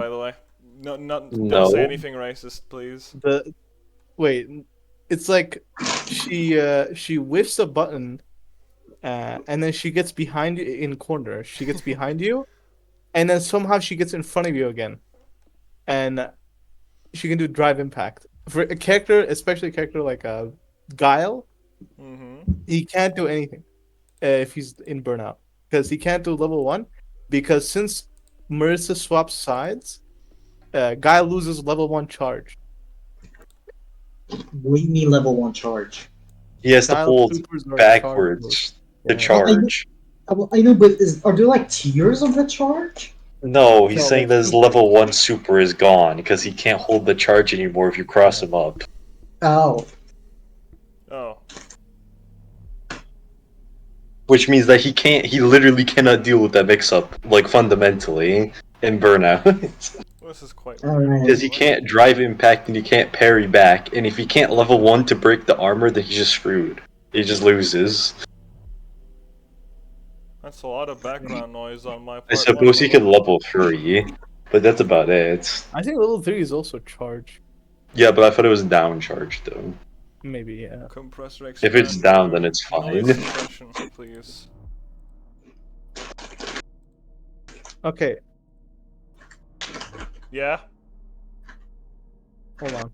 by the way. No, don't say No. anything racist, please. Wait, it's like she whiffs a button, and then she gets behind you in corner. She gets behind you, and then somehow she gets in front of you again, and she can do drive impact for a character, especially a character like Guile. Mm-hmm. He can't do anything if he's in burnout because he can't do level 1 because since Marissa swaps sides, Guile loses level 1 charge. What do you mean level 1 charge? He has to Guile hold supers are backwards to Yeah. charge. I know, but are there like tiers of the charge? No, he's No, saying like that his super. level 1 super is gone because he can't hold the charge anymore if you cross him up. Oh. Oh. Which means that he literally cannot deal with that mix-up, like, fundamentally, in Burnout. This is quite Alright. weird. Because he can't drive impact and he can't parry back, and if he can't level 1 to break the armor, then he's just screwed. He just loses. That's a lot of background noise on my part. I suppose he Wonderful. can level 3, but that's about it. I think level 3 is also charge. Yeah, but I thought it was down charge, though. Maybe, yeah. Compressor If it's expander, down, then it's Noise fine. suppression, please. Okay, Yeah? hold on.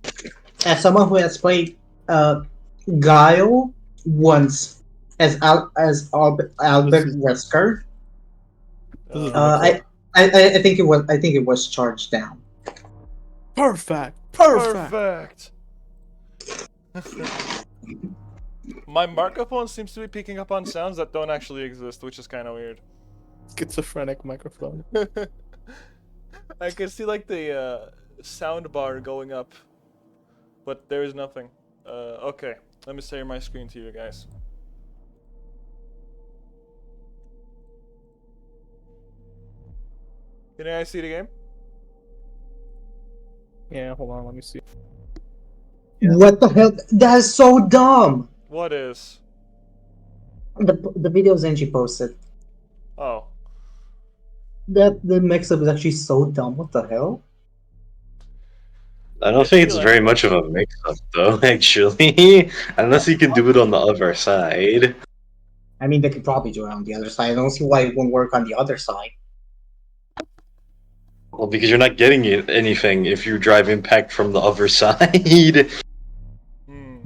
As someone who has played Guile once as Albert Wesker, This is I think it was charged down. Perfect. Perfect! My microphone seems to be picking up on sounds that don't actually exist, which is kind of weird. Schizophrenic microphone. I can see like the sound bar going up, but there is nothing. Okay, let me share my screen to you guys. Can you guys see the game? Yeah, hold on, let me see. What the hell? That is so dumb. What is? The videos Angie posted. Oh. That the mix-up is actually so dumb. What the hell? I don't think it's very much of a mix-up, though, actually. Unless he can do it on the other side. I mean, they could probably do it on the other side. I don't see why it won't work on the other side. Well, because you're not getting anything if you drive impact from the other side. Hmm.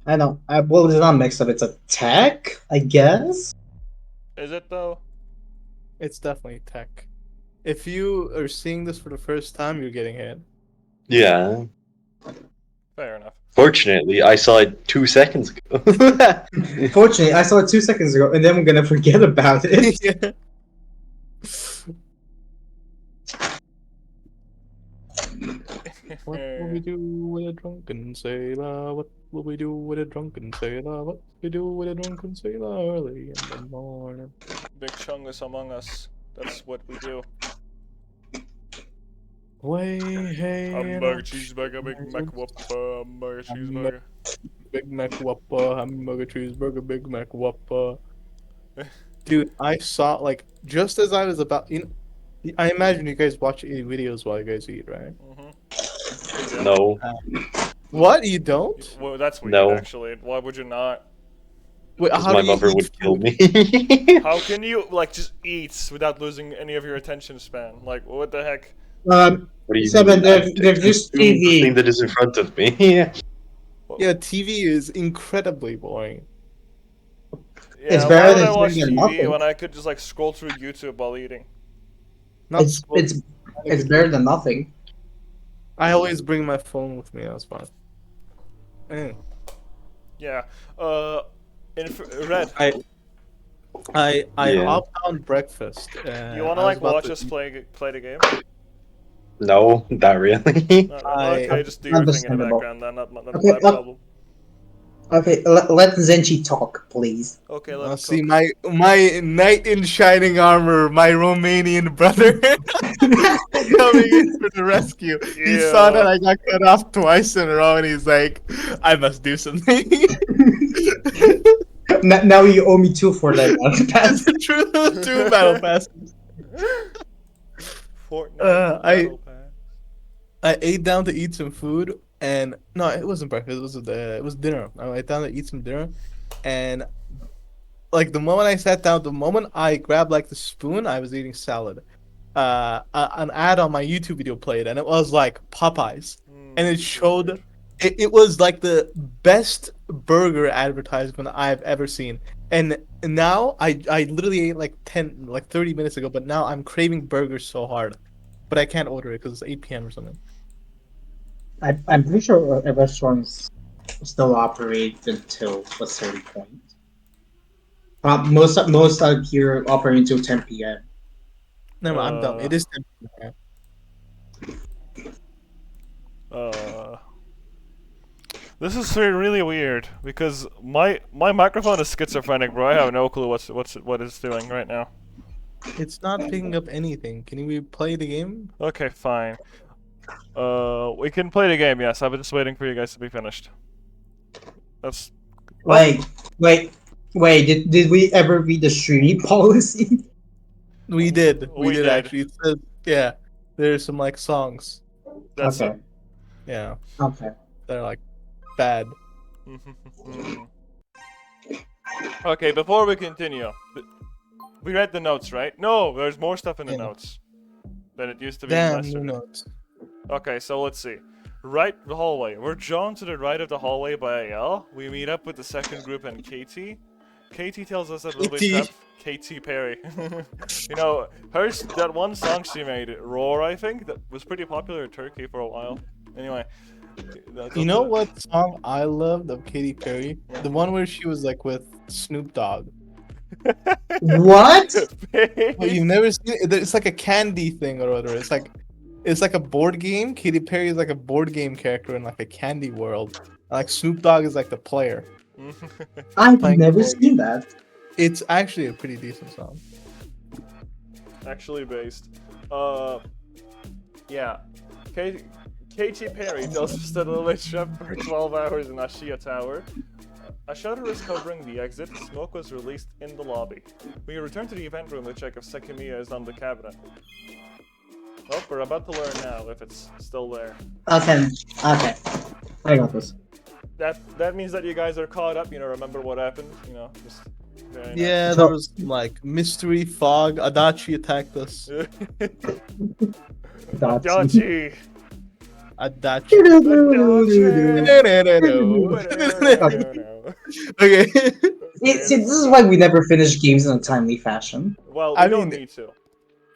I know. Well, it's not mix-up. It's a tech, I guess. Is it though? It's definitely tech. If you are seeing this for the first time, you're getting hit. Yeah. Fair enough. Fortunately, I saw it 2 seconds ago. Fortunately, I saw it 2 seconds ago, and then I'm gonna forget about it. Yeah. What will we do with a drunken sailor? What will we do with a drunken sailor? What will we do with a drunken sailor early in the morning? Big Chungus among us. That's what we do. Way, hey, Hamburger, cheeseburger, Big Mac, Whopper, hamburger, cheeseburger. Big Mac Whopper, hamburger, cheeseburger, Big Mac Whopper. Dude, I saw, like, just as I was about, I imagine you guys watch eating videos while you guys eat, right? Mm-hmm. No. What? You don't? Well, that's weird, No. actually. Why would you not? Wait, Because how my do you mother eat would kill food? me. How can you, like, just eat without losing any of your attention span? Like, what the heck? What do you Seven, mean? there's just Consume the thing TV. that is in front of me. Yeah, TV is incredibly boring. Yeah, It's why better would than I watch sitting and TV nothing. when I could just, like, scroll through YouTube while eating? Not It's scroll- it's better than nothing. I always bring my phone with me. That's fine. Mm. Yeah. Red, I Yeah. hopped on breakfast. you wanna, like, watch us play the game? No, not really. Okay, just do your thing in the Understandable. background, then. Not Okay, my problem. Okay, let Zenchi talk, please. Okay, let's See my knight in shining armor, my Romanian brother, coming in for the rescue. He saw that I got cut off twice in a row, and he's like, "I must do something." Now you owe me 2 for that. That's true. 2 battle passes. Fortnite Uh, I- Battle Pass. I ate down to eat some food, and no, it wasn't breakfast. It was dinner. I ate down to eat some dinner, and like the moment I sat down, the moment I grabbed like the spoon, I was eating salad. An ad on my YouTube video played, and it was like Popeyes, and it showed. It was like the best burger advertisement I've ever seen. And now I literally ate like 30 minutes ago, but now I'm craving burgers so hard. But I can't order it because it's 8 p.m. or something. I'm pretty sure restaurants still operate until a certain point. Most out here operate until 10 p.m. No, I'm dumb. It is 10 This is really weird because my microphone is schizophrenic, bro. I have no clue what it's doing right now. It's not picking up anything. Can we play the game? Okay, fine. We can play the game. Yes, I've been just waiting for you guys to be finished. That's Wait. Did we ever read the streaming policy? We did. We We did did. actually. It says, yeah, there's some like songs. that's Okay. Yeah, Okay. they're like bad. Okay, before we continue, we read the notes, right? No, there's more stuff in the Yeah. notes than it used to be Damn, yesterday. new notes. Okay, so let's see. Right, the hallway. We're drawn to the right of the hallway by AL. We meet up with the second group and Katie. Katie tells us that we'll be Katie. trapped. Katy Perry. You know, that one song she made, Roar, I think, that was pretty popular in Turkey for a while. Anyway. You know what song I loved of Katy Perry? The one where she was like with Snoop Dogg. What? But you've never seen it? It's like a candy thing or whatever. It's like a board game. Katy Perry is like a board game character in like a candy world. Like Snoop Dogg is like the player. I've Playing never board seen that. It's actually a pretty decent song. Actually based. Yeah. Katy Perry tells us that we'll be trapped for 12 hours in Ashia Tower. A shutter is covering the exit. Smoke was released in the lobby. We return to the event room to check if Sekimeiya is on the cabinet. Well, we're about to learn now if it's still there. Okay. I got this. That means that you guys are caught up, remember what happened, just very nice. Yeah, there was like mystery fog. Adachi attacked us. Adachi! Adachi. Okay. See, this is why we never finish games in a timely fashion. Well, we I don't mean, need to.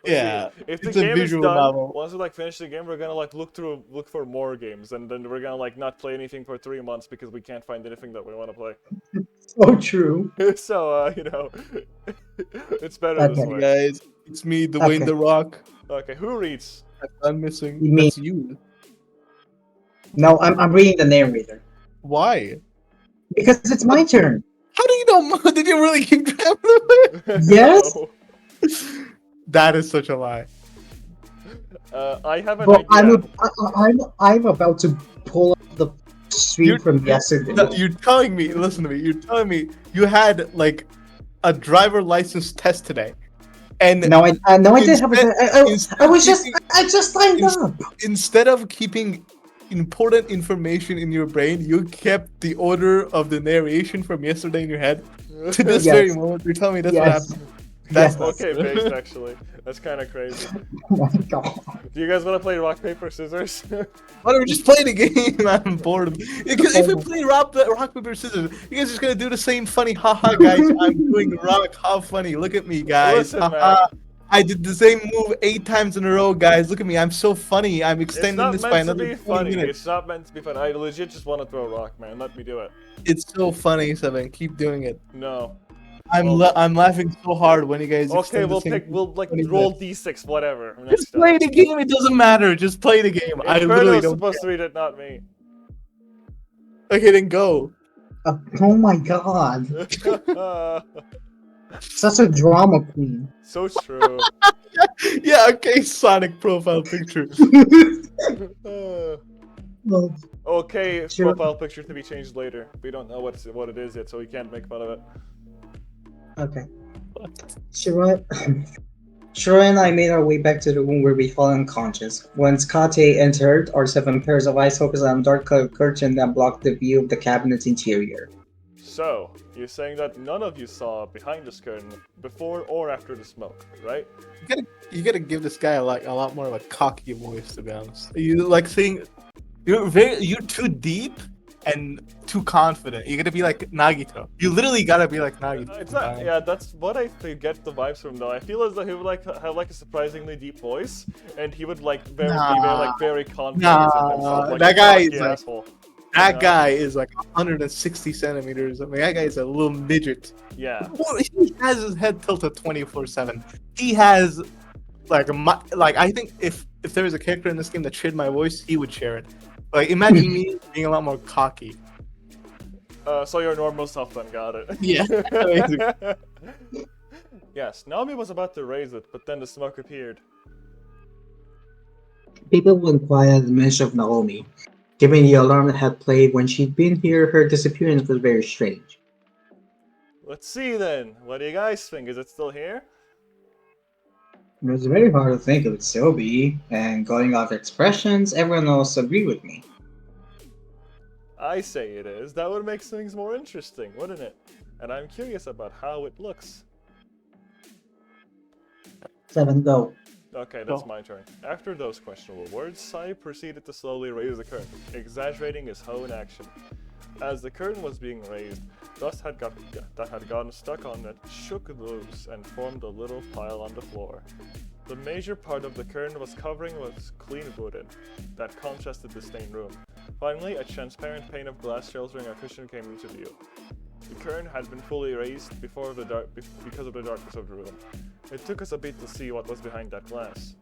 yeah, If the it's a game is visual done, novel. once we finish the game, we're gonna look for more games, and then we're gonna not play anything for 3 months because we can't find anything that we want to play. So true. So it's better this Okay. way. Guys, it's me, Dwayne Okay. the Rock. Okay, who reads? I'm missing. You mean- That's you. No, I'm reading the narrator Why? because it's my turn. How do you know? Did you really keep track of it? Yes? No. That is such a lie. I have an Well, idea. I'm about to pull up the stream You're- from yesterday. No, you're telling me. Listen to me. You're telling me you had like a driver license test today, and No, I didn't have a. instead I was of just. keeping- I just signed up. instead of keeping important information in your brain, you kept the order of the narration from yesterday in your head to this Yes. very moment. You're telling me that's what Yes. happened. That's Yes. Okay, based actually. That's kind of crazy. Oh my god. Do you guys want to play rock paper scissors? Why don't we just play the game? I'm bored. Because if we play rock paper scissors, you guys are just gonna do the same funny haha guys. I'm doing rock. How funny! Look at me, guys. Listen, Haha. I did the same move 8 times in a row, guys. Look at me. I'm so funny. I'm It's extending not this by meant to another be 20 funny. minutes. It's not meant to be funny. I legit just want to throw a rock, man. Let me do it. It's so funny, Seven. Keep doing it. No. I'm Well- I'm laughing so hard when you guys. Okay, extend the we'll same pick. We'll 20 roll minutes. d6, whatever. Just play the game. It doesn't matter. Just play the game. I literally Inferno's don't. supposed to read it, not me. Okay, then go. Oh my god. Such a drama queen. So true. Yeah. Okay. Sonic profile picture. Well, Okay, Sure. profile picture to be changed later. We don't know what it is yet, so we can't make fun of it. okay. Shiroi, Shiro and I made our way back to the room where we fell unconscious. Once Kate entered, our 7 pairs of eyes focused on a dark colored curtain that blocked the view of the cabinet's interior. So, you're saying that none of you saw behind this curtain before or after the smoke, right? You gotta give this guy a lot more of a cocky voice, to be honest. You like saying you're too deep and too confident. You gotta be like Nagito. You literally gotta be like Nagito. It's not, yeah, that's what I get the vibes from though. I feel as though he would like have like a surprisingly deep voice, and he would like be very confident in himself. Like that a guy cocky is like, asshole. that guy is like 160 centimeters. I mean, that guy is a little midget. Yeah. Well, he has his head tilted 24/7. He has like I think if there was a character in this game that shared my voice, he would share it. Like imagine me being a lot more cocky. So your normal self then, got it. Yeah. Yes, Naomi was about to raise it, but then the smoke appeared. People went quiet at the mention of Naomi. Given the alarm that had played when she'd been here, her disappearance was very strange. Let's see then. What do you guys think? Is it still here? It was very hard to think it would still be, and going off expressions, everyone else agreed with me. I say it is. That would make things more interesting, wouldn't it? And I'm curious about how it looks. 7, go. Okay, that's my turn. After those questionable words, Sai proceeded to slowly raise the curtain, exaggerating his own action. As the curtain was being raised, dust that had gotten stuck on it shook loose and formed a little pile on the floor. The major part of the curtain was covering with clean wooden that contrasted the stained room. Finally, a transparent pane of glass sheltering a cushion came into view. The curtain had been fully raised because of the darkness of the room. It took us a bit to see what was behind that glass.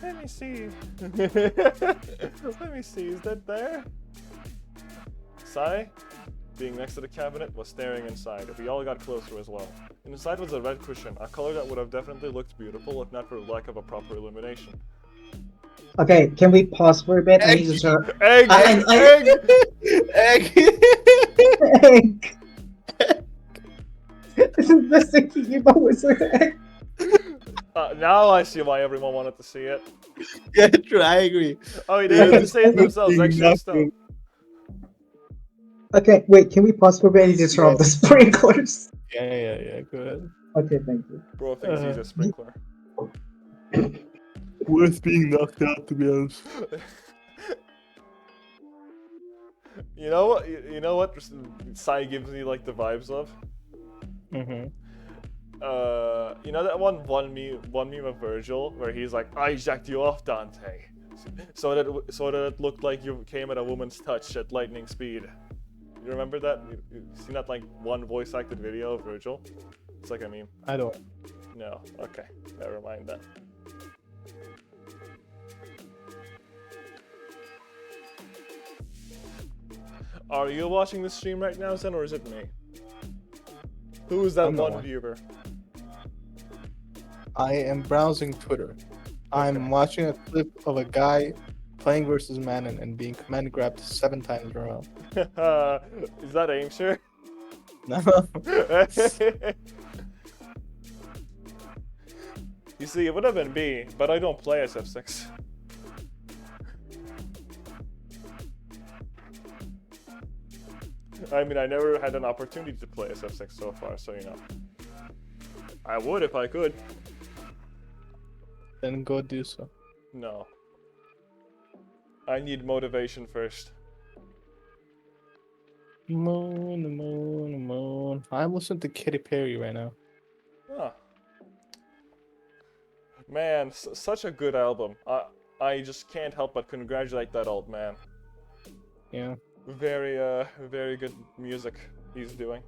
Let me see. Let me see, is that there? Sai, being next to the cabinet, was staring inside. We all got closer as well. Inside was a red cushion, a color that would have definitely looked beautiful if not for lack of a proper illumination. Okay, can we pause for a bit? I need to start. Egg! Egg. Egg! Isn't this a Sekimeiya wizard egg? Now I see why everyone wanted to see it. Yeah, true. I agree. Oh, they have to say it themselves, actually. Still. Okay, wait, can we pause for a bit? I need to turn off the sprinklers. Yeah. Go ahead. Okay, thank you. Bro thinks he's a sprinkler. Worth being knocked out, to be honest. You know what? You know what Sai gives me like the vibes of? Mm-hmm. You know that one meme of Virgil where he's like, "I jacked you off, Dante," so that it looked like you came at a woman's touch at lightning speed. You remember that? You seen that like one voice acted video of Virgil? It's like a meme. I don't. No. Okay. Never mind that. Are you watching the stream right now, Zen, or is it me? Who is that one viewer? I am browsing Twitter. I'm watching a clip of a guy playing versus Manon and being command grabbed 7 times in a row. Is that Aimshire? No. You see, it would have been B, but I don't play SF6. I mean, I never had an opportunity to play SF6 so far, so you know. I would if I could. Then go do so. No. I need motivation first. Moon. I'm listening to Katy Perry right now. Huh. Man, such a good album. I just can't help but congratulate that old man. Yeah. Very good music he's doing.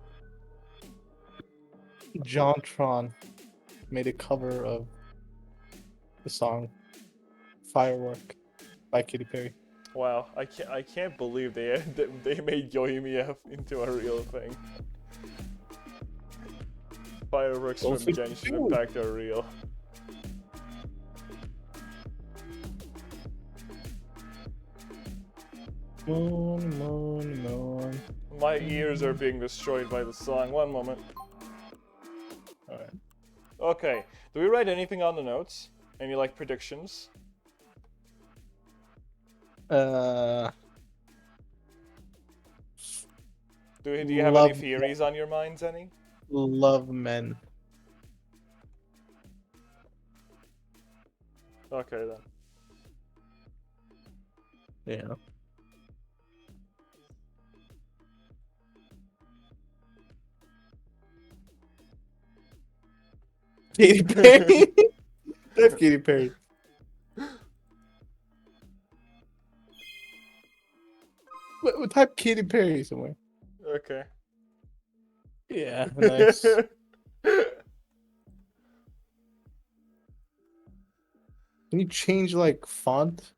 JonTron made a cover of the song "Firework" by Katy Perry. Wow, I can't believe they made Yoimiya into a real thing. Fireworks from Genshin Impact are real. Moon. My ears are being destroyed by the song. One moment. Alright. Okay, Do we write anything on the notes? Any like predictions? Uh, Do you have any love theories on your minds? Any? love men. Okay then. Yeah. Katy Perry. That's Katy Perry. What type Katy Perry somewhere? Okay. Yeah, nice. Can you change like font?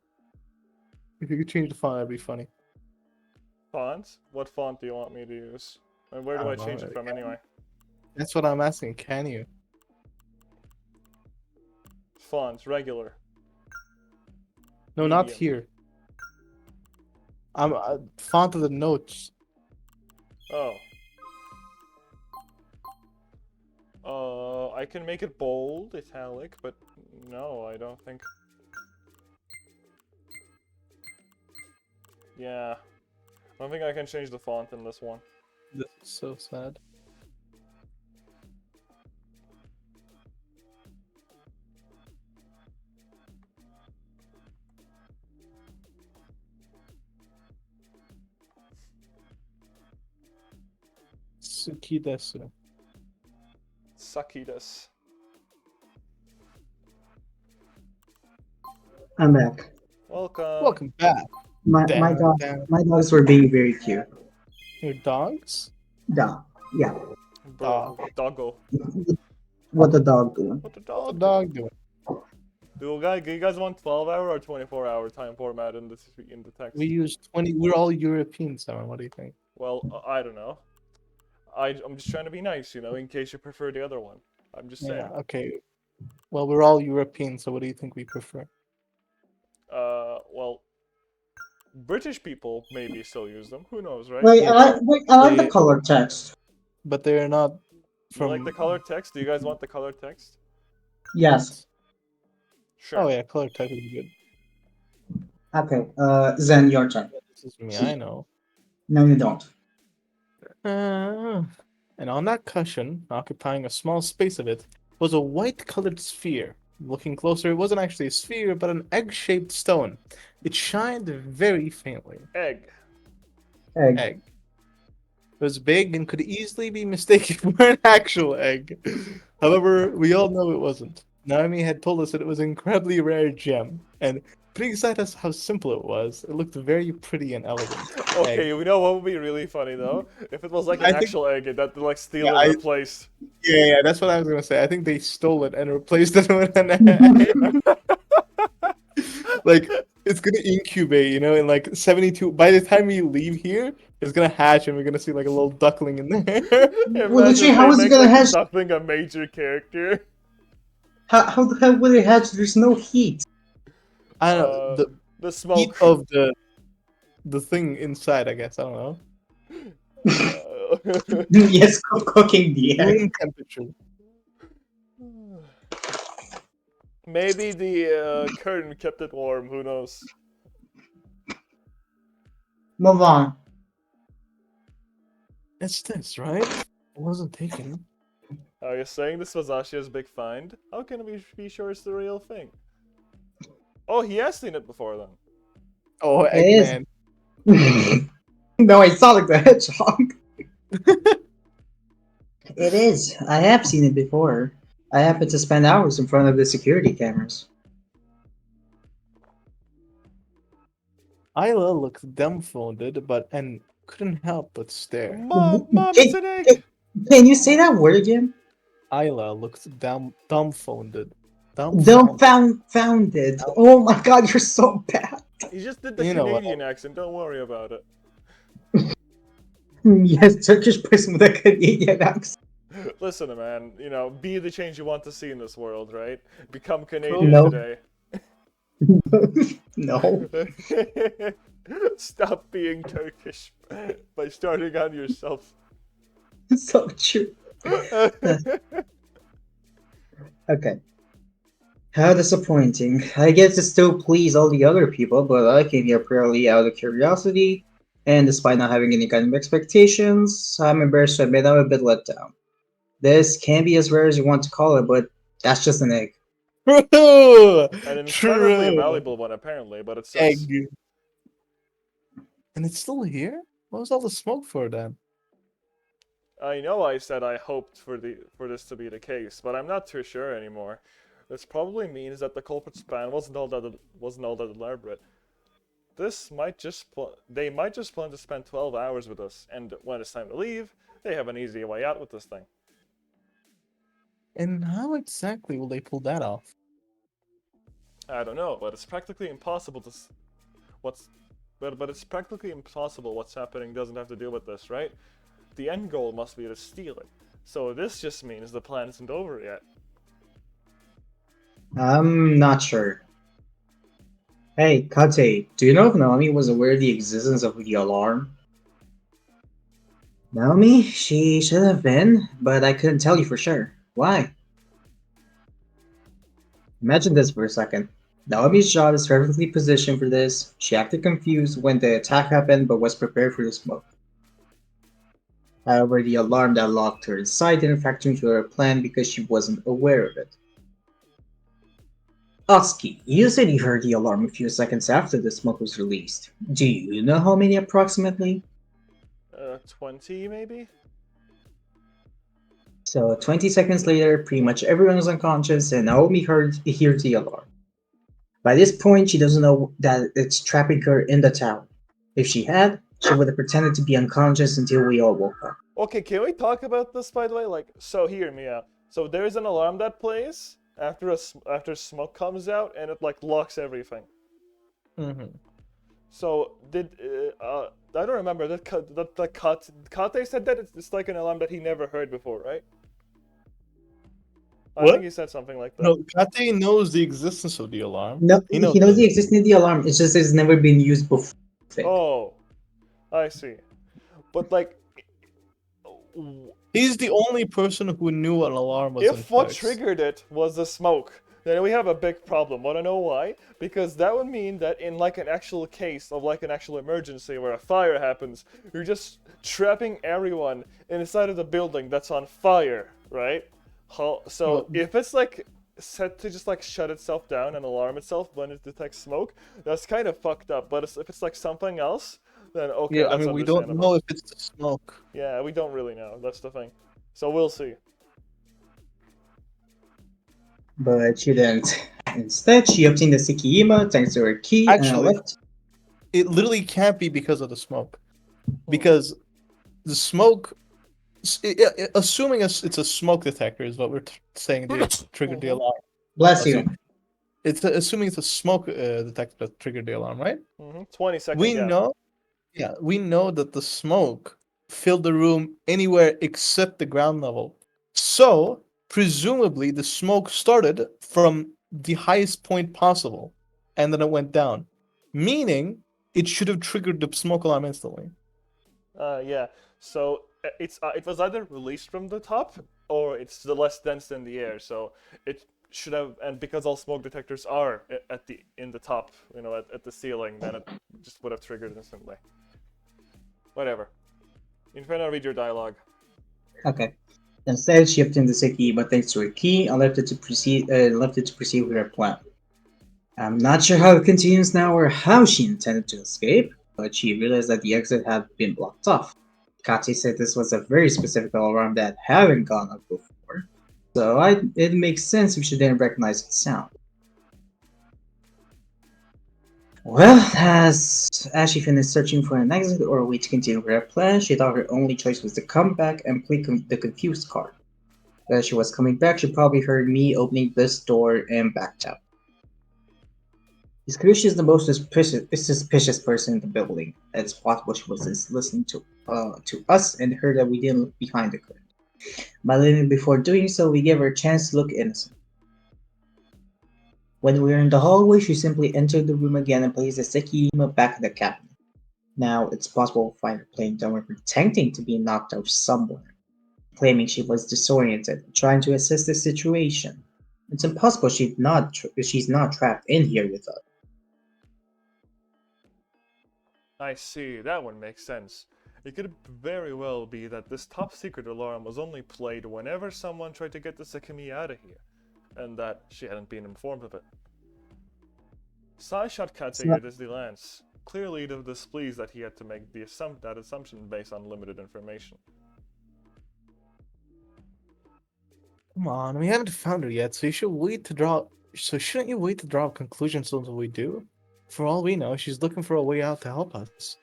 If you could change the font, that'd be funny. Font? What font do you want me to use? And where do I don't change know. it from anyway? That's what I'm asking. Can you? Font, regular. No, not Medium. here. I'm font of the notes. Oh. I can make it bold, italic, but no, I don't think. Yeah. I don't think I can change the font in this one. This is so sad. Sukidesu. Sucky I'm back. Welcome. Welcome back. My Down. my dogs were being very cute. Your dogs? Dog. Yeah. Bro, doggo. What the dog doing? What the What's dog? the dog doing? Do you guys want 12-hour or 24-hour time format in the text? We use 20. We're all Europeans, Simon. What do you think? Well, I don't know. I'm just trying to be nice, in case you prefer the other one. I'm just saying. Yeah. Okay. Well, we're all Europeans, so what do you think we prefer? Well, British people maybe still use them. Who knows, right? Wait, Yeah, I like the they- color text. But they're not You from. like the color text? Do you guys want the color text? Yes. Sure. Oh yeah, color type is good. Okay. Zen, your turn. This is me. I know. No, you don't. And on that cushion, occupying a small space of it, was a white-colored sphere. Looking closer, it wasn't actually a sphere, but an egg-shaped stone. It shined very faintly. Egg. Egg. Egg. It was big and could easily be mistaken for an actual egg. However, we all know it wasn't. Naomi had told us that it was an incredibly rare gem, and putting aside us how simple it was, it looked very pretty and elegant. Okay, Egg. you know what would be really funny though? If it was like an I think- actual egg and that like steal Yeah, and I- replace. Yeah, that's what I was gonna say. I think they stole it and replaced it with an egg. Like it's gonna incubate, in like 72. By the time we leave here, it's gonna hatch, and we're gonna see like a little duckling in there. Well, literally, Imagine how they is it make, gonna like, hatch? Duckling a major character. How the hell would it hatch? There's no heat. I don't know the The heat smoke. of the thing inside. I guess I don't know. Yes, cooking the egg. Room temperature. Maybe the curtain kept it warm. Who knows? Move on. It's this, right? It wasn't taken. Are you saying this was Ashia's big find? How can we be sure it's the real thing? Oh, he has seen it before then. Oh, It is. Eggman. No, I Sonic the Hedgehog. It is. I have seen it before. I happened to spend hours in front of the security cameras. Isla looked dumbfounded, and couldn't help but stare. Mom, it's an egg. Can you say that word again? Isla looked dumbfounded. Dumbfounded. Oh my god, you're so bad. He just did the You know what? Canadian accent. Don't worry about it. Yes, Turkish person with a Canadian accent. Listen, man. Be the change you want to see in this world, right? Become Canadian No. today. No. Stop being Turkish by starting on yourself. So true. Okay. How disappointing. I get to still please all the other people, but I came here purely out of curiosity, and despite not having any kind of expectations, I'm embarrassed to admit I'm a bit let down. This can be as rare as you want to call it, but that's just an egg. True. An incredibly True. valuable one, apparently, but it sucks. Egg. And it's still here? What was all the smoke for then? I know I said I hoped for this to be the case, but I'm not too sure anymore. This probably means that the culprit's plan wasn't all that elaborate. They might just plan to spend 12 hours with us, and when it's time to leave, they have an easy way out with this thing. And how exactly will they pull that off? I don't know, but it's practically impossible to what's but it's practically impossible what's happening doesn't have to do with this, right? The end goal must be to steal it. So this just means the plan isn't over yet. I'm not sure. Hey, Kate, do you know if Naomi was aware of the existence of the alarm? Naomi? She should have been, but I couldn't tell you for sure. Why? Imagine this for a second. Naomi's job is perfectly positioned for this. She acted confused when the attack happened, but was prepared for the smoke. However, the alarm that locked her inside didn't factor into her plan because she wasn't aware of it. Oski, you said you heard the alarm a few seconds after the smoke was released. Do you know how many approximately? 20 maybe? So 20 seconds later, pretty much everyone was unconscious and Naomi hears the alarm. By this point, she doesn't know that it's trapping her in the tower. If she had, she would have pretended to be unconscious until we all woke up. Okay, can we talk about this by the way? Like, so hear me out. So there is an alarm that plays after smoke comes out, and it like locks everything. Mm-hmm. So I don't remember that Kate said that it's like an alarm that he never heard before, right? I What? think he said something like that. No, Kate knows the existence of the alarm. No, He knows he knows it. the existence of the alarm. It's just it's never been used before. Oh, I see. But like, He's the only person who knew an alarm was in if what place. triggered it was the smoke, then we have a big problem. Wanna know why? Because that would mean that in like an actual case of like an actual emergency where a fire happens, you're just trapping everyone inside of the building that's on fire, right? So Well, if it's like set to just like shut itself down and alarm itself when it detects smoke, that's kind of fucked up. But if it's like something else, then okay, yeah, I that's mean, we don't understandable. know if it's the smoke. Yeah, we don't really know. That's the thing. So we'll see. But she didn't. Instead, she obtained the Sekimeiya thanks to her key and Actually, left. it literally can't be because of the smoke. Because the smoke, assuming it's a smoke detector, is what we're saying triggered the Mhm. alarm. Bless you. It's assuming it's a smoke detector that triggered the alarm, right? 20-second We gap. know, yeah, we know that the smoke filled the room anywhere except the ground level. So, presumably, the smoke started from the highest point possible, and then it went down, meaning it should have triggered the smoke alarm instantly. Yeah. So it was either released from the top or it's the less dense in the air. So it should have, and because all smoke detectors are at the in the top, at the ceiling, then it just would have triggered instantly. Whatever. Inferno, read your dialogue. Okay. Instead, she obtained the Sekimeiya thanks to her key and left it to proceed with her plan. I'm not sure how it continues now or how she intended to escape, but she realized that the exit had been blocked off. Kati said this was a very specific alarm that hadn't gone off before, so it makes sense if she didn't recognize its sound. Well, as she finished searching for an exit or a way to continue her plan, she thought her only choice was to come back and play the confused card. As she was coming back, she probably heard me opening this door and backed out. It's clear she's the most suspicious person in the building. It's possible she was just listening to us and heard that we didn't look behind the curtain. But even before doing so, we gave her a chance to look innocent. When we were in the hallway, she simply entered the room again and placed the Sekima back in the cabinet. Now, it's possible to find her playing dumb or pretending to be knocked out somewhere, claiming she was disoriented, trying to assess the situation. It's impossible she's not trapped in here with us. I see, that one makes sense. It could very well be that this top secret alarm was only played whenever someone tried to get the Sekimeiya out of here, and that she hadn't been informed of it. Sai shot Katsuya at the lance, clearly displeased that he had to make that assumption based on limited information. Come on, we haven't found her yet, so you should wait to draw. So shouldn't you wait to draw conclusions until we do? For all we know, she's looking for a way out to help us.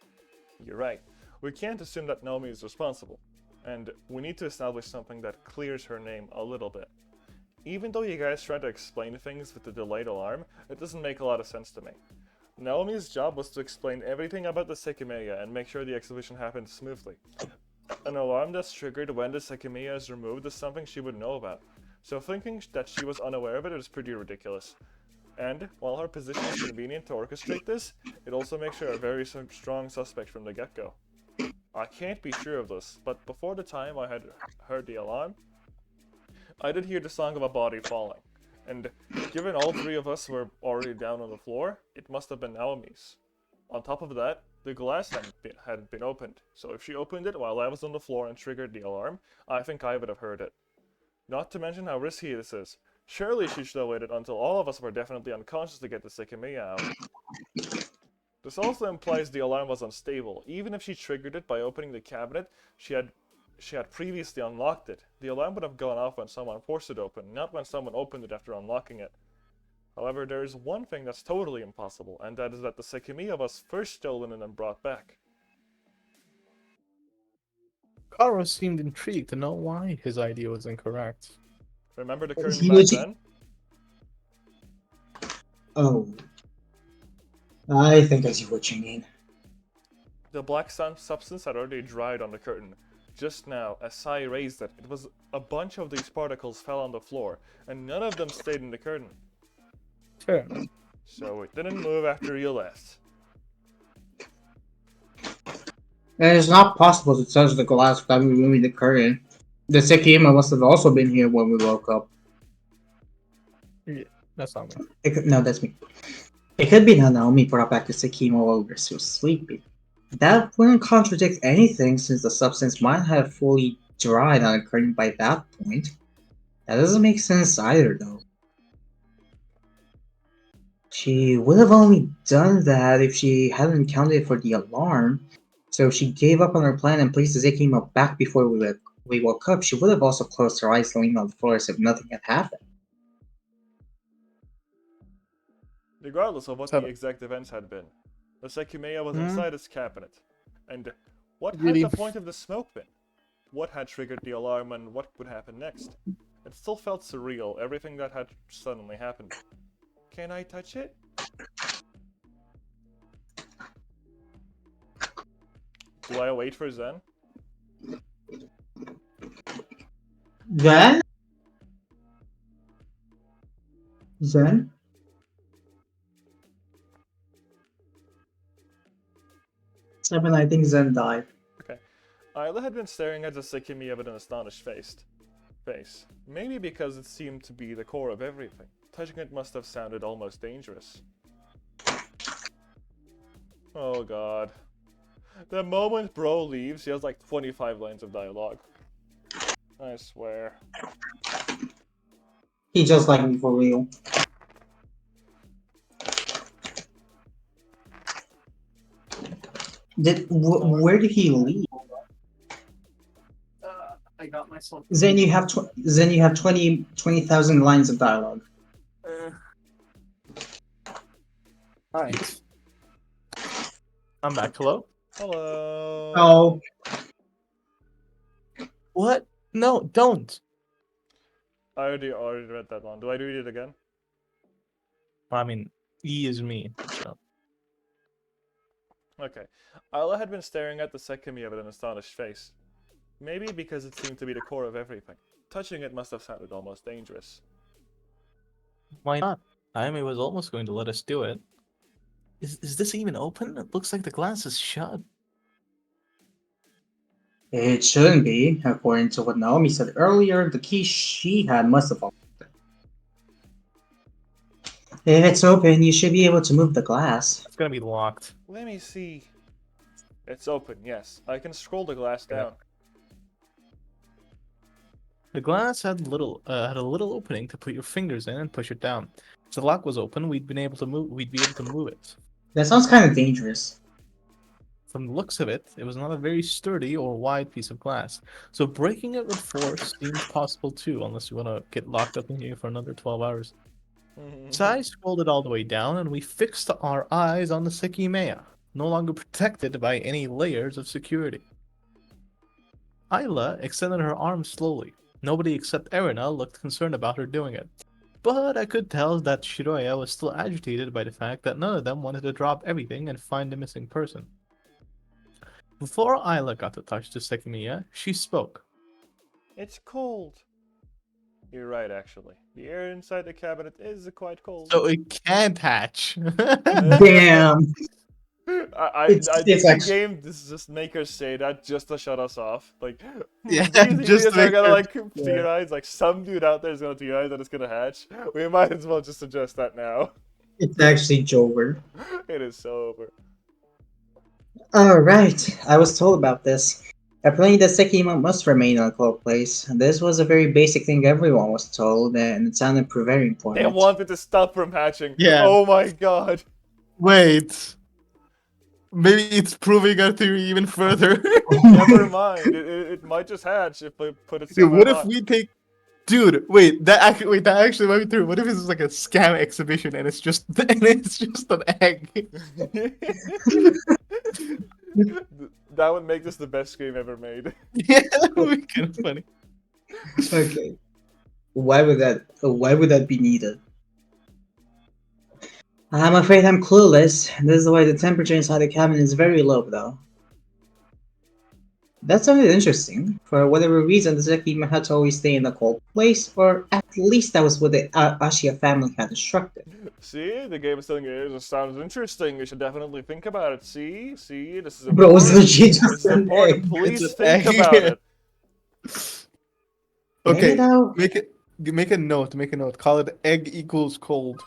You're right. We can't assume that Naomi is responsible, and we need to establish something that clears her name a little bit. Even though you guys try to explain things with the delayed alarm, it doesn't make a lot of sense to me. Naomi's job was to explain everything about the Sekimeiya and make sure the exhibition happened smoothly. An alarm that's triggered when the Sekimeiya is removed is something she would know about, so thinking that she was unaware of it is pretty ridiculous. And, while her position is convenient to orchestrate this, it also makes her a very strong suspect from the get-go. I can't be sure of this, but before the time I had heard the alarm, I did hear the sound of a body falling, and given all three of us were already down on the floor, it must have been Naomi's. On top of that, the glass hadn't been opened, so if she opened it while I was on the floor and triggered the alarm, I think I would have heard it. Not to mention how risky this is. Surely she should have waited until all of us were definitely unconscious to get the Sekimeiya out. This also implies the alarm was unstable. Even if she triggered it by opening the cabinet, she had previously unlocked it. The alarm would have gone off when someone forced it open, not when someone opened it after unlocking it. However, there is one thing that's totally impossible, and that is that the Sekimeiya was first stolen and then brought back. Karo seemed intrigued to know why his idea was incorrect. Remember the curtain He back was- then? Oh. I think I see what you mean. The black substance had already dried on the curtain. Just now, as Sai raised it, it was a bunch of these particles fell on the floor, and none of them stayed in the curtain. Sure. So it didn't move after you left. And it's not possible to touch the glass without removing the curtain. The Sekimeiya must have also been here when we woke up. That's not me. No, that's me. It could be that Naomi brought back the Sekimeiya while we were still sleeping. That wouldn't contradict anything since the substance might have fully dried on the curtain by that point. That doesn't make sense either, though. She would have only done that if she hadn't accounted for the alarm. So if she gave up on her plan and placed the Sekimeiya back before we woke up, she would have also closed her eyes and leaned on the floor as if nothing had happened. Regardless of what So- the exact events had been, the Sekimeiya was Hmm? inside his cabinet. And what had Really? the point of the smoke been? What had triggered the alarm and what would happen next? It still felt surreal, everything that had suddenly happened. Can I touch it? Do I wait for Zen? Then? Zen? Seven, I think Zen died. Isla had been staring at the Sekimeiya with an astonished face. Maybe because it seemed to be the core of everything. Touching it must have sounded almost dangerous. Oh god. The moment bro leaves, he has like 25 lines of dialogue. I swear. He just like me for real. Where did he leave? I got myself. Then you have 20,000 lines of dialogue. Alright. I'm back. Hello? Hello. Oh, What? No, don't. I already read that one. Do I read it again? I mean, E is me. So. Okay. Isla had been staring at the Sekimeiya with an astonished face. Maybe because it seemed to be the core of everything. Touching it must have sounded almost dangerous. Why not? Ayame was almost going to let us do it. Is this even open? It looks like the glass is shut. it shouldn't be. According to what Naomi said earlier, the key she had must have fallen. If it's open, you should be able to move the glass. It's gonna be locked. Let me see. It's open, yes. I can scroll the glass down. The glass had a little opening to put your fingers in and push it down. If the lock was open, we'd be able to move it. That sounds kind of dangerous. From the looks of it, it was not a very sturdy or wide piece of glass, so breaking it with force seems possible too, unless you want to get locked up in here for another 12 hours. So I scrolled it all the way down, and we fixed our eyes on the Sekimeiya, no longer protected by any layers of security. Ayla extended her arm slowly. Nobody except Erina looked concerned about her doing it. But I could tell that Shiroya was still agitated by the fact that none of them wanted to drop everything and find the missing person. Before Ayla got to touch the Sekimeiya, she spoke. It's cold. You're right, actually. The air inside the cabinet is quite cold. So it can't hatch. Damn. I It's think the actually- game does just make us say that just to shut us off. Like, Yeah, do you think just these to are make gonna sure- like theorize? Like, some dude out there is gonna theorize that it's gonna hatch. We might as well just suggest that now. It's actually Jover. It is so over. Alright, I was told about this. Apparently the Sekimeiya must remain in a cold place. This was a very basic thing everyone was told, and it sounded very They important. wanted to stop from hatching. Yeah. Oh my god. Wait. Maybe it's proving our theory even further. Never mind. It might just hatch if we put it Dude, somewhere what if hot. we take... Dude, wait, that actually might be true. What if it's like a scam exhibition and it's just an egg? That would make this the best game ever made. Yeah, that would be kind of funny. Okay. Why would that be needed? I'm afraid I'm clueless. This is why the temperature inside the cabin is very low, though. That sounded interesting. For whatever reason, the Sekimeiya had to always stay in a cold place, or at least that was what the Ashia family had instructed. See, the game is telling you it just sounds interesting. You should definitely think about it. See, this is Bro, it's important. legit This just is an important. egg. Please It's an think egg. about it. Okay, Maybe though- make a note. Call it egg equals cold.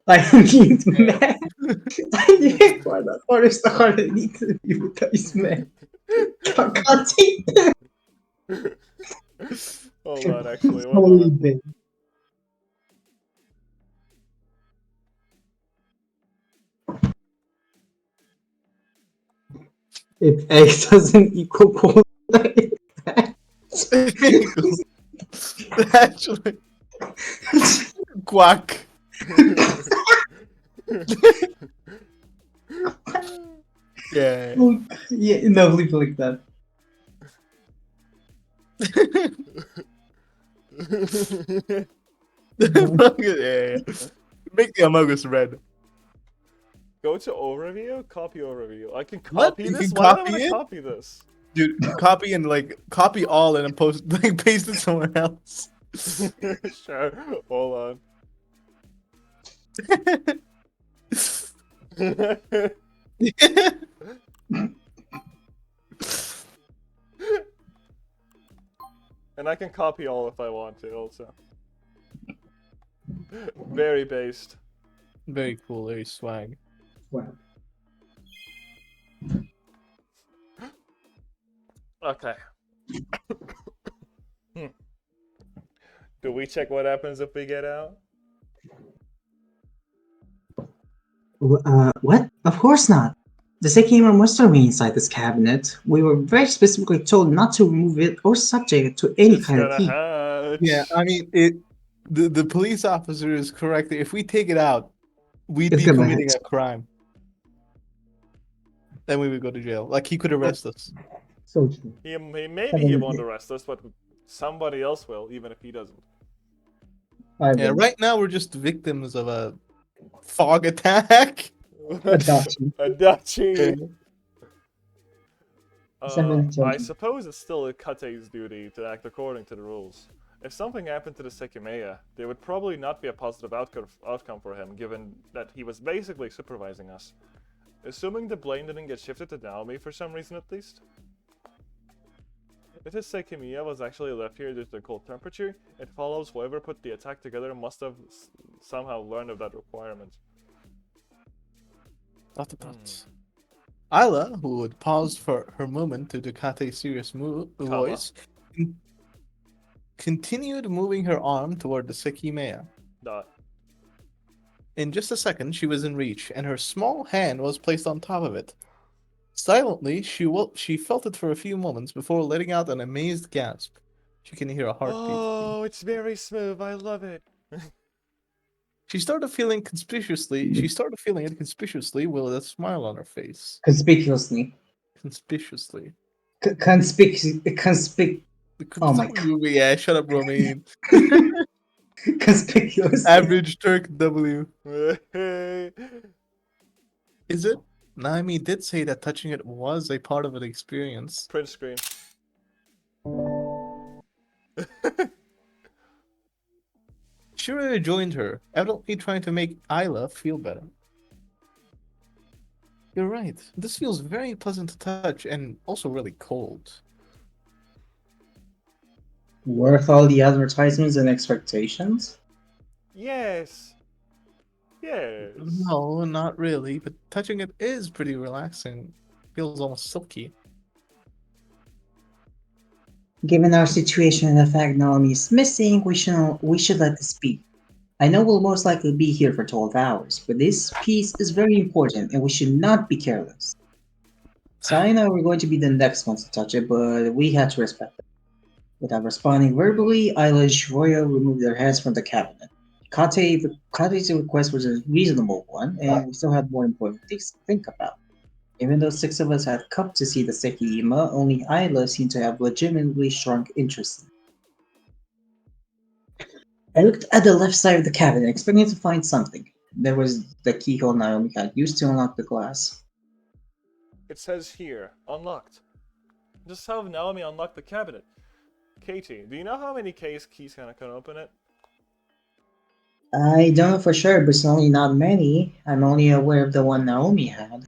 I need math. I need for the first hard I need to be with these men. Can't take that. Hold on, actually. One Holy moment. big. If X doesn't equal cold, Actually, quack. Yeah. yeah, no, leave it like that. Yeah. Make the Among Us red. Go to overview, copy overview. I can What? copy You this? can Why copy don't I it? copy this? Dude, copy all and then paste it somewhere else. Sure. Hold on. And I can copy all if I want to, also. Very based. Very cool, very swag. Wow. Okay. Do we check what happens if we get out? What? Of course not. The Sekimeiya must remain inside this cabinet. We were very specifically told not to remove it or subject it to any It's kind of gonna heat. hatch. Yeah, I mean the police officer is correct. If we take it out, we'd It's be gonna committing hatch. a crime. Then we would go to jail. Like he could arrest us. So true. Maybe he won't arrest us, but somebody else will, even if he doesn't. Yeah, right now we're just victims of a fog attack. Adoption. Adachi. Seven I judgment. suppose it's still Kate's duty to act according to the rules. If something happened to the Sekimeiya, there would probably not be a positive outcome for him, given that he was basically supervising us. Assuming the blame didn't get shifted to Naomi for some reason at least. If this Sekimeiya was actually left here due to the cold temperature, it follows whoever put the attack together must have somehow learned of that requirement. Dot dot dot. Isla, who had paused for her moment to Ducate's serious voice, continued moving her arm toward the Sekimeiya. Dot. In just a second, she was in reach, and her small hand was placed on top of it. Silently, she felt it for a few moments before letting out an amazed gasp. She can hear a heartbeat. Oh, it's very smooth. I love it. She started feeling it conspicuously with a smile on her face. Conspicuously. Conspicuously. Oh my god. Yeah, shut up, Romaine. Conspicuously. Average Turk W. Hey. Is it? Naomi did say that touching it was a part of an experience. Print screen. Shiraya joined her, evidently trying to make Isla feel better. You're right. This feels very pleasant to touch and also really cold. Worth all the advertisements and expectations? Yes. Yes. No, not really, but touching it is pretty relaxing. Feels almost silky. Given our situation and the fact Naomi is missing, we should let this be. I know we'll most likely be here for 12 hours, but this piece is very important and we should not be careless. Sai and I were going to be the next ones to touch it, but we had to respect it. Without responding verbally, Ayla and Shiroya removed their hands from the cabinet. Kate's request was a reasonable one, and we still had more important things to think about. Even though 6 of us had come to see the Sekimeiya, only Ayla seemed to have legitimately strong interest in it. I looked at the left side of the cabinet, expecting to find something. There was the keyhole Naomi had used to unlock the glass. It says here, unlocked. Just have Naomi unlock the cabinet. Katie, do you know how many keys can open it? I don't know for sure, but certainly not many. I'm only aware of the one Naomi had.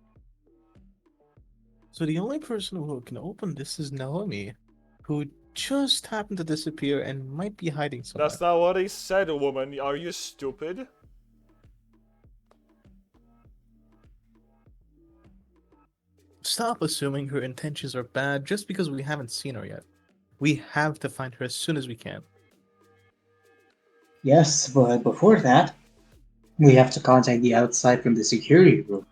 So the only person who can open this is Naomi, who just happened to disappear and might be hiding somewhere. That's not what he said, woman. Are you stupid? Stop assuming her intentions are bad just because we haven't seen her yet. We have to find her as soon as we can. Yes, but before that, we have to contact the outside from the security room.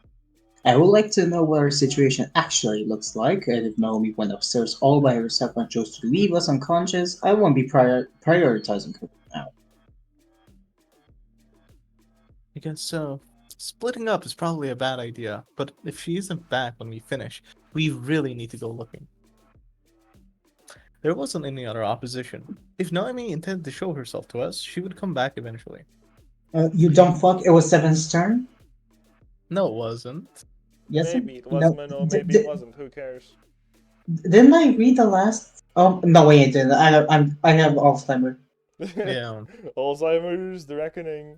I would like to know what our situation actually looks like, and if Naomi went upstairs all by herself and chose to leave us unconscious, I won't be prioritizing her now. I guess so. Splitting up is probably a bad idea, but if she isn't back when we finish, we really need to go looking. There wasn't any other opposition. If Naomi intended to show herself to us, she would come back eventually. You dumb fuck, it was Seven's turn? No, it wasn't. Yes? Maybe it was No, or maybe it wasn't. Who cares? didn't I read the last? Oh, no, wait, I didn't. I have Alzheimer's. Yeah. Alzheimer's, the reckoning.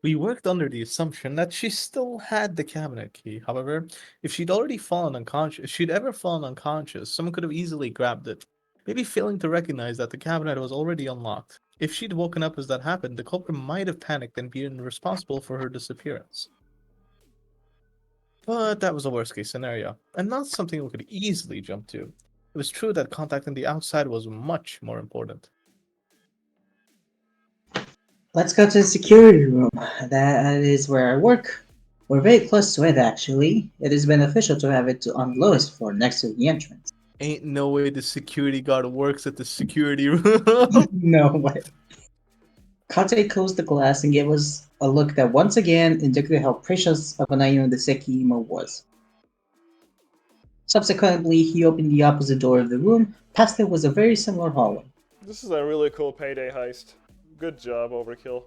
We worked under the assumption that she still had the cabinet key. However, if she'd ever fallen unconscious, someone could have easily grabbed it, maybe failing to recognize that the cabinet was already unlocked. If she'd woken up as that happened, the culprit might have panicked and been responsible for her disappearance. But that was a worst case scenario, and not something we could easily jump to. It was true that contacting the outside was much more important. Let's go to the security room. That is where I work. We're very close to it, actually. It is beneficial to have it on the lowest floor next to the entrance. Ain't no way the security guard works at the security room. No way. Kate closed the glass and gave us a look that once again indicated how precious of an item the Sekimeiya was. Subsequently, he opened the opposite door of the room. Past it was a very similar hallway. This is a really cool payday heist. Good job, Overkill.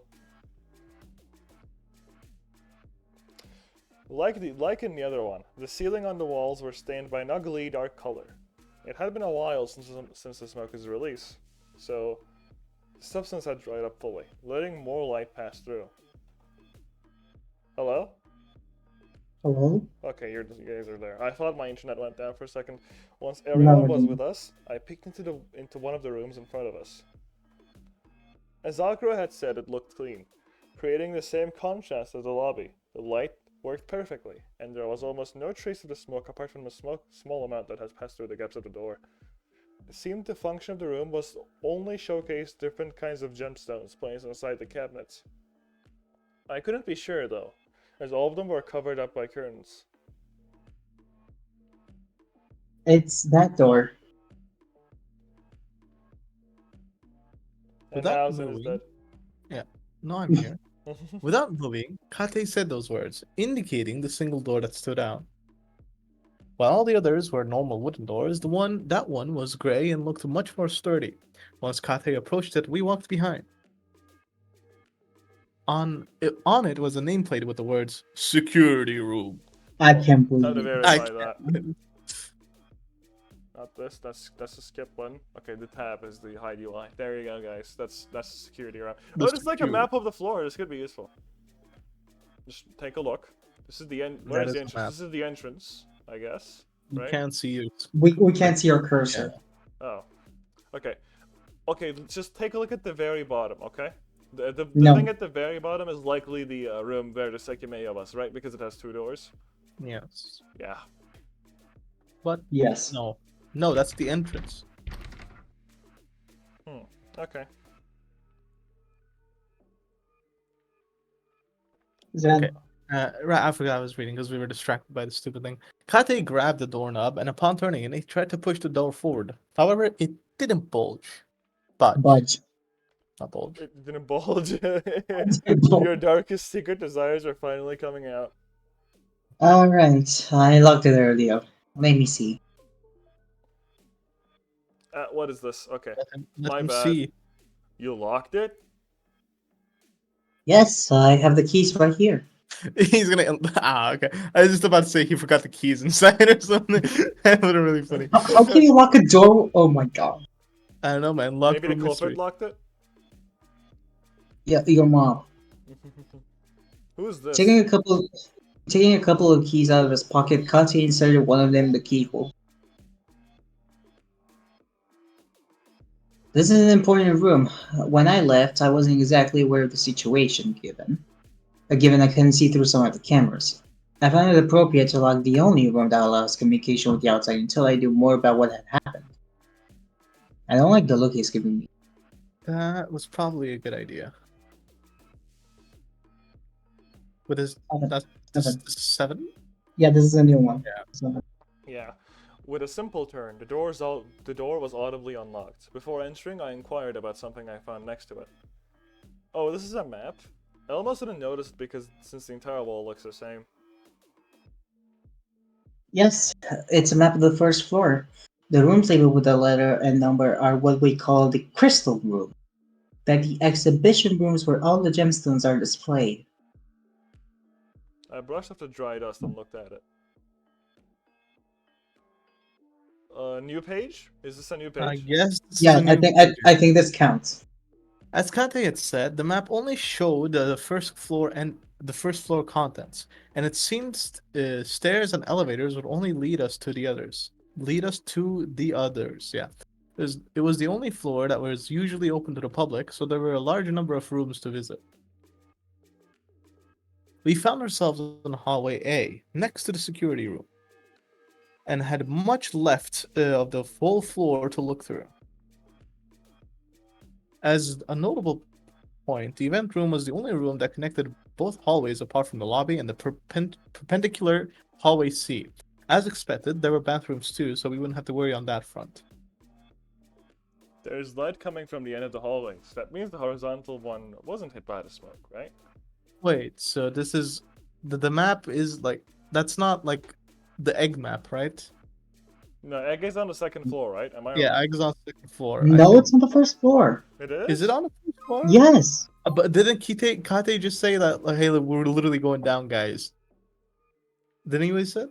Like in the other one, the ceiling on the walls were stained by an ugly dark color. It had been a while since the smoker's release, so the substance had dried up fully, letting more light pass through. Hello? Hello? Okay, you guys are there. I thought my internet went down for a second. Once No, everyone it was didn't. with us, I peeked into one of the rooms in front of us. As Akra had said, it looked clean, creating the same contrast as the lobby. The light worked perfectly, and there was almost no trace of the smoke apart from a small amount that has passed through the gaps of the door. It seemed the function of the room was to only showcase different kinds of gemstones placed inside the cabinets. I couldn't be sure though, as all of them were covered up by curtains. It's that door. And Without Hausen is moving, dead. yeah, no, I'm here. Without moving, Kate said those words, indicating the single door that stood out. While all the others were normal wooden doors, that one was gray and looked much more sturdy. Once Kate approached it, we walked behind. On it was a nameplate with the words "Security Room." I can't Time to believe it. I verify that. Not this. That's a skip button. Okay, the tab is the hide UI. There you go, guys. That's the security around. The Oh, this is like a security. map of the floor. This could be useful. Just take a look. This is the end. That Where's is the a entrance? map. This is the entrance, I guess. You Right? can't see it. We can't see our cursor. Oh. Okay. Okay. Just take a look at the very bottom. Okay. The No. thing at the very bottom is likely the room where the Sekimeiya was, right? Because it has two doors. Yes, Yeah. but Yes. no, that's the entrance. Okay. Okay. Then Right, I forgot I was reading because we were distracted by the stupid thing. Kate grabbed the doorknob and upon turning it, he tried to push the door forward. However, it didn't bulge. budge. Not bulge. It didn't bulge. Your darkest secret desires are finally coming out. Alright, I locked it earlier. Let me see. What is this? Okay. Let My him bad. see. You locked it? Yes, I have the keys right here. He's gonna. Okay. I was just about to say he forgot the keys inside or something. That would have really funny. How can you lock a door? Oh my god. I don't know, man. Locked Maybe the room culprit mystery. locked it? Yeah, your mom. Who's this? Taking a couple of keys out of his pocket, Kate inserted one of them in the keyhole. This is an important room. When I left, I wasn't exactly aware of the situation, given I couldn't see through some of the cameras. I found it appropriate to lock the only room that allows communication with the outside until I knew more about what had happened. I don't like the look he's giving me. That was probably a good idea. With his Seven. that's Seven. this 7? Yeah, this is a new one. Yeah. So, Yeah. With a simple turn, the door was audibly unlocked. Before entering, I inquired about something I found next to it. Oh, this is a map? I almost didn't notice it because since the entire wall looks the same. yes, it's a map of the first floor. The rooms labeled with a letter and number are what we call the crystal room. That the exhibition rooms where all the gemstones are displayed. I brushed off the dry dust and looked at it. New page? Is this a new I page? guess this is Yeah, a new I think this counts. As Kate had said, the map only showed the first floor and the first floor contents, and it seems stairs and elevators would only lead us to the others. Lead us to the others, yeah. It was the only floor that was usually open to the public, so there were a large number of rooms to visit. We found ourselves in hallway A, next to the security room, and had much left of the full floor to look through. As a notable point, the event room was the only room that connected both hallways apart from the lobby and the perpendicular hallway C. As expected, there were bathrooms too, so we wouldn't have to worry on that front. There's light coming from the end of the hallways. That means the horizontal one wasn't hit by the smoke, right? Wait, so this is the map is like that's not like the egg map, right? No, egg is on the second floor, right? Am I Yeah, wrong? egg's on the second floor. I No, think. it's on the first floor. It is? Is it on the first floor? Yes. But didn't Kate just say that? Like, hey, look, we're literally going down, guys. Didn't he what he said?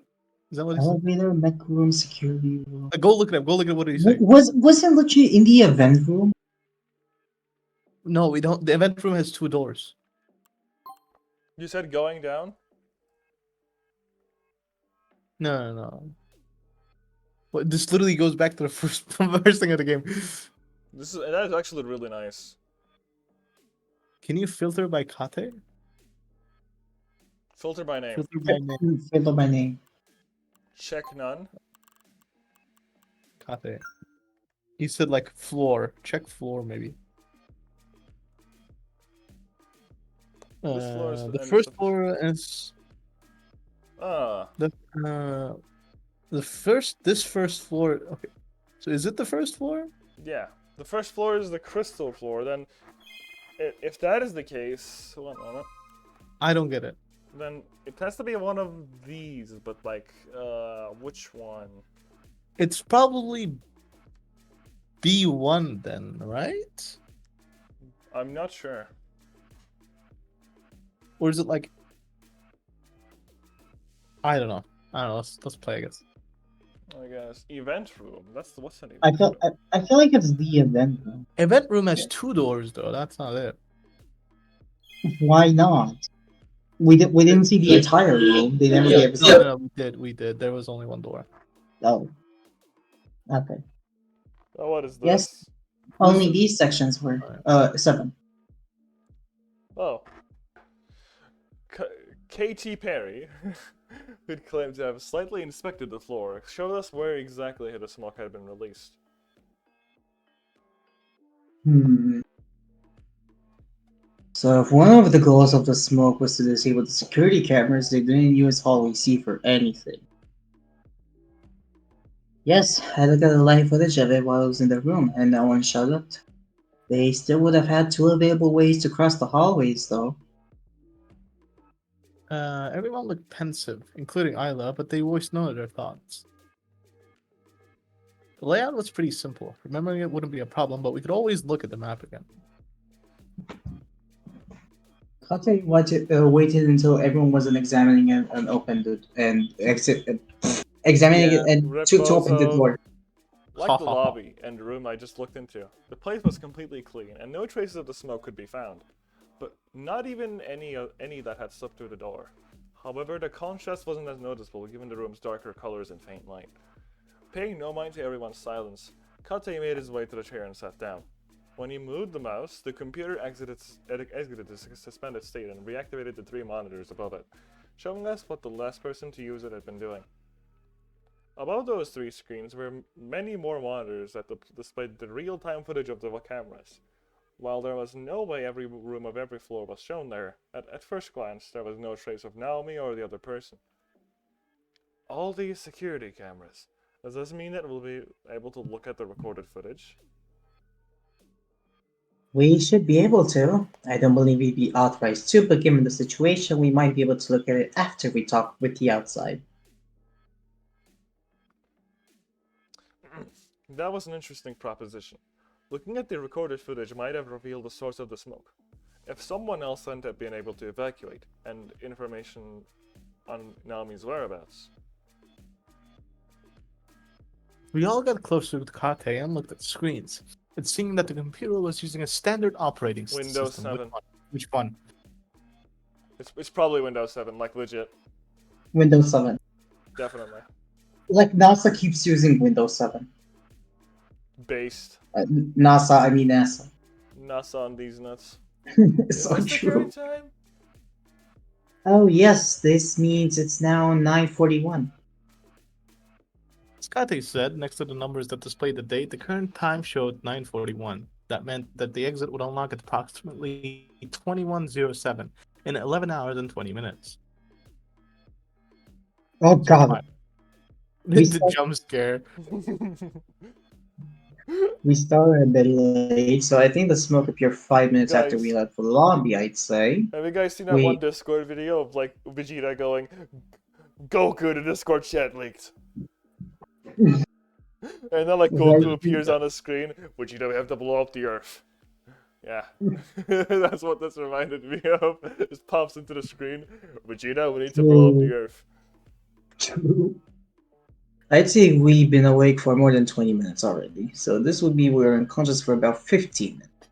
Is that what he said? Elevator, mech room, security room. Go look at him. Go look at what he say. Wasn't literally in the event room? No, we don't. The event room has 2 doors. You said going down? No. What, this literally goes back to the first thing of the game. That is actually really nice. Can you filter by Kate? Filter by name. Filter by name. Filter by name. Check none. Kate. You said like floor. Check floor maybe. This floor is The and first it's floor is the- this first floor. Okay, so is it the first floor? yeah. The first floor is the crystal floor. Then, if that is the case, one moment. I don't get it. Then it has to be one of these, but like, which one? It's probably B1 then, right? I'm not sure. Or is it like? I don't know. Let's play, I guess. I guess event room. What's an event I feel room? I feel like it's the event room. Event room has 2 doors though. That's not it. Why not? We didn't see the entire room. They never gave us. No, we did. There was only 1 door. Oh. Okay. Oh, what is this? Yes. Only these sections were 7. Oh. Katy Perry, who'd claimed to have slightly inspected the floor, showed us where exactly the smoke had been released. So if one of the goals of the smoke was to disable the security cameras, they didn't use hallway C for anything. Yes, I looked at the live footage of it while I was in the room, and no one showed up. They still would have had 2 available ways to cross the hallways, though. Everyone looked pensive, including Isla, but they voiced none of their thoughts. The layout was pretty simple. Remembering it wouldn't be a problem, but we could always look at the map again. Kate waited until everyone wasn't examining it and opened it and examining it and to open the door. Like the lobby and the room I just looked into, the place was completely clean and no traces of the smoke could be found. But not even any that had slipped through the door. However, the contrast wasn't as noticeable given the room's darker colors and faint light. Paying no mind to everyone's silence, Kate made his way to the chair and sat down. When he moved the mouse, the computer exited the suspended state and reactivated the 3 monitors above it, showing us what the last person to use it had been doing. Above those 3 screens were many more monitors that displayed the real-time footage of the cameras. While there was no way every room of every floor was shown there, at first glance there was no trace of Naomi or the other person. All these security cameras. Does this mean that we'll be able to look at the recorded footage? We should be able to. I don't believe we'd be authorized to, but given the situation, we might be able to look at it after we talk with the outside. That was an interesting proposition. Looking at the recorded footage might have revealed the source of the smoke. If someone else hadn't have been able to evacuate, and information on Naomi's whereabouts. We all got closer with Kate and looked at screens. It seemed that the computer was using a standard operating Windows system. 7. Which one? It's probably Windows 7, like legit. Windows 7. Definitely. Like, NASA keeps using Windows 7. Based. NASA, I mean NASA. NASA on these nuts. It's Is so this the true. current time? Oh yes, this means it's now 9:41. As Kate said, next to the numbers that displayed the date, the current time showed 9:41. That meant that the exit would unlock at approximately 21:07 in 11 hours and 20 minutes. Oh god. We The start- jump scare. We started a bit late, so I think the smoke appeared 5 minutes after Guys. we left the lobby, I'd say. Have you guys seen that one Discord video of like Vegeta going, Goku, the Discord chat leaked? And then like Goku appears on the screen, Vegeta, we have to blow up the Earth. Yeah. That's what this reminded me of. Just pops into the screen. Vegeta, we need to blow up the Earth. I'd say we've been awake for more than 20 minutes already, so this would be we're unconscious for about 15 minutes.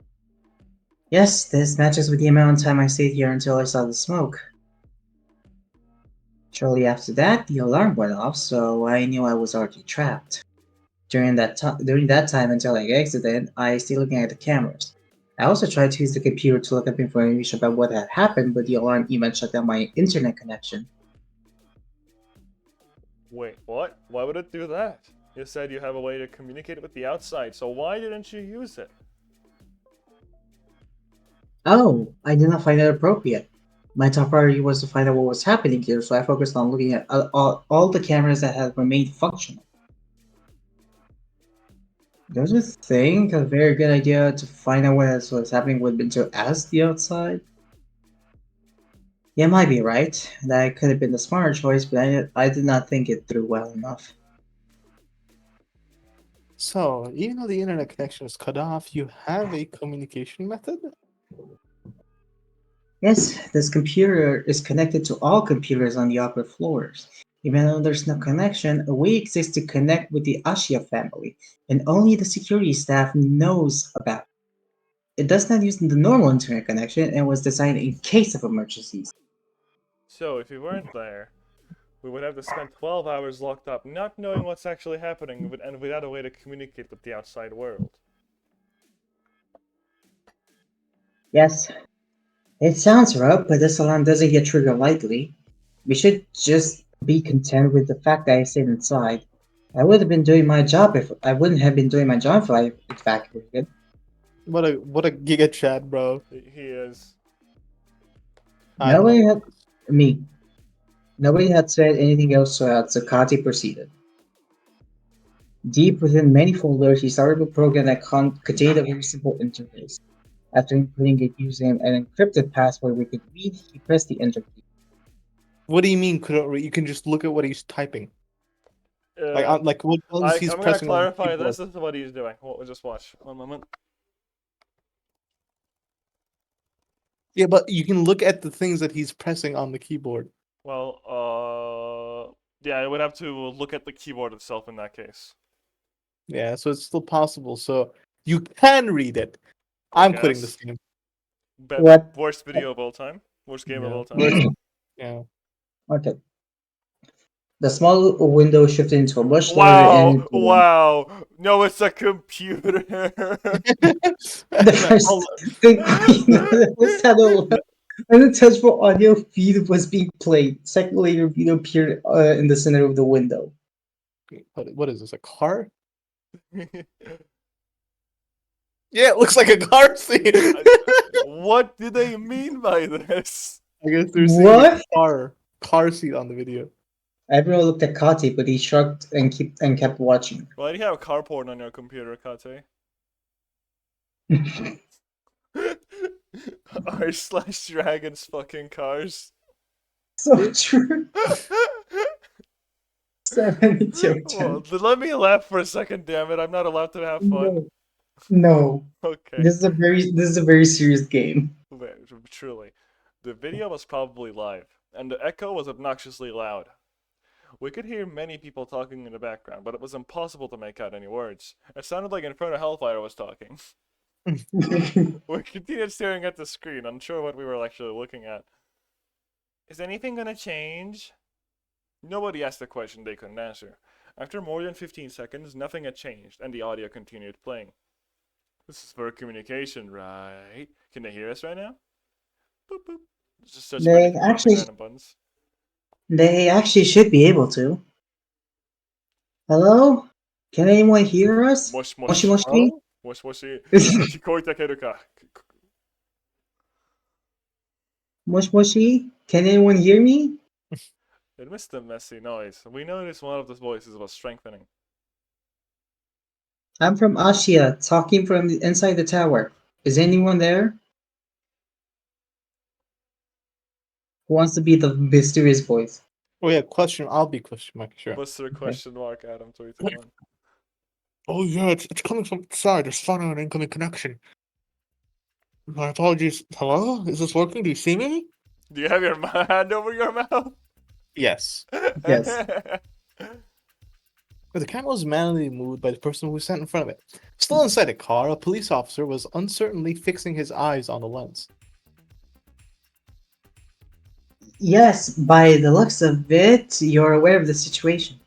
Yes, this matches with the amount of time I stayed here until I saw the smoke. Shortly after that, the alarm went off, so I knew I was already trapped. During that time until I exited, I stayed looking at the cameras. I also tried to use the computer to look up information about what had happened, but the alarm even shut down my internet connection. Wait, what? Why would it do that? You said you have a way to communicate with the outside, so why didn't you use it? Oh, I did not find it appropriate. My top priority was to find out what was happening here, so I focused on looking at all the cameras that had remained functional. Don't you think a very good idea to find out what was happening would have been to ask the outside? You might be right. That could have been the smarter choice, but I did not think it through well enough. So, even though the internet connection is cut off, you have a communication method? Yes, this computer is connected to all computers on the upper floors. Even though there's no connection, a way exists to connect with the Ashia family, and only the security staff knows about it. It does not use the normal internet connection and was designed in case of emergencies. So, if you weren't there, we would have to spend 12 hours locked up, not knowing what's actually happening, and without a way to communicate with the outside world. Yes, it sounds rough, but this alarm doesn't get triggered lightly. We should just be content with the fact that I stayed inside. I would have been doing my job if I wouldn't have been doing my job if I evacuated. What a giga chat, bro. He is. I love Nobody had me. Nobody had said anything else, so Zakati proceeded. Deep within many folders, he started a program that contained a very simple interface. After inputting it using an encrypted password we could read, he pressed the enter key. What do you mean couldn't read? You can just look at what he's typing. Like what buttons he's I'm gonna pressing on the clarify keyboard. this is what he's doing. We'll just watch. One moment. Yeah, but you can look at the things that he's pressing on the keyboard. Well, yeah, I would have to look at the keyboard itself in that case. Yeah, so it's still possible. So you can read it. I'm quitting guess. this game. What? Worst video of all time? Worst game of Yeah. all time? Worst- yeah. Okay. The small window shifted into a much larger and Wow! into one. Wow! No, it's a computer! The first thing was that a unattachable audio feed was being played. Second later, video appeared in the center of the window. What is this? A car? Yeah, it looks like a car scene. What do they mean by this? I guess they're seeing What? a car seat on the video. Everyone looked at Kati, but he shrugged and kept watching. Why do you have car porn on your computer, Kate? r/dragons fucking cars. So true. Seven, it's your Well, turn. let me laugh for a second, damn it. I'm not allowed to have fun. No. Okay. This is a very serious game. Truly. The video was probably live, and the echo was obnoxiously loud. We could hear many people talking in the background, but it was impossible to make out any words. It sounded like Inferno Hellfire was talking. We continued staring at the screen, unsure what we were actually looking at. Is anything gonna change? Nobody asked a question they couldn't answer. After more than 15 seconds, nothing had changed, and the audio continued playing. This is for communication, right? Can they hear us right now? Boop boop. Just such They many actually random buttons. they actually should be able to. Hello? Can anyone hear us? Mosh Moshi mosh. moshi? Mosh moshi. Kikoita keru ka? Moshi moshi? Can anyone hear me? It missed the messy noise. We noticed one of the voices was strengthening. I'm from Ashia, talking from inside the tower. Is anyone there? Who wants to be the mysterious voice? Oh yeah, question. I'll be question mark. Sure. Buster question mark Adam 321. Oh yeah, it's coming from outside. There's phone and incoming connection. My apologies. Hello? Is this working? Do you see me? Do you have your hand over your mouth? Yes. Yes. The camera was manually moved by the person who sat in front of it. Still inside the car, a police officer was uncertainly fixing his eyes on the lens. Yes, by the looks of it, you're aware of the situation.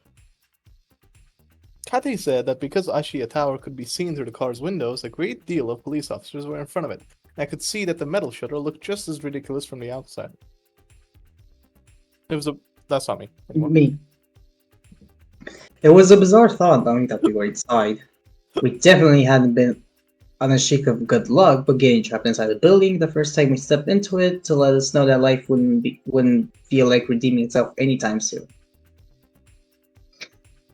Kate said that because Ashiya Tower could be seen through the car's windows, a great deal of police officers were in front of it. I could see that the metal shutter looked just as ridiculous from the outside. It was a. That's not me anymore. Me. It was a bizarre thought knowing that we were inside. We definitely hadn't been on a shake of good luck, but getting trapped inside the building the first time we stepped into it to let us know that life wouldn't feel like redeeming itself anytime soon.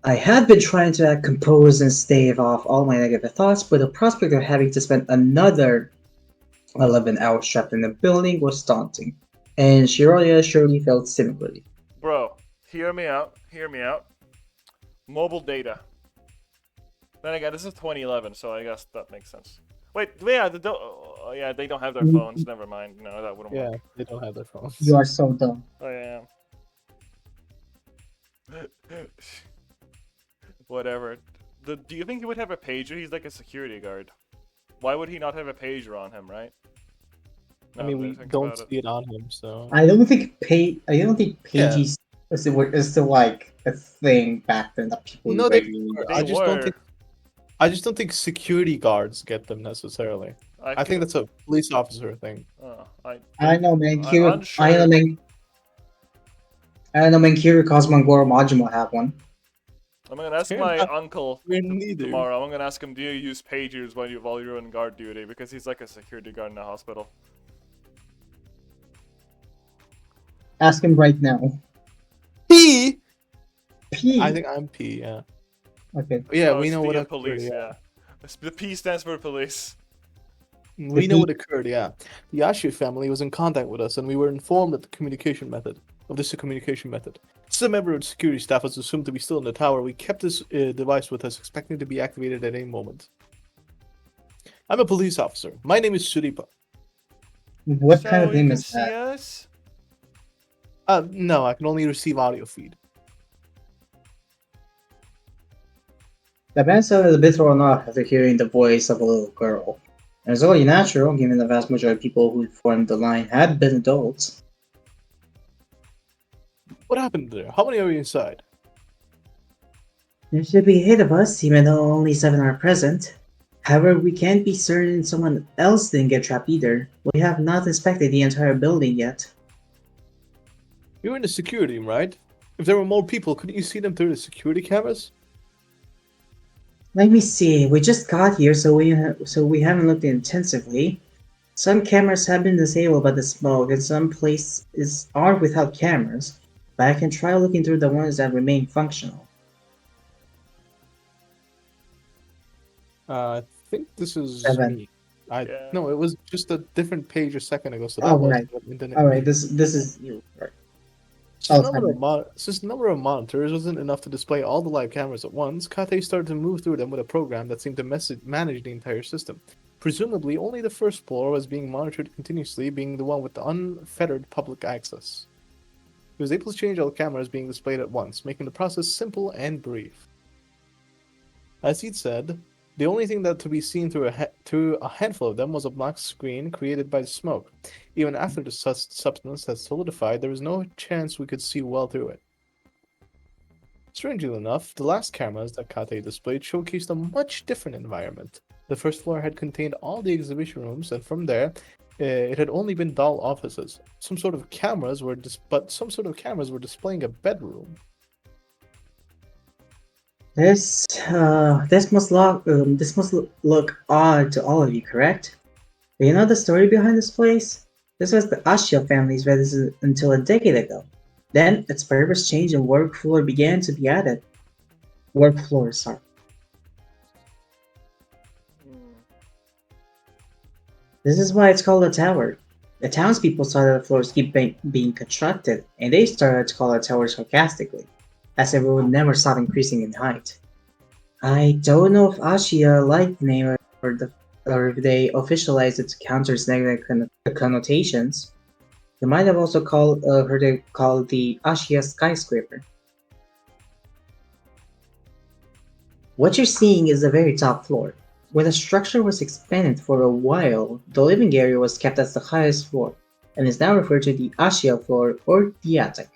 I had been trying to act composed and stave off all my negative thoughts, but the prospect of having to spend another 11 hours trapped in the building was daunting, and Shiroya surely felt similarly. Bro, hear me out. Hear me out. Mobile data. Then again, this is 2011, so I guess that makes sense. Wait, yeah, yeah, they don't have their phones. Never mind. No, that wouldn't Yeah, work. they don't have their phones. You are so dumb. Oh, yeah. Whatever. Do you think he would have a pager? He's like a security guard. Why would he not have a pager on him, right? I Now mean, that I we think don't about it. see it on him, so. I don't think Yeah. pages is still like a thing back then that people No, they regularly were. get. I just don't were. think. I just don't think security guards get them necessarily. I think that's a police officer thing. I know, man. I'm Kira, unsure. I know, man. Kira Cosmogoro Majima have one. I'm gonna ask Fair my enough. uncle We're neither. tomorrow. I'm gonna ask him, do you use pagers while you're on guard duty? Because he's like a security guard in a hospital. Ask him right now. P. P. I think I'm P. Yeah. Okay. Yeah, Oh, we it's know the what occurred. police. Yeah. The P stands for police. We know what occurred. Yeah, the Yashi family was in contact with us, and we were informed that the communication method. This is a member of the security staff was assumed to be still in the tower. We kept this device with us, expecting to be activated at any moment. I'm a police officer. My name is Suripa. What So kind of you name can is see that? us? No, I can only receive audio feed. The man sounded a bit thrown off after hearing the voice of a little girl. It was only natural, given the vast majority of people who formed the line had been adults. What happened there? How many are you inside? There should be 8 of us, even though only 7 are present. However, we can't be certain someone else didn't get trapped either. We have not inspected the entire building yet. You were in the security room, right? If there were more people, couldn't you see them through the security cameras? Let me see. We just got here, so we haven't looked intensively. Some cameras have been disabled by the smoke, and some places are without cameras. But I can try looking through the ones that remain functional. I think this is 7. me. Yeah. No, it was just a different page a second ago, so that Oh, was right. the internet. Alright, this is you. Right. Since Oh, the number of monitors wasn't enough to display all the live cameras at once, Kate started to move through them with a program that seemed to manage the entire system. Presumably, only the first floor was being monitored continuously, being the one with the unfettered public access. He was able to change all the cameras being displayed at once, making the process simple and brief. As he'd said, the only thing that to be seen through a handful of them was a black screen created by the smoke. Even after the substance had solidified, there was no chance we could see well through it. Strangely enough, the last cameras that Kate displayed showcased a much different environment. The first floor had contained all the exhibition rooms, and from there, it had only been doll offices. Some sort of cameras were displaying a bedroom. This must look odd to all of you, correct? Do you know the story behind this place? This was the Ashia family's residence until a decade ago. Then its purpose changed and work floor began to be added. Work floors, sorry. This is why it's called a tower. The townspeople saw that the floors keep being constructed, and they started to call it a tower sarcastically, as if it would never stop increasing in height. I don't know if Ashia liked the name or if they officialized it to counter its negative connotations. They might have also heard it called the Ashia skyscraper. What you're seeing is the very top floor. When the structure was expanded for a while, the living area was kept as the highest floor. and is now referred to the Ashia floor or the attic.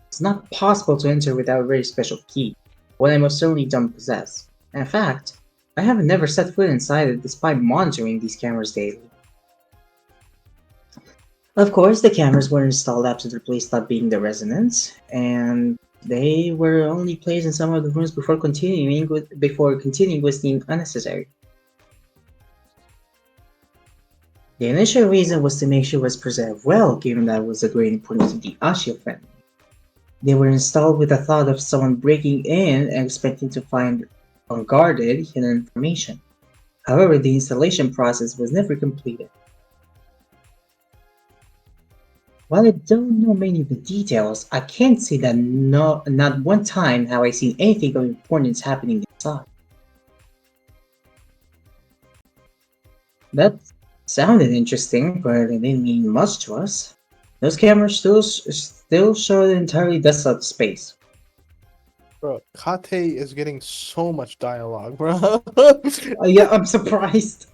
It's not possible to enter without a very special key, one I most certainly don't possess. In fact, I have never set foot inside it despite monitoring these cameras daily. Of course, the cameras were installed after the place stopped being the residence, and they were only placed in some of the rooms before continuing was deemed unnecessary. The initial reason was to make sure it was preserved well, given that it was of great importance to the Ashia family. They were installed with the thought of someone breaking in and expecting to find unguarded hidden information. However, the installation process was never completed. While I don't know many of the details, I can say that not one time have I seen anything of importance happening inside. That sounded interesting, but it didn't mean much to us. Those cameras still show an entirely desolate space. Bro, Kate is getting so much dialogue, bro. Yeah, I'm surprised.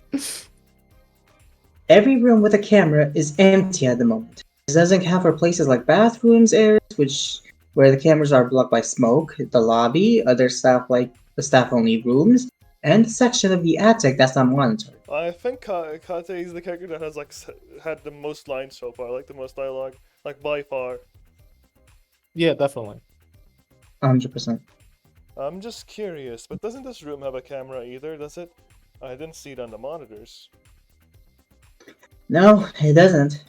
Every room with a camera is empty at the moment. This doesn't count for places like bathrooms areas, where the cameras are blocked by smoke, the lobby, other staff like the staff-only rooms, and the section of the attic that's not monitored. I think Kate is the character that has like had the most lines so far, like the most dialogue, like by far. Yeah, definitely. 100%. I'm just curious, but doesn't this room have a camera either, does it? I didn't see it on the monitors. No, it doesn't.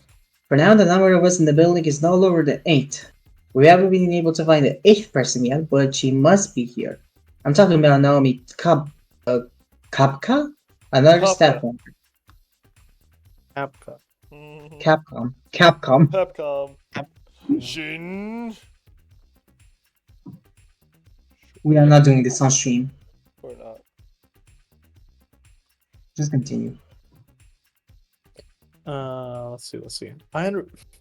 For now, the number of us in the building is no lower than 8. We haven't been able to find the 8th person yet, but she must be here. I'm talking about Naomi Kapka? Another Kapka. staff member. Capca. Capcom. Capcom. Shin. We are not doing this on stream. Or not. Just continue. Let's see. I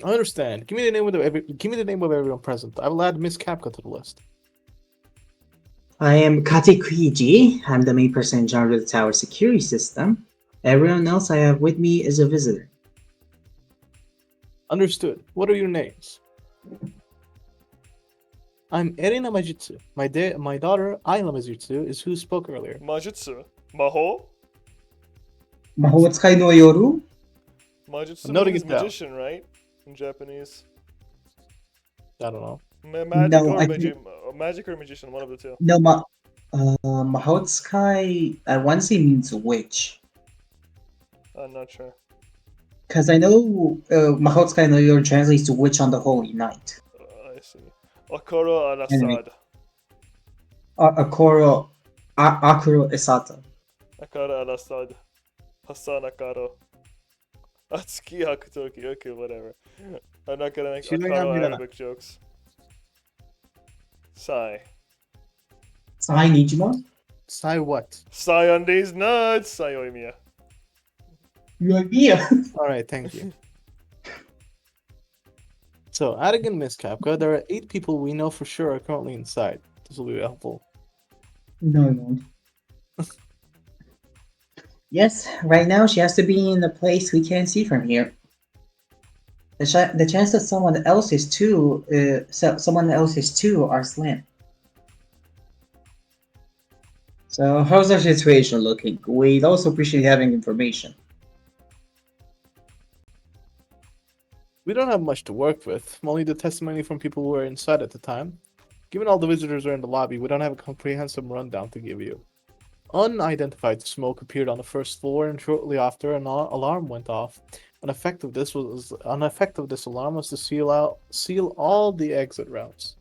understand. Give me the name of everyone present. I will add Miss Capca to the list. I am Kate Kuiji. I'm the main person in charge of the tower security system. Everyone else I have with me is a visitor. Understood. What are your names? I'm Erina Majitsu. My daughter, Ayla Majitsu, is who spoke earlier. Majutsu. Maho? Mahotsukai no Yoru? Majutsu I'm noting means it down. magician, right? In Japanese. I don't know. Magic or magician, one of the two. No, Mahotsukai, I want to say means witch. I'm not sure. Because I know Mahotsukai no Yoru translates to witch on the holy night. I see. Okoro Arasad. Akuro Esata. Akara Arasad. Hasan Akaro. Atsuki Hakutoki. Okay, whatever. I'm not gonna make Akaro Arabic jokes. Sai. Sai Nijima? Sai what? Sai on these nuts! Sai Oimiya. Alright, thank you. So, adding in Miss Capca, there are 8 people we know for sure are currently inside. This will be helpful. No, it won't. Yes, right now she has to be in a place we can't see from here. The chance that someone else is too are slim. So how's our situation looking? We'd also appreciate having information. We don't have much to work with, only the testimony from people who were inside at the time. Given all the visitors are in the lobby, we don't have a comprehensive rundown to give you. Unidentified smoke appeared on the first floor, and shortly after, an alarm went off. An effect of this alarm was to seal all the exit routes.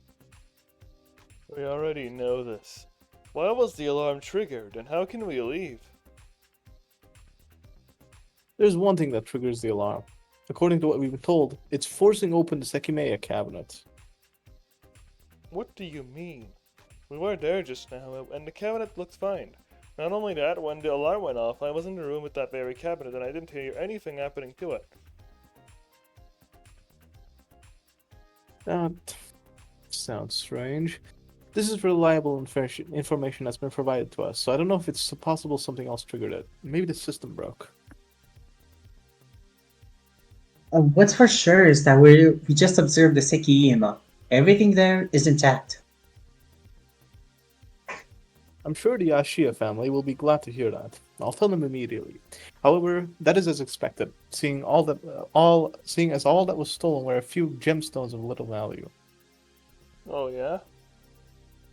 We already know this. Why was the alarm triggered, and how can we leave? There's one thing that triggers the alarm. According to what we've been told, it's forcing open the Sekimeiya cabinet. What do you mean? We were there just now, and the cabinet looked fine. Not only that, when the alarm went off, I was in the room with that very cabinet, and I didn't hear anything happening to it. That sounds strange. This is reliable information that's been provided to us, so I don't know if it's possible something else triggered it. Maybe the system broke. What's for sure is that we just observed the Sekimeiya. Everything there is intact. I'm sure the Ashia family will be glad to hear that. I'll tell them immediately. However, that is as expected, seeing as all that was stolen were a few gemstones of little value. Oh yeah.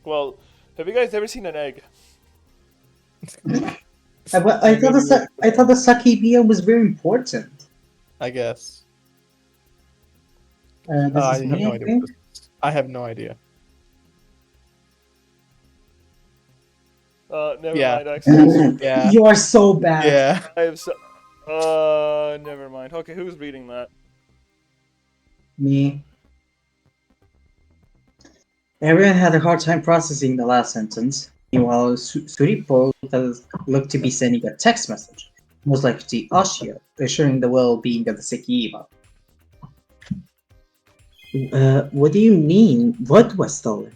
Well, have you guys ever seen an egg? I thought the Sekimeiya was very important. I guess. This I is have me, no I idea. think. I have no idea. Never Yeah. mind. Actually, Yeah. You are so bad. Yeah. I have so. Never mind. Okay, who's reading that? Me. Everyone had a hard time processing the last sentence. Meanwhile, Suripo looked to be sending a text message, most likely to Ashia, assuring the well-being of the Sekimeiya. What do you mean? What was stolen?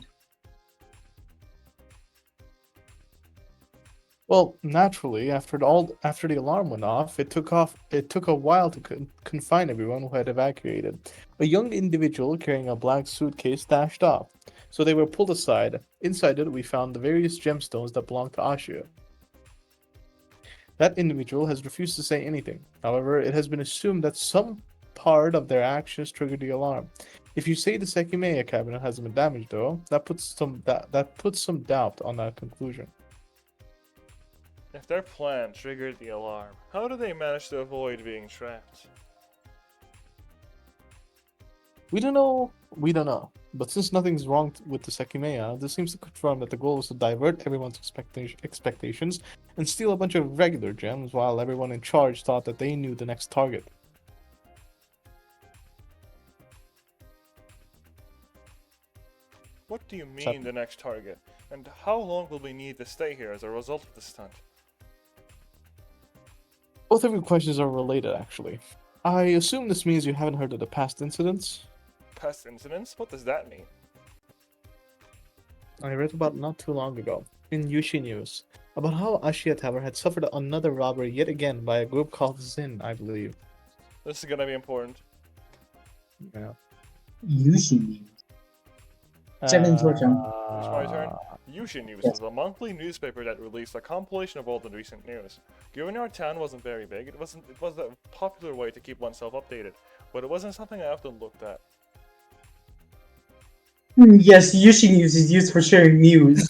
Well, naturally, after the alarm went off, it took a while to confine everyone who had evacuated. A young individual carrying a black suitcase dashed off, so they were pulled aside. Inside it, we found the various gemstones that belonged to Ashia. That individual has refused to say anything. However, it has been assumed that some part of their actions triggered the alarm. If you say the Sekimeiya cabinet hasn't been damaged, though, that puts some doubt on that conclusion. If their plan triggered the alarm, how do they manage to avoid being trapped? We don't know. We don't know. But since nothing's wrong with the Sekimeiya, this seems to confirm that the goal was to divert everyone's expectations and steal a bunch of regular gems while everyone in charge thought that they knew the next target. What do you mean the next target? And how long will we need to stay here as a result of the stunt? Both of your questions are related, actually. I assume this means you haven't heard of the past incidents. Past incidents? What does that mean? I read about it not too long ago, in Yushi News, about how Ashia Tower had suffered another robbery yet again by a group called Zin, I believe. This is gonna be important. Yeah. Usually. 7 your turn. It's my turn. Yushin News is a monthly newspaper that released a compilation of all the recent news. Given our town wasn't very big, it was a popular way to keep oneself updated, but it wasn't something I often looked at. Yes, Yushi News is used for sharing news.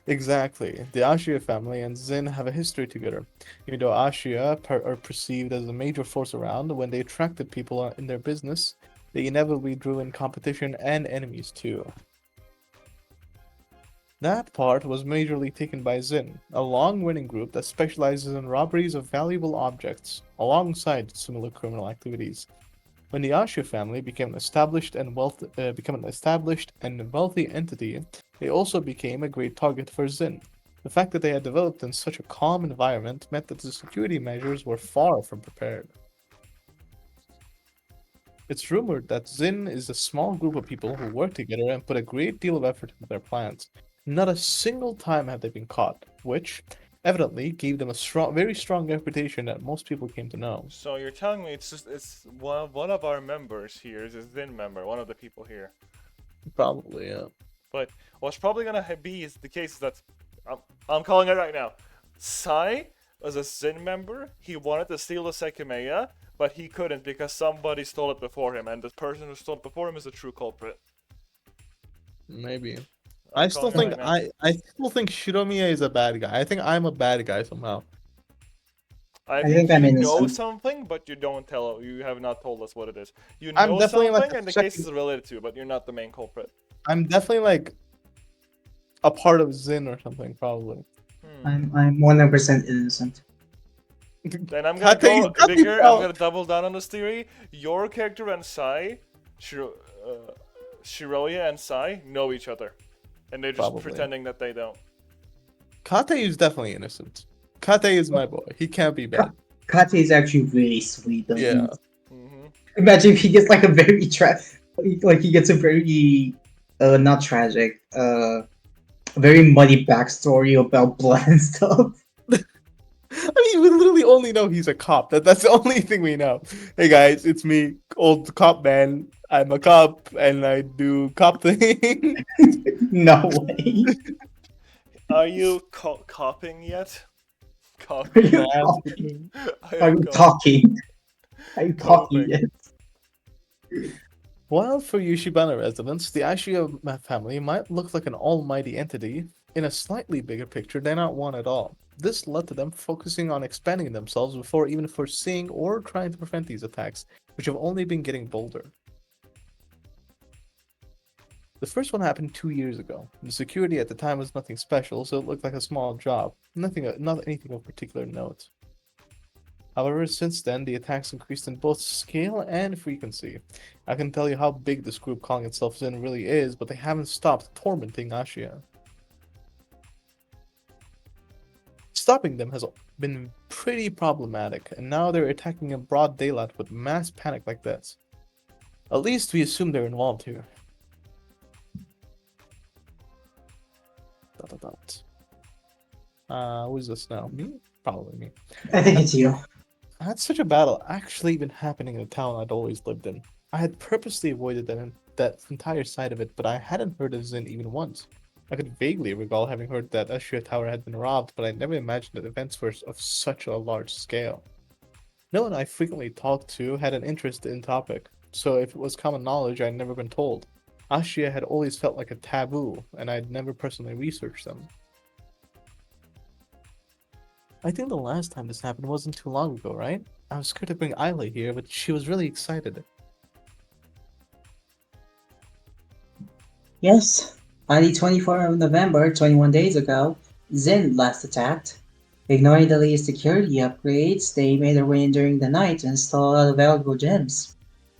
Exactly. The Ashia family and Zin have a history together. Even though Ashia are perceived as a major force around, when they attracted people in their business, they inevitably drew in competition and enemies too. That part was majorly taken by Zin, a long-running group that specializes in robberies of valuable objects, alongside similar criminal activities. When the Ashia family became an established and wealthy entity, they also became a great target for Zin. The fact that they had developed in such a calm environment meant that the security measures were far from prepared. It's rumored that Zin is a small group of people who work together and put a great deal of effort into their plans. Not a single time have they been caught, which evidently gave them a very strong reputation that most people came to know. So you're telling me it's one of our members here is a Zin member, one of the people here. Probably, yeah. But what's probably gonna be is the case is that I'm calling it right now. Sai was a Zin member. He wanted to steal the Sekimeiya, but he couldn't because somebody stole it before him, and the person who stole it before him is the true culprit. Maybe. I'm I still calling think it right now. I still think Shiromiya is a bad guy. I think I'm a bad guy somehow. I think think I'm you know innocent. something, but you don't tell. You have not told us what it is. You I'm know definitely, like, something, a and the second- case is related to, but you're not the main culprit. I'm definitely like a part of Zin or something, probably. I'm 100% innocent. Then I'm gonna Kate- go Kate bigger. I'm felt- gonna double down on this theory. Your character and Sai, Shiroya and Sai know each other, and they're just Probably. pretending that they don't. Kate is definitely innocent. Kate is my boy. He can't be bad. Kate is actually really sweet. Though. Yeah. Hmm Imagine if he gets like a very like he gets a very not tragic, very muddy backstory about blood and stuff. I mean, we literally we only know he's a cop. That's the only thing we know. Hey guys, it's me, old cop man. I'm a cop and I do cop thing. No way. Are you copping yet? Are Copping. you, Nah, I are am you talking? Are you talking coping. yet? While for Yushibana residents, the Ashia family might look like an almighty entity, in a slightly bigger picture, they're not one at all. This led to them focusing on expanding themselves before even foreseeing or trying to prevent these attacks, which have only been getting bolder. The first one happened 2 years ago. The security at the time was nothing special, so it looked like a small job, not anything of particular note. However, since then, the attacks increased in both scale and frequency. I can tell you how big this group calling itself Zen really is, but they haven't stopped tormenting Ashia. Stopping them has been pretty problematic, and now they're attacking in broad daylight with mass panic like this. At least we assume they're involved here. Who is this now? Me? Probably me. I think it's you. I had such a battle actually been happening in the town I'd always lived in. I had purposely avoided that entire side of it, but I hadn't heard of Zin even once. I could vaguely recall having heard that Ashia Tower had been robbed, but I never imagined that events were of such a large scale. No one I frequently talked to had an interest in the topic, so if it was common knowledge, I'd never been told. Ashia had always felt like a taboo, and I'd never personally researched them. I think the last time this happened wasn't too long ago, right? I was scared to bring Isla here, but she was really excited. Yes. On the 24th of November, 21 days ago, Zin last attacked. Ignoring the latest security upgrades, they made their way in during the night and stole all the valuable gems.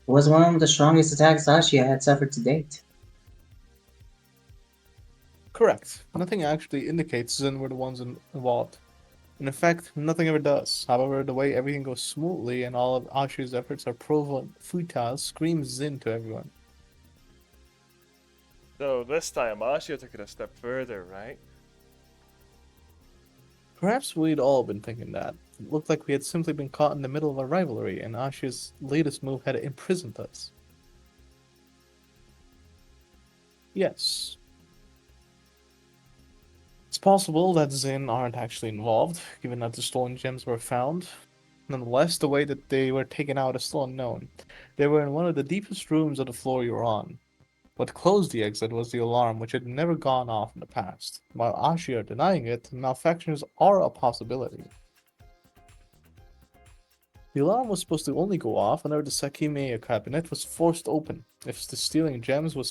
It was one of the strongest attacks Ashia had suffered to date. Correct. Nothing actually indicates Zen were the ones involved. And in fact, nothing ever does. However, the way everything goes smoothly and all of Ashi's efforts are proven futile screams Zin to everyone. So this time, Ashia took it a step further, right? Perhaps we'd all been thinking that. It looked like we had simply been caught in the middle of a rivalry, and Ashia's latest move had imprisoned us. Yes. It's possible that Zin aren't actually involved, given that the stolen gems were found. Nonetheless, the way that they were taken out is still unknown. They were in one of the deepest rooms of the floor you were on. What closed the exit was the alarm, which had never gone off in the past. While Ashi are denying it, malfunctions are a possibility. The alarm was supposed to only go off whenever the Sekimeiya cabinet was forced open. If the stealing the gems we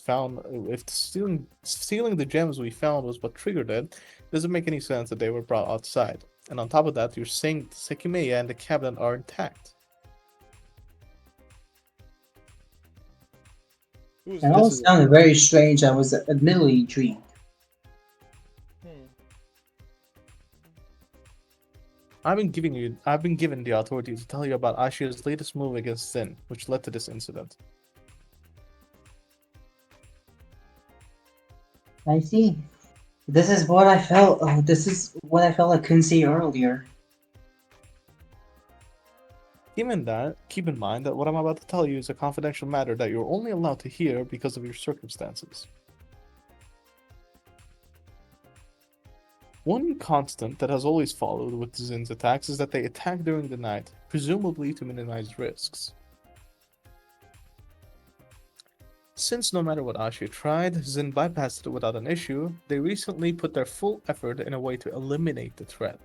found was what triggered it, doesn't make any sense that they were brought outside. And on top of that, you're saying the Sekimeiya and the cabinet are intact. Who's It all this? sounded very strange. I was admittedly intrigued. Hmm. I've been given the authority to tell you about Ashia's latest move against Zen, which led to this incident. I see. This is what I felt. This is what I felt I couldn't see earlier. Keep in mind that what I'm about to tell you is a confidential matter that you're only allowed to hear because of your circumstances. One constant that has always followed with Zin's attacks is that they attack during the night, presumably to minimize risks. Since no matter what Ashia tried, Zin bypassed it without an issue, they recently put their full effort in a way to eliminate the threat.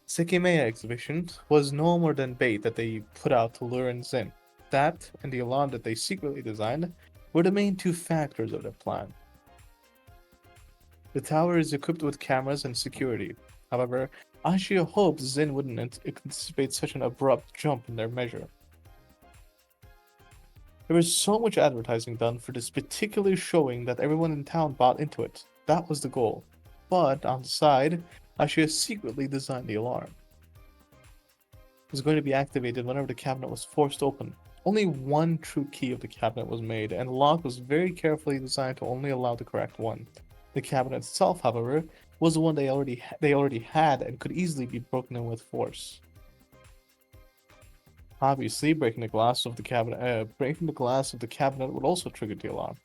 Sekimeiya exhibition was no more than bait that they put out to lure in Zin. That, and the alarm that they secretly designed, were the main two factors of their plan. The tower is equipped with cameras and security. However, Ashia hoped Zin wouldn't anticipate such an abrupt jump in their measure. There was so much advertising done for this particular showing that everyone in town bought into it. That was the goal. But, on the side, Ashia secretly designed the alarm. It was going to be activated whenever the cabinet was forced open. Only one true key of the cabinet was made, and the lock was very carefully designed to only allow the correct one. The cabinet itself, however, was the one they already had and could easily be broken in with force. Obviously, breaking the glass of the cabinet would also trigger the alarm.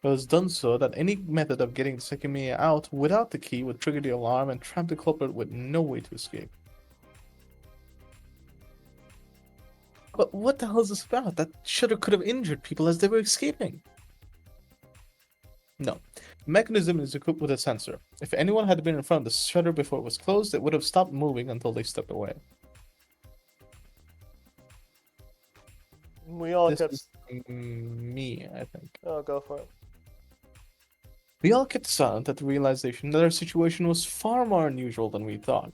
It was done so that any method of getting the Sekimeiya out without the key would trigger the alarm and trap the culprit with no way to escape. But what the hell is this about? That shutter could have injured people as they were escaping. No. The mechanism is equipped with a sensor. If anyone had been in front of the shutter before it was closed, it would have stopped moving until they stepped away. We all This kept. is me, I think. Oh, go for it. We all kept silent at the realization that our situation was far more unusual than we thought.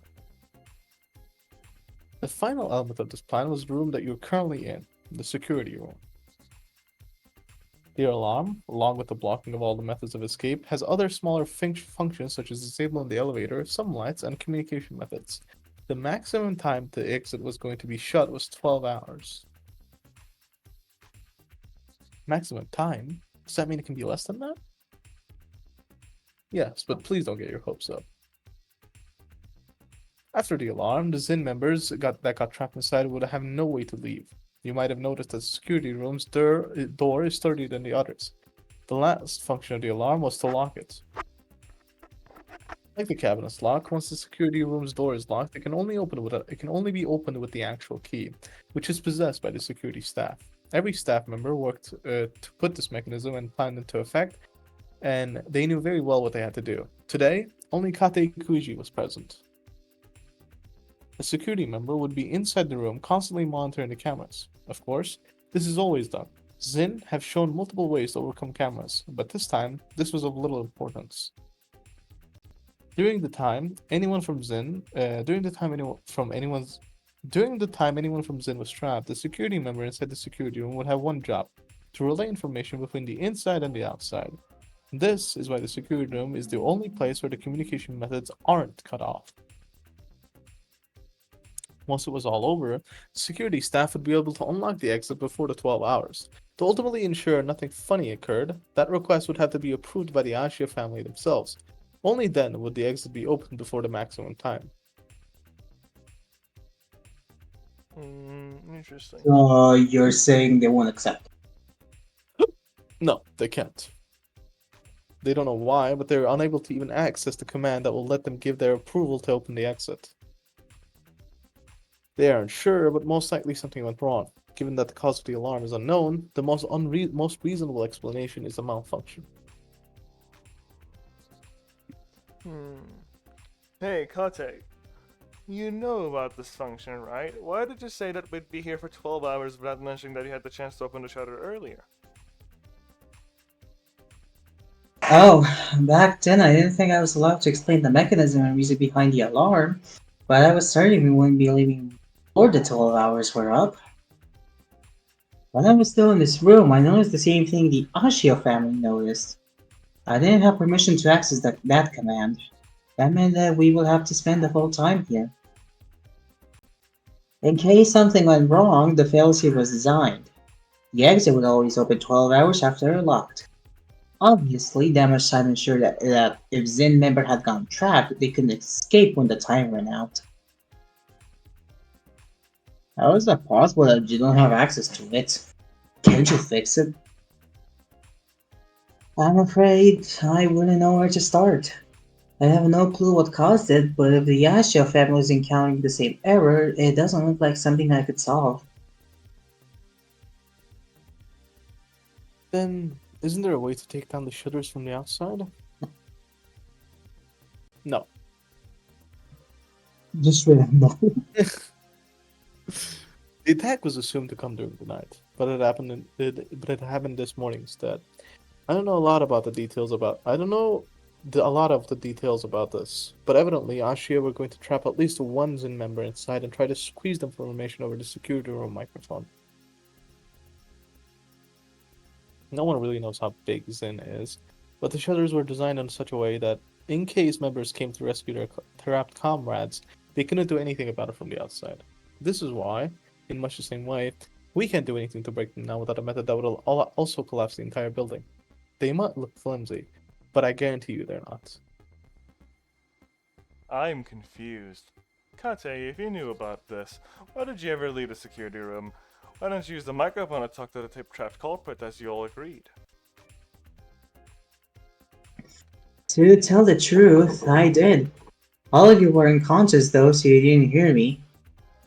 The final element of this plan was the room that you're currently in, the security room. The alarm, along with the blocking of all the methods of escape, has other smaller functions such as disabling the elevator, some lights, and communication methods. The maximum time the exit was going to be shut was 12 hours. Maximum time? Does that mean it can be less than that? Yes, but please don't get your hopes up. After the alarm, the Zin members that got trapped inside would have no way to leave. You might have noticed that the security room's door is sturdier than the others. The last function of the alarm was to lock it. Like the cabinet's lock, once the security room's door is locked, it can only be opened with the actual key, which is possessed by the security staff. Every staff member worked to put this mechanism and plan into effect, and they knew very well what they had to do. Today, only Kate Kuiji was present. A security member would be inside the room constantly monitoring the cameras. Of course, this is always done. Zin have shown multiple ways to overcome cameras, but this time, this was of little importance. During the time anyone from Zin was trapped, the security member inside the security room would have one job: to relay information between the inside and the outside. This is why the security room is the only place where the communication methods aren't cut off. Once it was all over, security staff would be able to unlock the exit before the 12 hours. To ultimately ensure nothing funny occurred, that request would have to be approved by the Ashia family themselves. Only then would the exit be opened before the maximum time. Interesting. You're saying they won't accept? No, they can't. They don't know why, but they're unable to even access the command that will let them give their approval to open the exit. They aren't sure, but most likely something went wrong. Given that the cause of the alarm is unknown, the most reasonable explanation is a malfunction. Hey, Kate. You know about this function, right? Why did you say that we'd be here for 12 hours without mentioning that you had the chance to open the shutter earlier? Oh, back then I didn't think I was allowed to explain the mechanism and reason behind the alarm, but I was certain we wouldn't be leaving before the 12 hours were up. When I was still in this room, I noticed the same thing the Ashio family noticed. I didn't have permission to access that command. That meant that we would have to spend the whole time here. In case something went wrong, the failsafe was designed. The exit would always open 12 hours after it locked. Obviously, that much time ensured that if Zin member had gone trapped, they couldn't escape when the time ran out. How is that possible that you don't have access to it? Can't you fix it? I'm afraid I wouldn't know where to start. I have no clue what caused it, but if the Yashia family is encountering the same error, it doesn't look like something I could solve. Then, isn't there a way to take down the shutters from the outside? No. Just remember. The attack was assumed to come during the night, but it happened this morning instead. I don't know a lot of the details about this, but evidently Ashia were going to trap at least one Zin member inside and try to squeeze them for information over the security room microphone. No one really knows how big Zin is, but the shutters were designed in such a way that, in case members came to rescue their trapped comrades, they couldn't do anything about it from the outside. This is why, in much the same way, we can't do anything to break them down without a method that would also collapse the entire building. They might look flimsy, but I guarantee you they're not. I'm confused. Kate, if you knew about this, why did you ever leave the security room? Why don't you use the microphone to talk to the tip-trapped culprit as you all agreed? To tell the truth, I did. All of you were unconscious though, so you didn't hear me.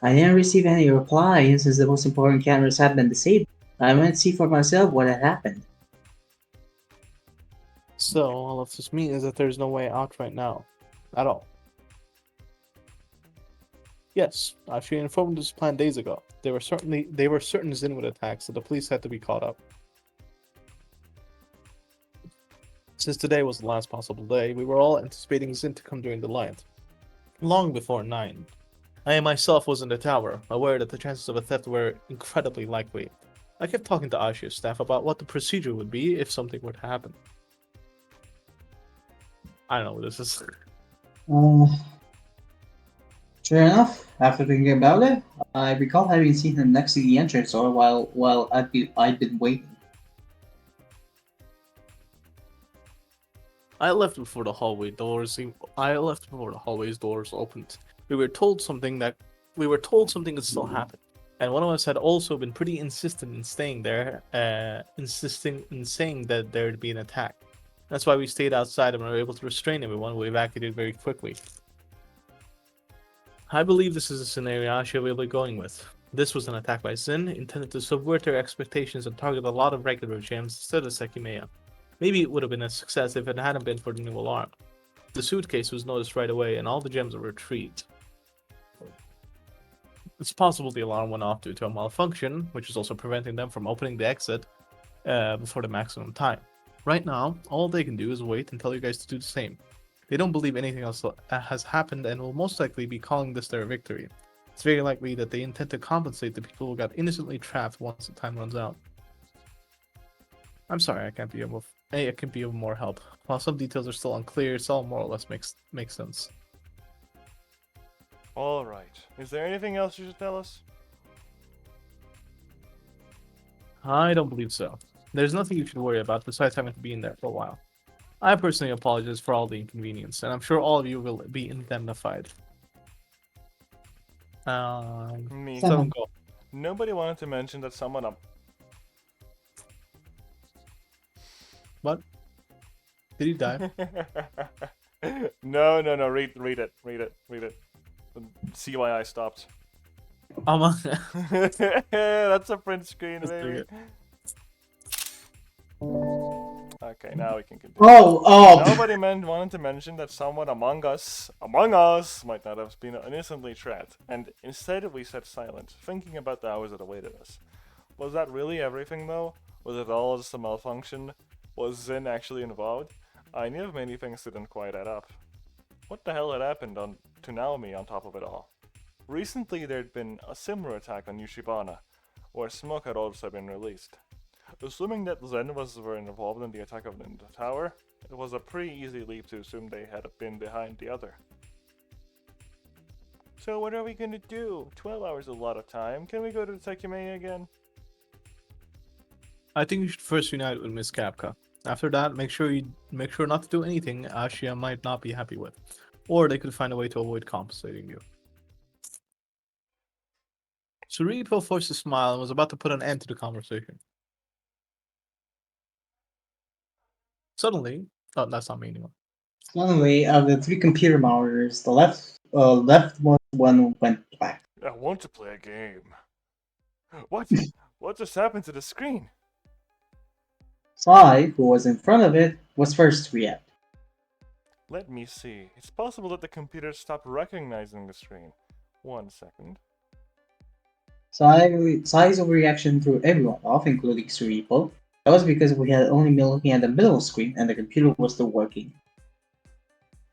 I didn't receive any reply, and since the most important cameras had been disabled, I went to see for myself what had happened. So all of this means is that there's no way out right now, at all. Yes, she informed this plan days ago. They were certain Zin would attack, so the police had to be caught up. Since today was the last possible day, we were all anticipating Zin to come during the light. Long before 9. I myself was in the tower, aware that the chances of a theft were incredibly likely. I kept talking to Ashia's staff about what the procedure would be if something were to happen. I don't know what this is. Sure enough, after thinking about it, I recall having seen him next to the entrance door while I'd been waiting. I left before the hallway doors. I left before the hallway's doors opened. We were told something could still happen, and one of us had also been pretty insistent in staying there, insisting in saying that there'd be an attack. That's why we stayed outside and were able to restrain everyone who evacuated very quickly. I believe this is a scenario Ashia will be going with. This was an attack by Zin, intended to subvert their expectations and target a lot of regular gems instead of Sekimeiya. Maybe it would have been a success if it hadn't been for the new alarm. The suitcase was noticed right away and all the gems were retrieved. It's possible the alarm went off due to a malfunction, which is also preventing them from opening the exit before the maximum time. Right now, all they can do is wait and tell you guys to do the same. They don't believe anything else has happened and will most likely be calling this their victory. It's very likely that they intend to compensate the people who got innocently trapped once the time runs out. I'm sorry, I can't be of more help. While some details are still unclear, it's all more or less makes sense. Alright. Is there anything else you should tell us? I don't believe so. There's nothing you should worry about besides having to be in there for a while. I personally apologize for all the inconvenience, and I'm sure all of you will be indemnified. Me. Someone go. Nobody wanted to mention that someone What? Did he die? No. Read it. See why I stopped. That's a print screen, Let's do baby. it. Okay, now we can continue. Oh! Nobody wanted to mention that someone among us might not have been innocently trapped, and instead we sat silent, thinking about the hours that awaited us. Was that really everything, though? Was it all just a malfunction? Was Zin actually involved? I knew many things didn't quite add up. What the hell had happened to Naomi on top of it all? Recently there'd been a similar attack on Yushibana, where smoke had also been released. Assuming that Zen were involved in the attack in the tower, it was a pretty easy leap to assume they had been behind the other. So what are we gonna do? 12 hours is a lot of time. Can we go to the Sekimeiya again? I think you should first unite with Miss Kapka. After that, make sure not to do anything Ashia might not be happy with, or they could find a way to avoid compensating you. Suripo forced a smile and was about to put an end to the conversation. Suddenly, oh, that's not me anymore. Suddenly, of the 3 computer monitors, the leftmost one went black. I want to play a game. What? What just happened to the screen? Sai, who was in front of it, was first to react. Let me see. It's possible that the computer stopped recognizing the screen. 1 second. Sai's overreaction threw everyone off, including Suripo. That was because we had only been looking at the middle screen and the computer was still working.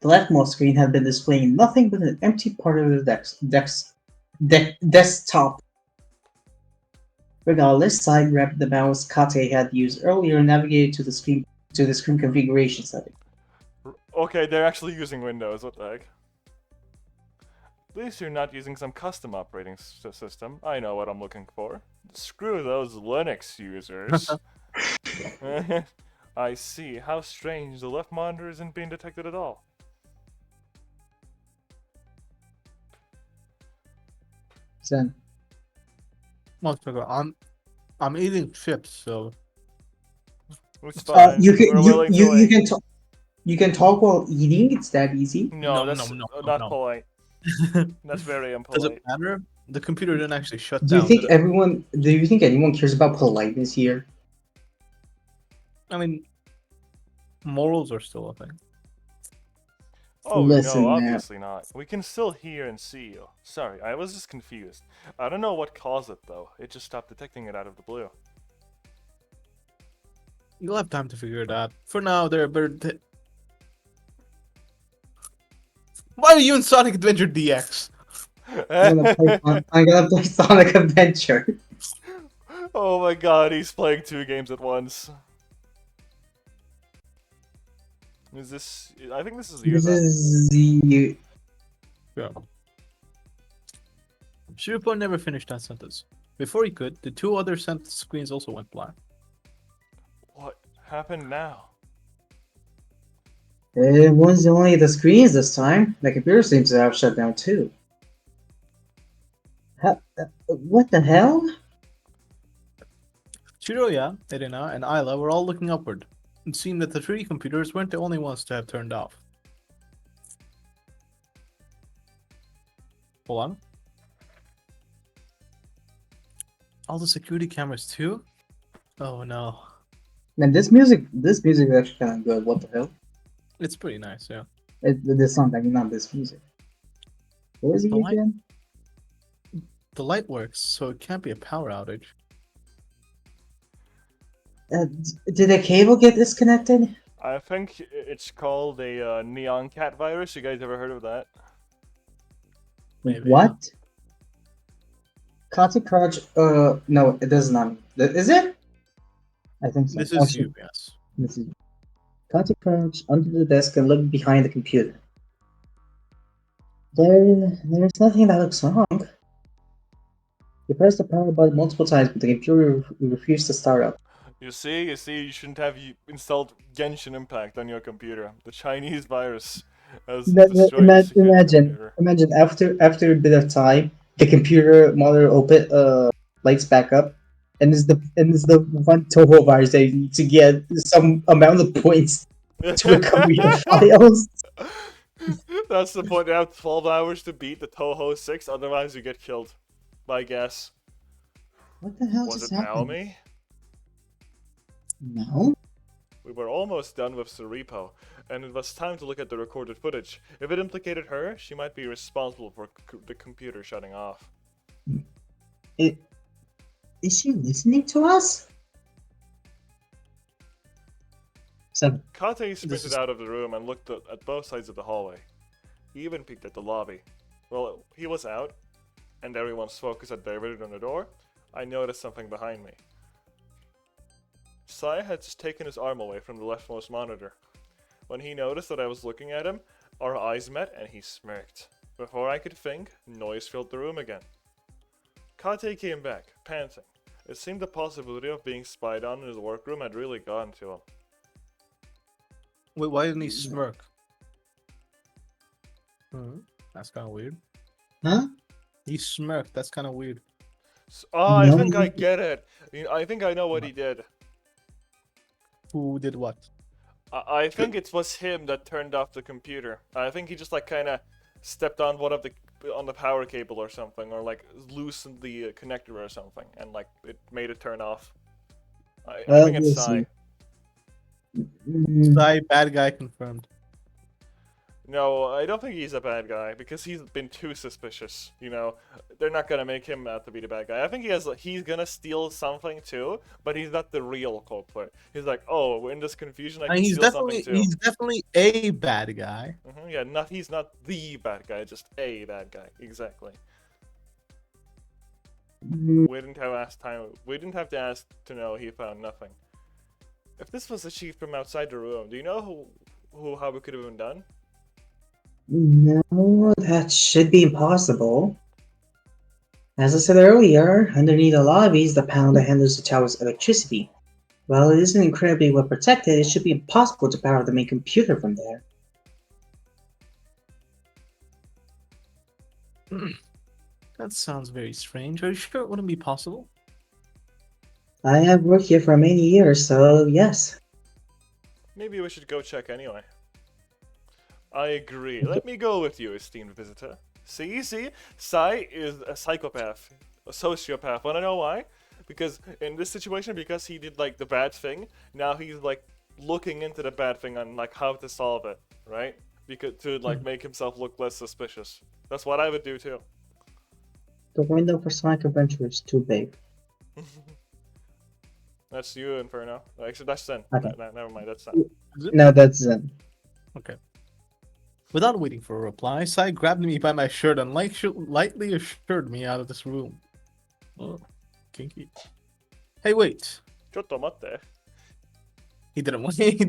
The leftmost screen had been displaying nothing but an empty part of the desktop. Regardless, Sai grabbed the mouse Kate had used earlier and navigated to the screen configuration setting. Okay, they're actually using Windows. What the heck? At least you're not using some custom operating system. I know what I'm looking for. Screw those Linux users. I see. How strange. The left monitor isn't being detected at all. Zen. One second. I'm eating chips, so It's fine. You can We're willing to wait. can talk. You can talk while eating. It's that easy. No, No, that's no, not no. polite. That's very Does impolite. it matter? The computer didn't actually shut Do you down. think Did it? everyone? Do you think anyone cares about politeness here? I mean, morals are still a thing. Oh Listen, no, man. obviously not. We can still hear and see you. Sorry, I was just confused. I don't know what caused it though. It just stopped detecting it out of the blue. You'll have time to figure it out. For now, they're better. Why are you in Sonic Adventure DX? I'm gonna play Sonic Adventure. Oh my god, he's playing 2 games at once. Is this... I think this is you This then. is the. Yeah. Shiripo never finished that sentence. Before he could, the 2 other sentence screens also went black. What happened now? It wasn't only the screens this time. The computer seems to have shut down too. What the hell? Shiroya, Irina, and Ayla were all looking upward. It seemed that the 3 computers weren't the only ones to have turned off. Hold on. All the security cameras too? Oh no. Man, this music is actually kind of good. What the hell? It's pretty nice, yeah. This song, I mean, not this music. What is it The light- again? The light works, so it can't be a power outage. Did the cable get disconnected? I think it's called a neon cat virus. You guys ever heard of that? Maybe, What? Content Crouch? No, it does not. Is it? I think so. This is Actually, you, yes. this is Content Crouch under the desk and look behind the computer. There's nothing that looks wrong. You pressed the power button multiple times, but the computer refused to start up. You see, you shouldn't have installed Genshin Impact on your computer. The Chinese virus has destroyed your security computer. Imagine after a bit of time, the computer monitor lights back up, and is the one Toho virus that you need to get some amount of points to recover your files. That's the point. You have 12 hours to beat the Toho 6, otherwise you get killed. My guess. What the hell Was just it happened? Naomi? No. We were almost done with Saripo, and it was time to look at the recorded footage. If it implicated her, she might be responsible for the computer shutting off. Is she listening to us? Seven. Kate sprinted out of the room and looked at both sides of the hallway. He even peeked at the lobby. Well, he was out, and everyone's focus had diverted on the door. I noticed something behind me. Sai had just taken his arm away from the leftmost monitor. When he noticed that I was looking at him, our eyes met and he smirked. Before I could think, noise filled the room again. Kate came back, panting. It seemed the possibility of being spied on in his workroom had really gotten to him. Wait, why didn't he smirk? That's kind of weird. Huh? He smirked. That's kind of weird. I No. think I get it. I think I know what he did. Who did what? I think it was him that turned off the computer. I think he just kind of stepped on on the power cable or something, or loosened the connector or something, and it made it turn off. I think it's Sai. Sai, bad guy confirmed. No, I don't think he's a bad guy because he's been too suspicious. They're not gonna make him out to be the bad guy. I think he's gonna steal something too, but he's not the real culprit. He's like, oh, we're in this confusion. I can steal something too. He's definitely a bad guy. Yeah, he's not the bad guy, just a bad guy. Exactly. We didn't have to ask to know. He found nothing. If this was achieved from outside the room, do you know how it could have been done? No, that should be impossible. As I said earlier, underneath the lobby is the panel that handles the tower's electricity. While it isn't incredibly well protected, it should be impossible to power the main computer from there. That sounds very strange. Are you sure it wouldn't be possible? I have worked here for many years, so yes. Maybe we should go check anyway. I agree. Let me go with you, esteemed visitor. See? Sai is a psychopath, a sociopath. Wanna know why? Because in this situation, because he did like the bad thing, now he's like looking into the bad thing and like how to solve it, right? Because to like make himself look less suspicious. That's what I would do too. The window for Sonic Adventure is too big. That's you, Inferno. Actually, that's Zen. Okay. Never mind, that's Zen. Is it? No, that's Zen. Okay. Without waiting for a reply, Sai grabbed me by my shirt and lightly ushered me out of this room. Oh, kinky. Hey, wait. Chotto matte. He didn't wait.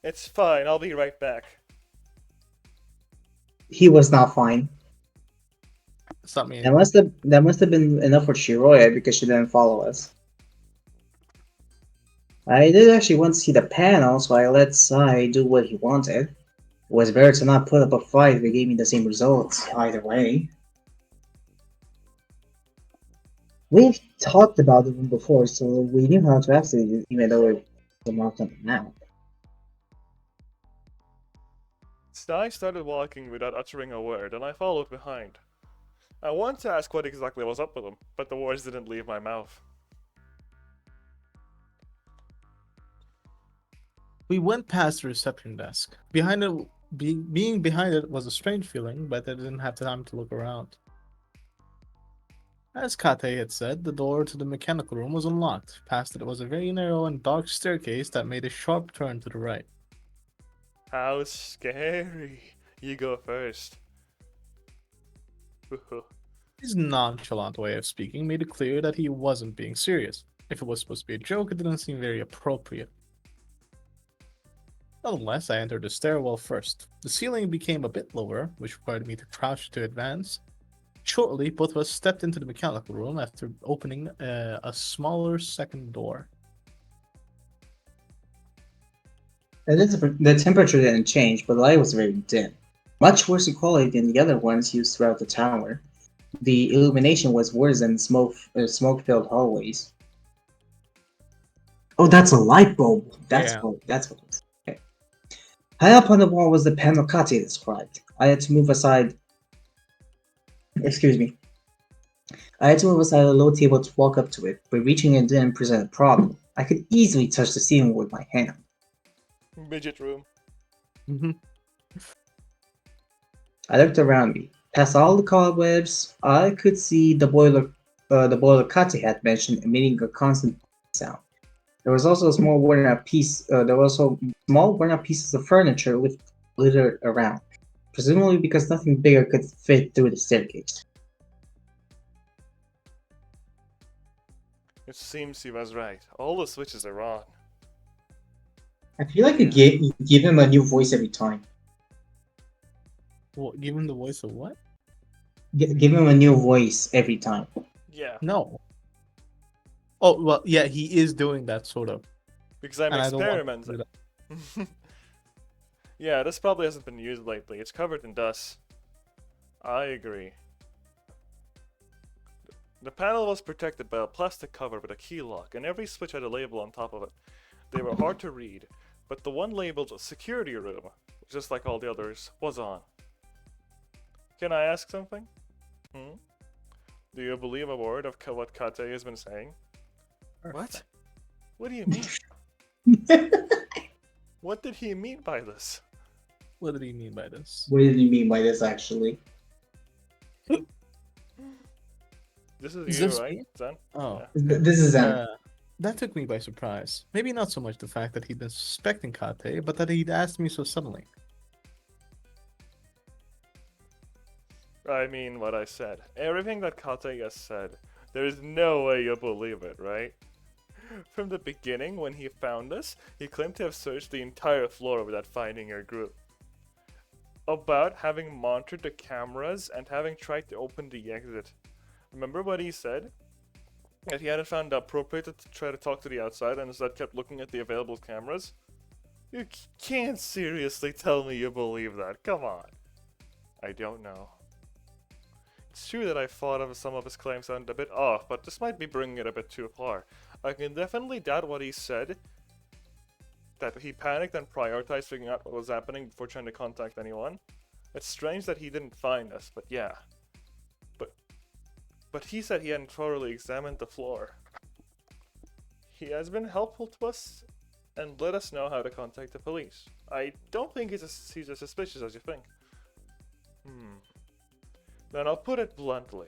It's fine, I'll be right back. He was not fine. It's not me. That must have been enough for Shiroya because she didn't follow us. I did actually want to see the panel, so I let Sai do what he wanted. It was better to not put up a fight if it gave me the same results, either way. We've talked about the room before, so we knew how to access it, even though it was marked on the map. Sai started walking without uttering a word, and I followed behind. I wanted to ask what exactly was up with him, but the words didn't leave my mouth. We went past the reception desk. Behind it, being behind it was a strange feeling, but I didn't have time to look around. As Kate had said, the door to the mechanical room was unlocked. Past it was a very narrow and dark staircase that made a sharp turn to the right. How scary. You go first. His nonchalant way of speaking made it clear that he wasn't being serious. If it was supposed to be a joke, it didn't seem very appropriate. Nonetheless, I entered the stairwell first. The ceiling became a bit lower, which required me to crouch to advance. Shortly, both of us stepped into the mechanical room after opening a smaller second door. The temperature didn't change, but the light was very dim. Much worse in quality than the other ones used throughout the tower. The illumination was worse than smoke-filled hallways. Oh, that's a light bulb! That's Yeah. what it is. Okay. High up on the wall was the panel Kate described. I had to move aside. Excuse me. I had to move aside a low table to walk up to it, but reaching it didn't present a problem. I could easily touch the ceiling with my hand. Midget room. I looked around me. Past all the cobwebs, I could see the boiler Kate had mentioned emitting a constant sound. There was also a small worn out piece. There were also small worn out pieces of furniture with littered around, presumably because nothing bigger could fit through the staircase. It seems he was right. All the switches are on. I feel like you give him a new voice every time. What, give him the voice of what? Give him a new voice every time. Yeah, No. Oh, well, yeah, he is doing that, sort of. because I'm And I don't want to do experimenting. Yeah, this probably hasn't been used lately. It's covered in dust. I agree. The panel was protected by a plastic cover with a key lock, and every switch had a label on top of it. They were hard to read, but the one labeled security room, just like all the others, was on. Can I ask something? Do you believe a word of what Kate has been saying? What? What do you mean? What did he mean by this? What did he mean by this? What did you mean by this, actually? This is Is you, this right, me? Zen? Oh. Yeah. This is Zen. That took me by surprise. Maybe not so much the fact that he'd been suspecting Kate, but that he'd asked me so suddenly. I mean what I said. Everything that Kate has said, there is no way you'll believe it, right? From the beginning, when he found us, he claimed to have searched the entire floor without finding your group. About having monitored the cameras and having tried to open the exit. Remember what he said? That he hadn't found it appropriate to try to talk to the outside and instead kept looking at the available cameras? You can't seriously tell me you believe that, come on. I don't know. It's true that I thought of some of his claims sound a bit off, but this might be bringing it a bit too far. I can definitely doubt what he said, that he panicked and prioritized figuring out what was happening before trying to contact anyone. It's strange that he didn't find us, but yeah. But he said he hadn't thoroughly examined the floor. He has been helpful to us and let us know how to contact the police. I don't think he's as suspicious as you think. Then I'll put it bluntly.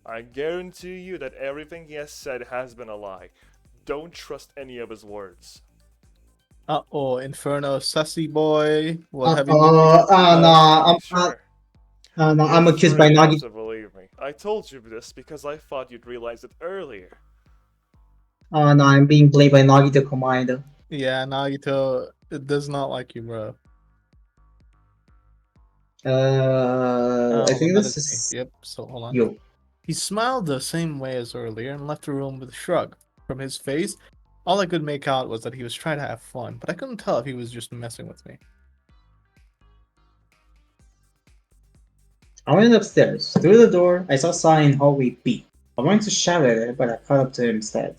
I guarantee you that everything he has said has been a lie. Don't trust any of his words. Uh-oh, Inferno, sassy boy. What have you been Uh-oh, doing? no, Sure. no, You're I'm accused by afraid not Nagi. to believe me. I told you this because I thought you'd realize it earlier. Oh no, I'm being played by Nagito Komaeda. Yeah, Nagito, it does not like you, bro. I Oh, think that this is me. is Yep, so hold on. yo. He smiled the same way as earlier and left the room with a shrug. From his face, all I could make out was that he was trying to have fun, but I couldn't tell if he was just messing with me. I went upstairs. Through the door, I saw a sign hallway B. I wanted to shout at it, but I caught up to him instead.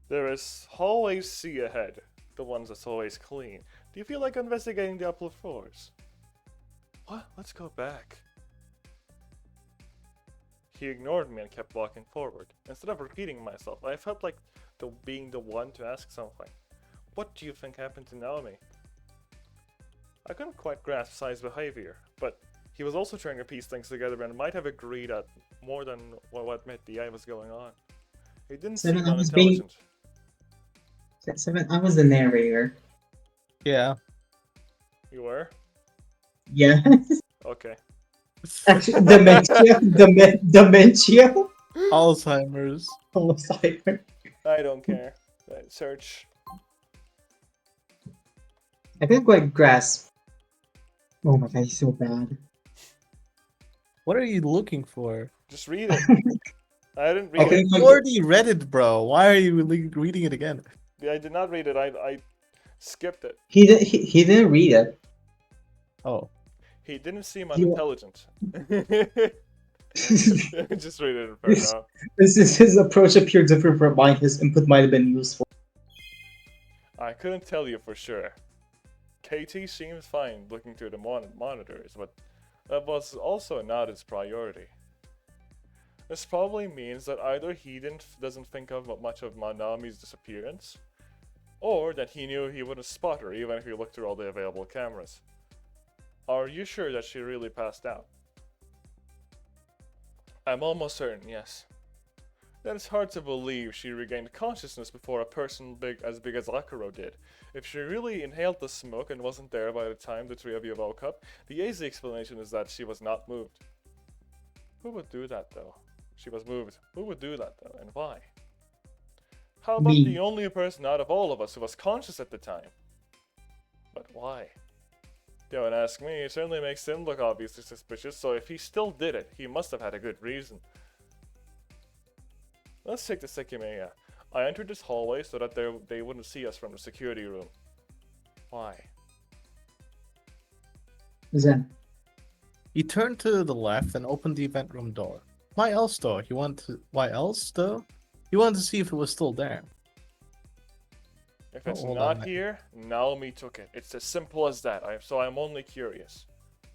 There is hallway C ahead, the ones that's always clean. Do you feel like investigating the upper floors? What? Let's go back. He ignored me and kept walking forward. Instead of repeating myself, I felt like being the one to ask something. What do you think happened to Naomi? I couldn't quite grasp Sai's behavior, but he was also trying to piece things together and might have agreed at more than what met the eye was going on. He didn't seem I was being unintelligent. 7. I was the narrator. Yeah. You were? Yeah. Okay. Actually, dementia. Dementia. Alzheimer's. Alzheimer. I don't care. Search. I couldn't quite grasp. Oh my god, he's so bad. What are you looking for? Just read it. I didn't read Okay. it. You already read it, bro. Why are you reading it again? I did not read it. I skipped it. He didn't read it. Oh. He didn't seem He- unintelligent. Just read it for now. His approach appeared different from mine. His input might have been useful. I couldn't tell you for sure. KT seems fine looking through the monitors, but that was also not his priority. This probably means that either he doesn't think of much of Manami's disappearance, or that he knew he wouldn't spot her even if he looked through all the available cameras. Are you sure that she really passed out? I'm almost certain, yes. Then it's hard to believe she regained consciousness before a person as big as Akuro did. If she really inhaled the smoke and wasn't there by the time the three of you woke up, the easy explanation is that she was not moved. Who would do that though? She was moved. Who would do that though, and why? How about Me. the only person out of all of us who was conscious at the time? But why? Don't ask me, it certainly makes him look obviously suspicious, so if he still did it, he must have had a good reason. Let's take the Sekimeiya. I entered this hallway so that they wouldn't see us from the security room. Why? Zen. He turned to the left and opened the event room door. Why else though? Why else though? He wanted to see if it was still there. If it's hold not on. here, Naomi took it. It's as simple as that. I'm only curious.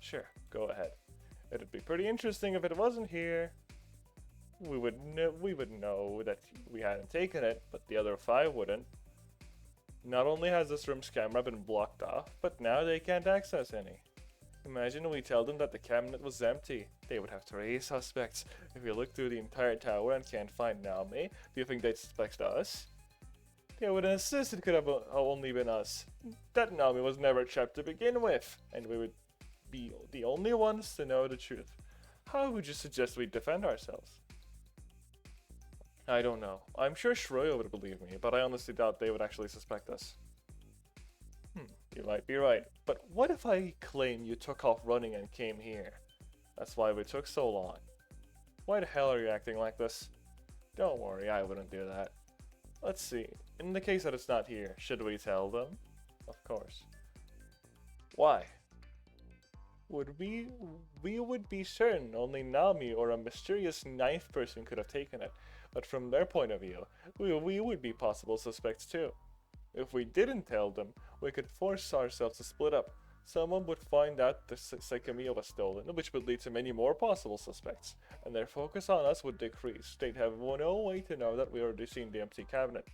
Sure, go ahead. It'd be pretty interesting if it wasn't here. We would know that we hadn't taken it, but the other 5 wouldn't. Not only has this room's camera been blocked off, but now they can't access any. Imagine we tell them that the cabinet was empty. They would have 3 suspects. If we look through the entire tower and can't find Naomi, do you think they'd suspect us? They would insist it could have only been us. That Naomi was never trapped to begin with, and we would be the only ones to know the truth. How would you suggest we defend ourselves? I don't know. I'm sure Shroyo would believe me, but I honestly doubt they would actually suspect us. You might be right. But what if I claim you took off running and came here? That's why we took so long. Why the hell are you acting like this? Don't worry, I wouldn't do that. Let's see. In the case that it's not here, should we tell them? Of course. Why? We would be certain only Nami or a mysterious ninth person could have taken it, but from their point of view, we would be possible suspects too. If we didn't tell them, we could force ourselves to split up. Someone would find out the Sekimeiya was stolen, which would lead to many more possible suspects, and their focus on us would decrease. They'd have no way to know that we already seen the empty cabinet.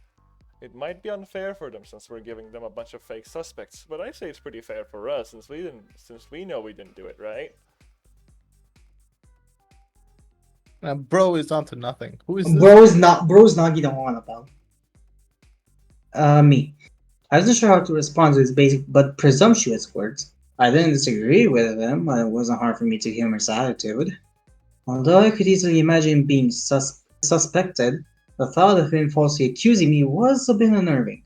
It might be unfair for them since we're giving them a bunch of fake suspects, but I say it's pretty fair for us since we know we didn't do it, right? Bro is onto nothing. Who is this? Bro's not getting on about. Me. I wasn't sure how to respond to his basic but presumptuous words. I didn't disagree with him, but it wasn't hard for me to humor his attitude. Although I could easily imagine being suspected, the thought of him falsely accusing me was a bit unnerving.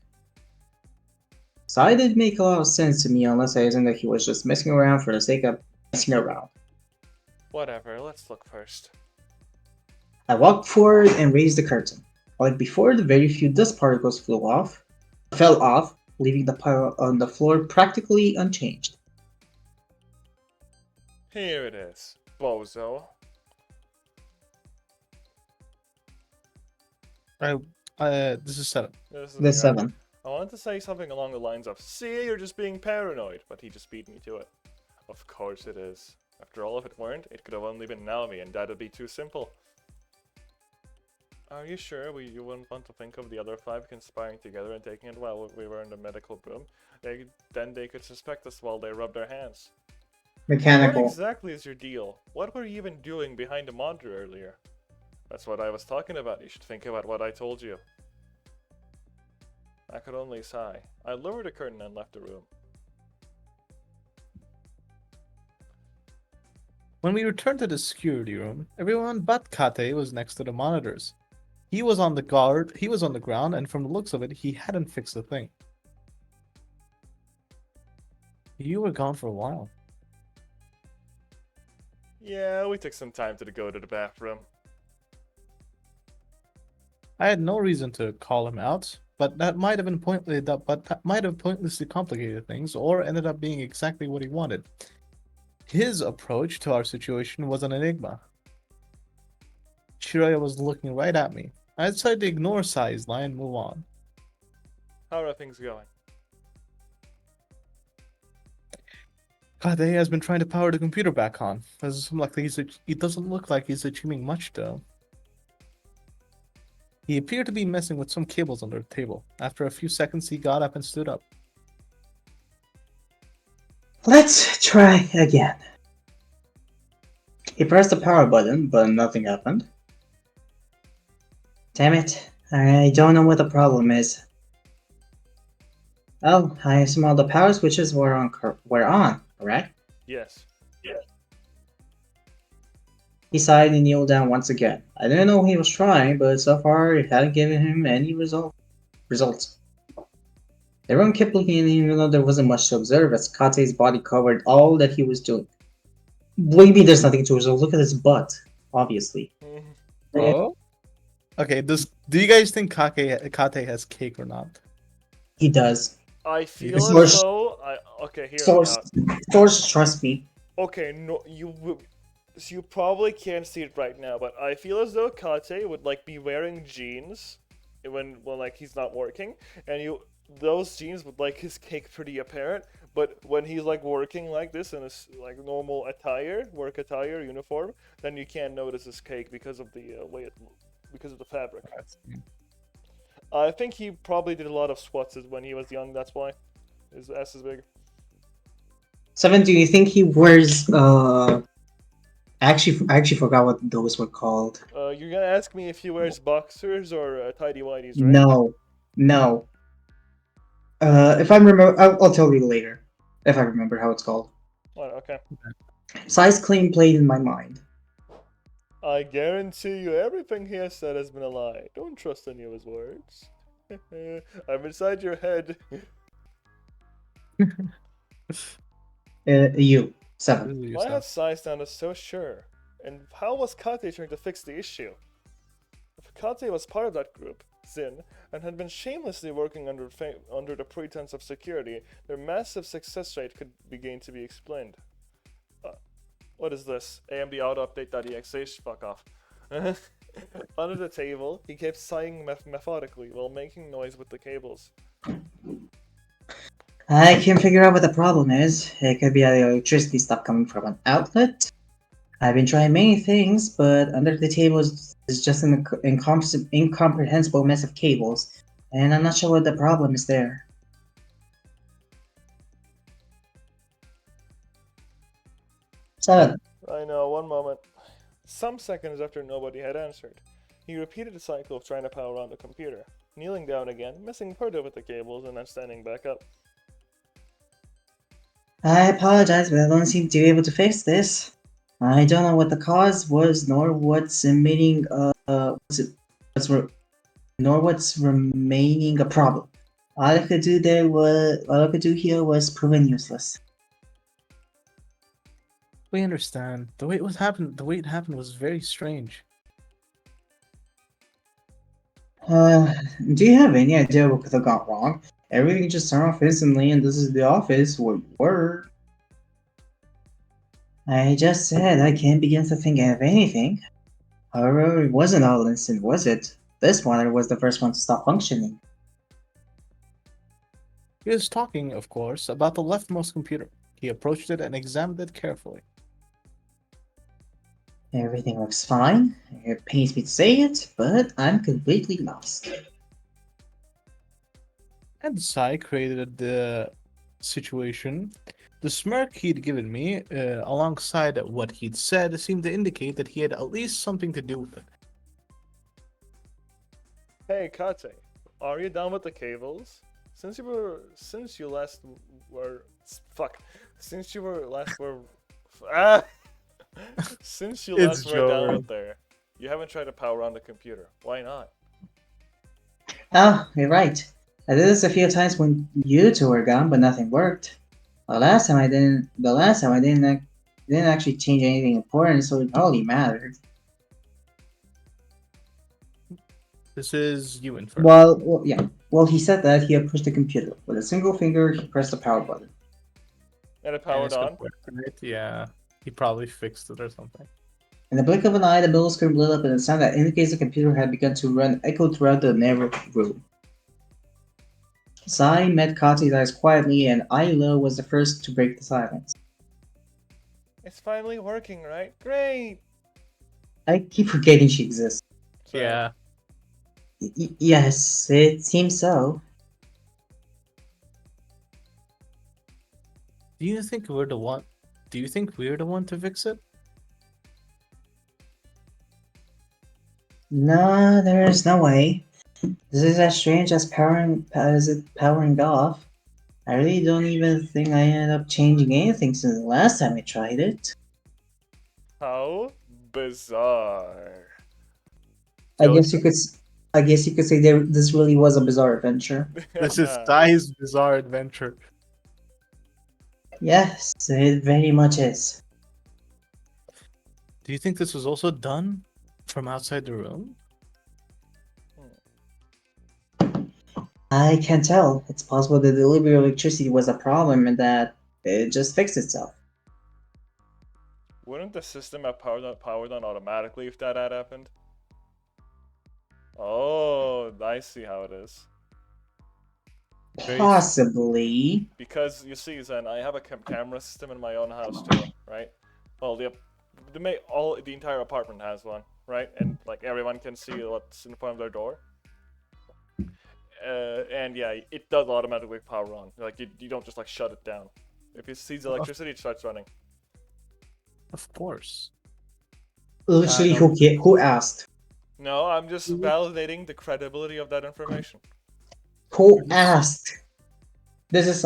So it didn't make a lot of sense to me unless I assumed that he was just messing around for the sake of messing around. Whatever, let's look first. I walked forward and raised the curtain. Like before, the very few dust particles fell off, leaving the pile on the floor practically unchanged. Here it is, bozo. This is 7. This is The the guy. 7. I wanted to say something along the lines of, see, you're just being paranoid, but he just beat me to it. Of course it is. After all, if it weren't, it could have only been Naomi, and that'd be too simple. Are you sure you wouldn't want to think of the other 5 conspiring together and taking it while we were in the medical room? Then they could suspect us while they rub their hands. Mechanical. What exactly is your deal? What were you even doing behind the monitor earlier? That's what I was talking about. You should think about what I told you. I could only sigh. I lowered the curtain and left the room. When we returned to the security room, everyone but Kate was next to the monitors. He was on the ground, and from the looks of it, he hadn't fixed a thing. You were gone for a while. Yeah, we took some time to go to the bathroom. I had no reason to call him out, but that might have been pointlessly complicated things, or ended up being exactly what he wanted. His approach to our situation was an enigma. Shiraya was looking right at me. I decided to ignore Sai's lie and move on. How are things going? Kade has been trying to power the computer back on. It doesn't look like he's achieving much, though. He appeared to be messing with some cables under the table. After a few seconds, he got up and stood up. Let's try again. He pressed the power button, but nothing happened. Damn it, I don't know what the problem is. Oh, I assume all the power switches were on, correct? Yes. He sighed and kneeled down once again. I didn't know he was trying, but so far it hadn't given him any results. Everyone kept looking at him even though there wasn't much to observe as Kate's body covered all that he was doing. What do you mean there's nothing to observe? Look at his butt, obviously. Oh? Okay, do you guys think Kate has cake or not? He does. I feel Source- as though okay, hear me Source, out. source, trust me. Okay, no, so you probably can't see it right now, but I feel as though Kate would like be wearing jeans when like he's not working, and those jeans would like his cake pretty apparent. But when he's like working like this in his like normal work attire, uniform, then you can't notice his cake because of the because of the fabric. I think he probably did a lot of squats when he was young. That's why his ass is big. 7, do you think he wears I actually forgot what those were called. You're gonna ask me if he wears boxers or tidy whities, right? No. If I remember, I'll tell you later. If I remember how it's called. Oh, okay. Size claim played in my mind. I guarantee you everything he has said has been a lie. Don't trust any of his words. I'm inside your head. You 7. This is Why have yourself. Sai sounded so sure? And how was Kate trying to fix the issue? If Kate was part of that group, Zin, and had been shamelessly working under the pretense of security, their massive success rate could begin to be explained. What is this? AMD auto update.exe? Fuck off. Under the table, he kept sighing methodically while making noise with the cables. I can figure out what the problem is. It could be the electricity stuff coming from an outlet. I've been trying many things, but under the table is just an incomprehensible mess of cables, and I'm not sure what the problem is there. Seven. I know, one moment. Some seconds after nobody had answered, he repeated the cycle of trying to power on the computer, kneeling down again, missing part of it with the cables, and then standing back up. I apologize, but I don't seem to be able to fix this. I don't know what the cause was, nor what's emitting nor what's remaining a problem. All I could do here was proven useless. We understand. The way it happened was very strange. Do you have any idea what could have gone wrong? Everything just turned off instantly, and this is the office. What word? I just said I can't begin to think of anything. However, it wasn't all instant, was it? This monitor was the first one to stop functioning. He was talking, of course, about the leftmost computer. He approached it and examined it carefully. Everything looks fine. It pains me to say it, but I'm completely lost. And Sai created the situation. The smirk he'd given me, alongside what he'd said, seemed to indicate that he had at least something to do with it. Hey, Kate, are you done with the cables? Since you were last were down there, you haven't tried to power on the computer. Why not? Oh, you're right. I did this a few times when you two were gone, but nothing worked. The last time I didn't actually change anything important, so it hardly mattered. This is you in first. Well, he said that he had pushed the computer. With a single finger, he pressed the power button. And it powered on? Yeah, he probably fixed it or something. In the blink of an eye, the middle screen lit up and a sound that indicates the computer had begun to run echoed throughout the narrow room. Sai met Kati's eyes quietly, and Ailo was the first to break the silence. It's finally working, right? Great! I keep forgetting she exists. Sorry. Yeah. Yes, it seems so. Do you think we're the one to fix it? No, there is no way. This is as strange as it powering off. I really don't even think I ended up changing anything since the last time I tried it. How bizarre. I guess you could say this really was a bizarre adventure. This is Sai's bizarre adventure. Yes, it very much is. Do you think this was also done from outside the room? I can't tell. It's possible the delivery of electricity was a problem and that it just fixed itself. Wouldn't the system have powered on automatically if that had happened? Oh, I see how it is. Possibly. Because you see, Zen, I have a camera system in my own house too, right? Well, the entire apartment has one, right? And like everyone can see what's in front of their door. And yeah, it does automatically power on. Like you don't just like shut it down. If it sees electricity, it starts running. Of course. Literally, who asked? No, I'm just validating the credibility of that information. Who asked? This is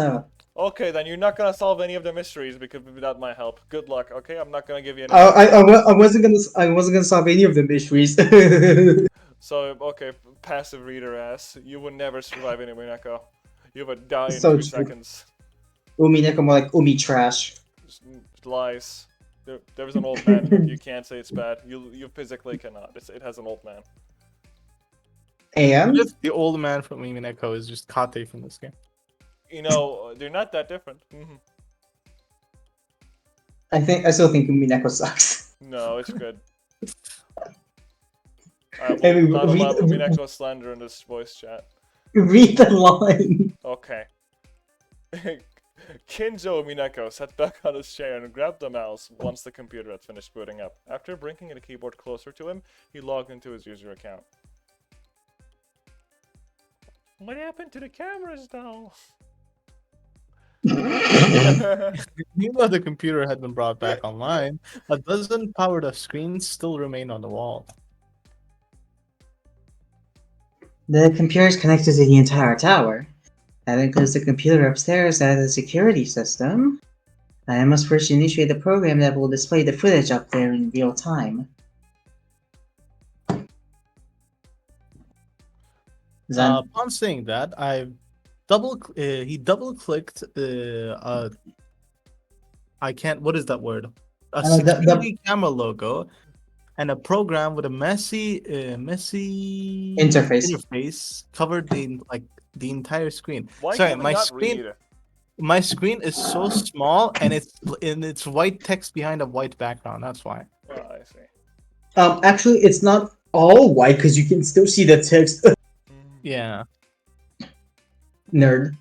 Okay, then you're not gonna solve any of the mysteries because without my help. Good luck. Okay, I'm not gonna give you any. I wasn't gonna solve any of the mysteries. So okay, passive reader ass, you would never survive anyway, Neko. You would die in So 2 true. seconds. Umi Neko more like Umi trash. Just lies. There was an old man. You can't say it's bad. You physically cannot. It has an old man. And What if the old man from Mimineko is just Kate from this game? You know, they're not that different. I still think Mineko sucks. No, it's good. I I will mean, not allow Mineko slander in this voice chat. read the line. Okay. Kinjo Mineko sat back on his chair and grabbed the mouse once the computer had finished booting up. After bringing the keyboard closer to him, he logged into his user account. What happened to the cameras now? Even though the computer had been brought back online, a dozen powered up screens still remain on the wall. The computer is connected to the entire tower. That includes the computer upstairs and the security system. I must first initiate the program that will display the footage up there in real time. Upon saying that, he double clicked. I can't. What is that word? A security camera logo, and a program with a messy interface covered the entire screen. Why Sorry, can we my not screen. read? My screen is so small, and it's white text behind a white background. That's why. Oh, I see. Actually, it's not all white because you can still see the text. Yeah. Nerd.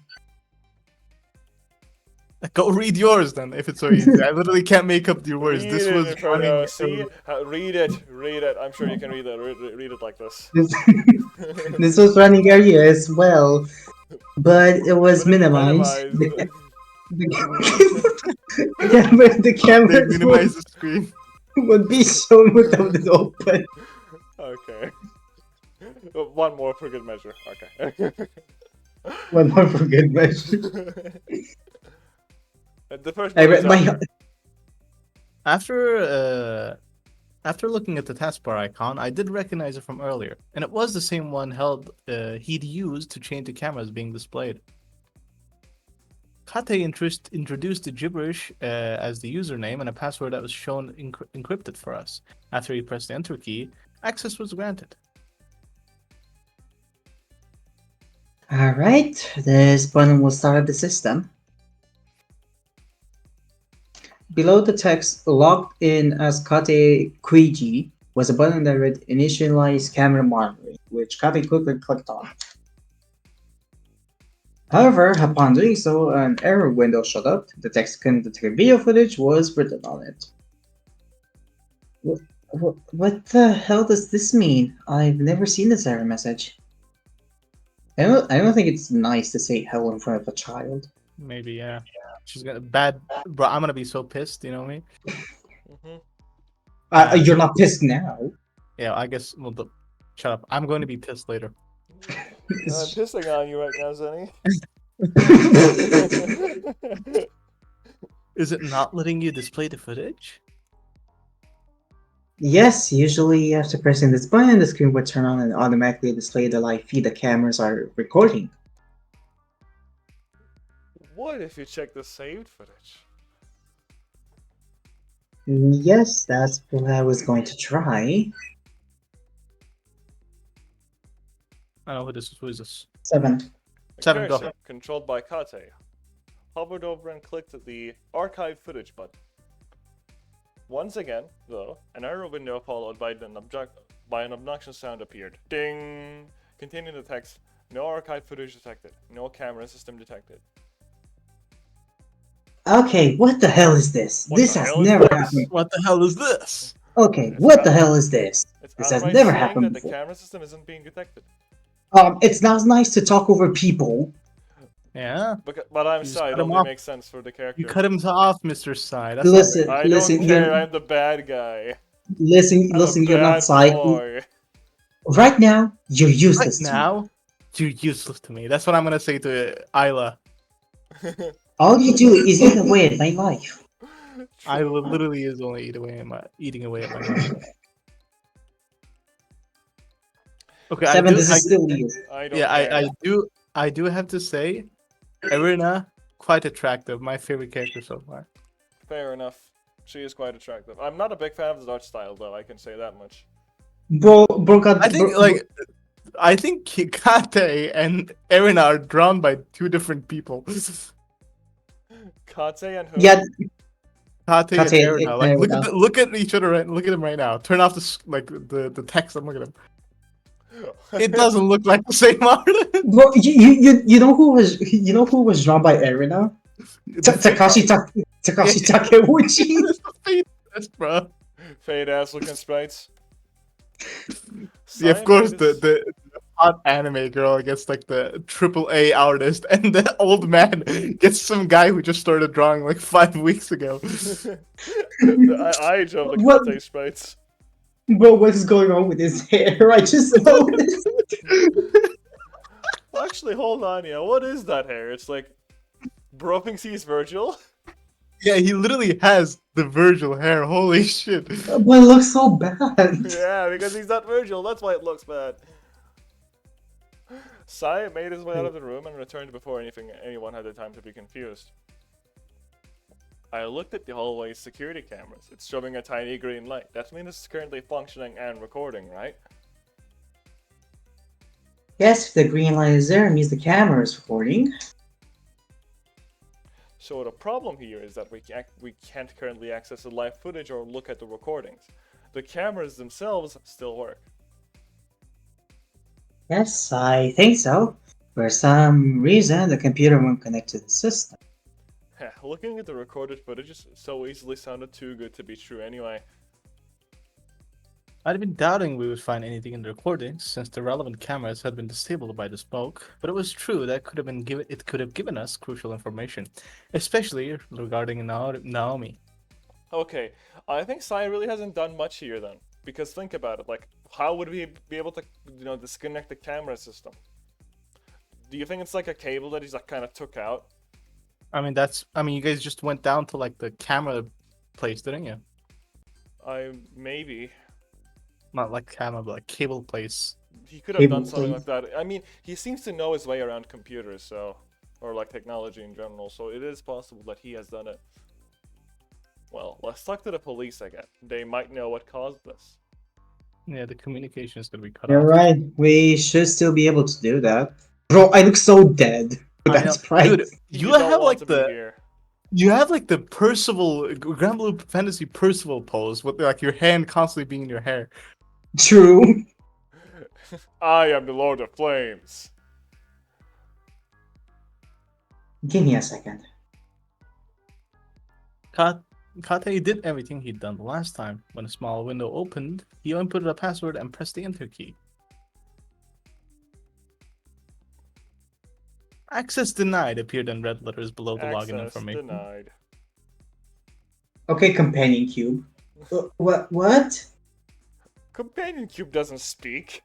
Go read yours then, if it's so easy. I literally can't make up your words. Read This it, was Inferno. See? Read it. Read it. I'm sure you can read it. Read it like this. This was running area as well, but it was minimized. The camera They minimize the screen. would be shown without it open. Okay. One more for good measure. Okay. One more for good measure. The first I one is read my. After looking at the taskbar icon, I did recognize it from earlier, and it was the same one he'd used to change the cameras being displayed. Kate introduced the gibberish as the username and a password that was shown encrypted for us. After he pressed the enter key, access was granted. Alright, this button will start up the system. Below the text, logged in as Kate Kuiji, was a button that read Initialize Camera Monitoring, which Kate quickly clicked on. However, upon doing so, an error window showed up. The text couldn't detect video footage was written on it. What the hell does this mean? I've never seen this error message. I don't think it's nice to say hello in front of a child. Maybe, yeah. She's got a bad. Bro, I'm gonna be so pissed, you know what I mean? You're not pissed now. Yeah, I guess. Well, shut up. I'm going to be pissed later. I'm pissing on you right now, Zenny. Is it not letting you display the footage? Yes, usually after pressing this button, the screen would turn on and automatically display the live feed the cameras are recording. What if you check the saved footage? Yes, that's what I was going to try. I know who this is. Who is this? 7. A 7, go. cursor controlled by Kate hovered over and clicked the archive footage button. Once again, though, an error window followed by an obnoxious sound appeared. Ding! Containing the text, no archive footage detected, no camera system detected. Okay, what the hell is this? This has never happened. What the hell is this? Okay, what the hell is this? This has never happened that before. the camera system isn't being detected. It's not nice to talk over people. Yeah. But I'm sorry, it only makes sense for the character. You cut him off, Mr. Sai. That's Listen, I listen, don't care, I'm the bad guy. Listen, you're not Sai. Right now, you're useless to me. You're useless to me. That's what I'm gonna say to Isla. All you do is eat away at my life. Isla literally is only eating away at my life. Okay, 7, this is still you. I do have to say, Irina, quite attractive. My favorite character so far. Fair enough. She is quite attractive. I'm not a big fan of the art style, though. I can say that much. Bro got. I think I think Kate and Erin are drawn by two different people. Kate and who? Yeah, Kate and Kate Erin and are like look at Erin. look at each other right. Look at them right now. Turn off the text. I'm looking at them. It doesn't look like the same artist. Bro, you know who was drawn by Erina? Takashi Takeuchi. It's the face, bro. Fade ass looking sprites. Yeah, of course, Cyanide is- the hot anime girl gets like the AAA artist, and the old man gets some guy who just started drawing like 5 weeks ago. the age of the What? Kate sprites. Bro, what is going on with his hair? I just noticed. Actually, hold on, yeah. What is that hair? It's like Bro thinks he's Virgil. Yeah, he literally has the Virgil hair. Holy shit! But it looks so bad. Yeah, because he's not Virgil. That's why it looks bad. Sai made his way out of the room and returned before anyone had the time to be confused. I looked at the hallway's security cameras. It's showing a tiny green light. That means it's currently functioning and recording, right? Yes, if the green light is there, it means the camera is recording. So the problem here is that we can't currently access the live footage or look at the recordings. The cameras themselves still work. Yes, I think so. For some reason, the computer won't connect to the system. Looking at the recorded footage so easily sounded too good to be true anyway. I'd been doubting we would find anything in the recordings since the relevant cameras had been disabled by the smoke, but it was true that it could have given us crucial information, especially regarding Naomi. Okay, I think Sai really hasn't done much here then. Because think about it, like, how would we be able to, disconnect the camera system? Do you think it's like a cable that he's like kind of took out? I mean, you guys just went down to like the camera place, didn't you? Maybe. Not like camera, but like cable place. He could have Cable done something place. like that. I mean, he seems to know his way around computers, so, or like technology in general, so it is possible that he has done it. Well, let's talk to the police again. They might know what caused this. Yeah, the communication is gonna be cut You're off. right. We should still be able to do that. Bro, I look so dead. I That's know. right. Dude, you don't have want like to be the here. you have like the Percival Grand Blue Fantasy Percival pose with like your hand constantly being in your hair. True. I am the Lord of Flames. Give me a second. Kate did everything he'd done the last time. When a small window opened, he inputted a password and pressed the enter key. Access denied appeared in red letters below the login Access information. denied. Okay, companion cube. What? Companion Cube doesn't speak.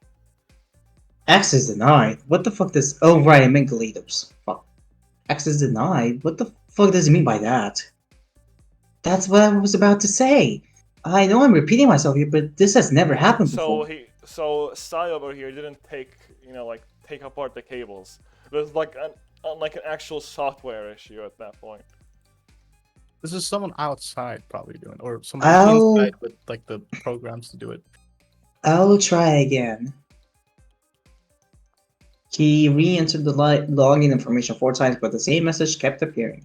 Access denied? What the fuck does... Oh, right, I meant Galetos. Fuck. Access denied? What the fuck does it mean by that? That's what I was about to say. I know I'm repeating myself here, but this has never happened before. So Sai over here didn't take apart the cables. There's like an actual software issue at that point. This is someone outside probably doing, or someone I'll- inside with like the programs to do it. I'll try again. He re-entered the login information 4 times, but the same message kept appearing.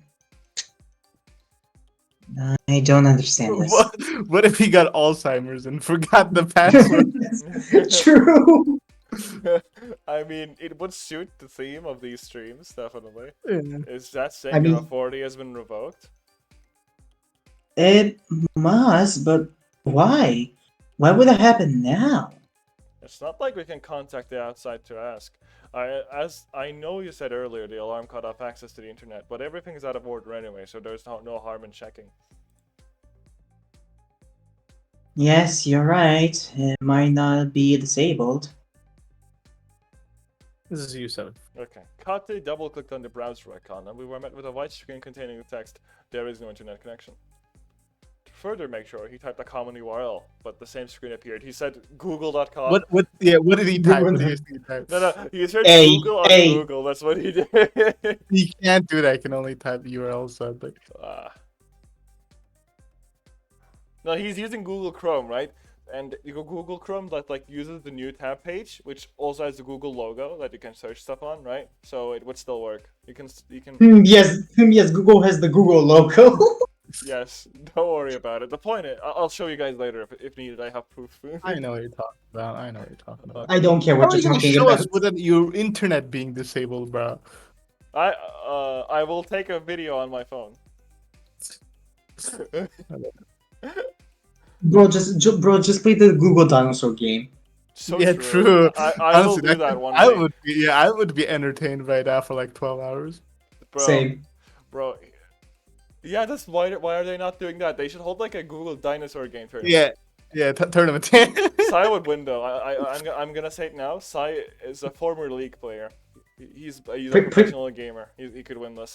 I don't understand this. What if he got Alzheimer's and forgot the password? True. I mean, it would suit the theme of these streams, definitely. Yeah. Is that saying I mean- your authority has been revoked? It must, but why? Why would that happen now? It's not like we can contact the outside to ask. As I know you said earlier, the alarm cut off access to the internet, but everything is out of order anyway, so there's no harm in checking. Yes, you're right. It might not be disabled. This is you, Seven. Okay. Kate double-clicked on the browser icon, and we were met with a white screen containing the text, "There is no internet connection." To further make sure, he typed a common URL, but the same screen appeared. He said google.com. What did he type? What did he type? No, he searched Hey, Google on hey. Google, that's what he did. He can't do that. I can only type URLs. No, he's using Google Chrome, right? and you go Google Chrome that like uses the new tab page, which also has the Google logo that you can search stuff on, right? So it would still work. You can Yes, Google has the Google logo. yes, don't worry about it. The point is, I'll show you guys later if needed. I have proof. I know what you're talking about. I know what you're talking about. I don't care How what are you're you gonna talking show about. us without your internet being disabled, bro? I will take a video on my phone. Bro, just play the Google dinosaur game. So Yeah, true. I will do that one day. I would be entertained right now for like 12 hours. Bro, Same. bro. Yeah, that's why are they not doing that? They should hold like a Google dinosaur game tournament. Yeah, tournament. Sai would win though. I'm gonna say it now. Sai is a former League player. He's a professional gamer. He could win this.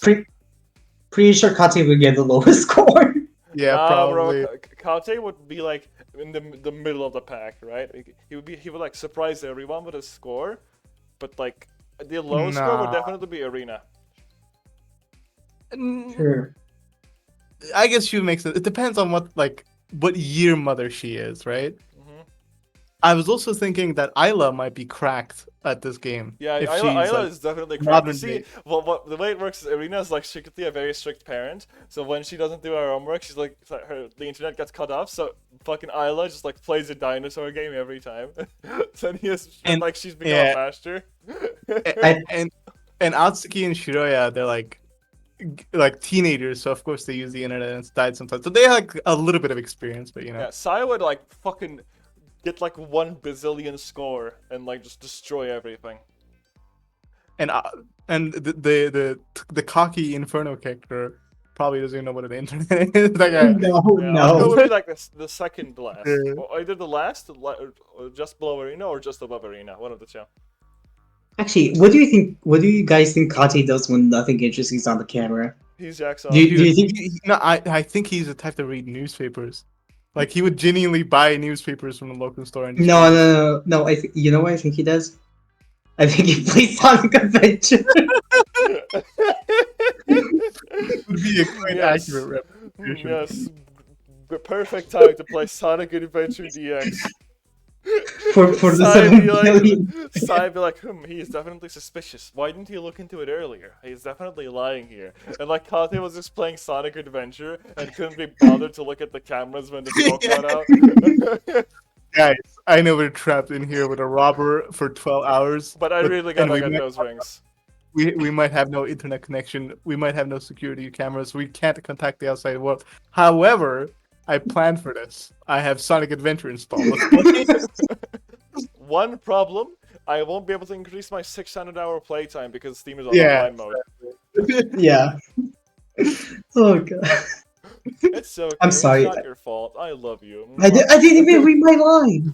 Pretty sure Kate would get the lowest score. Yeah, Nah, probably. bro. Kate would be like in the middle of the pack, right? He would like surprise everyone with his score, but like the lowest score would Nah. definitely be Arena. Sure. I guess she makes it. It depends on what year mother she is, right? Hmm. I was also thinking that Isla might be cracked at this game. Yeah, if Isla she's, like, is definitely correct. modern See, day. what the way it works is Arena is like strictly a very strict parent. So when she doesn't do her homework, she's like the internet gets cut off. So fucking Isla just like plays a dinosaur game every time. So And- like she's become yeah. a master. and Atsuki and Shiroya, they're like teenagers, so of course they use the internet and it's died sometimes. So they have like a little bit of experience, but you know. Yeah, Sai would like fucking get like 1 bazillion score and like just destroy everything. And the cocky Inferno character probably doesn't even know what an internet is. That guy. No, Yeah, I'll go no. with like the second last. Yeah. Or either the last, or just below Arena, or just above Arena. One of the two. Actually, what do you think? What do you guys think Kate does when nothing interesting is on the camera? He's jacks off. Do you think? No, I think he's the type to read newspapers. Like he would genuinely buy newspapers from the local store and just No, read no, no, no. You know what I think he does? I think he plays Sonic Adventure. it. Would be a quite Yes. accurate representation. Yes. The perfect time to play Sonic Adventure DX. for the Sai 7 be like, billion. Sai be like, he is definitely suspicious. Why didn't he look into it earlier? He's definitely lying here. And like Kate was just playing Sonic Adventure and couldn't be bothered to look at the cameras when the smoke got out. Guys, I know we're trapped in here with a robber for 12 hours. But I really gotta we get might- those rings. We might have no internet connection. We might have no security cameras. We can't contact the outside world. However, I planned for this. I have Sonic Adventure installed. One problem, I won't be able to increase my 600-hour playtime because Steam is on Yeah. online mode. Yeah. Oh god. It's okay. I'm sorry. It's not your fault. I love you. I didn't even read my line.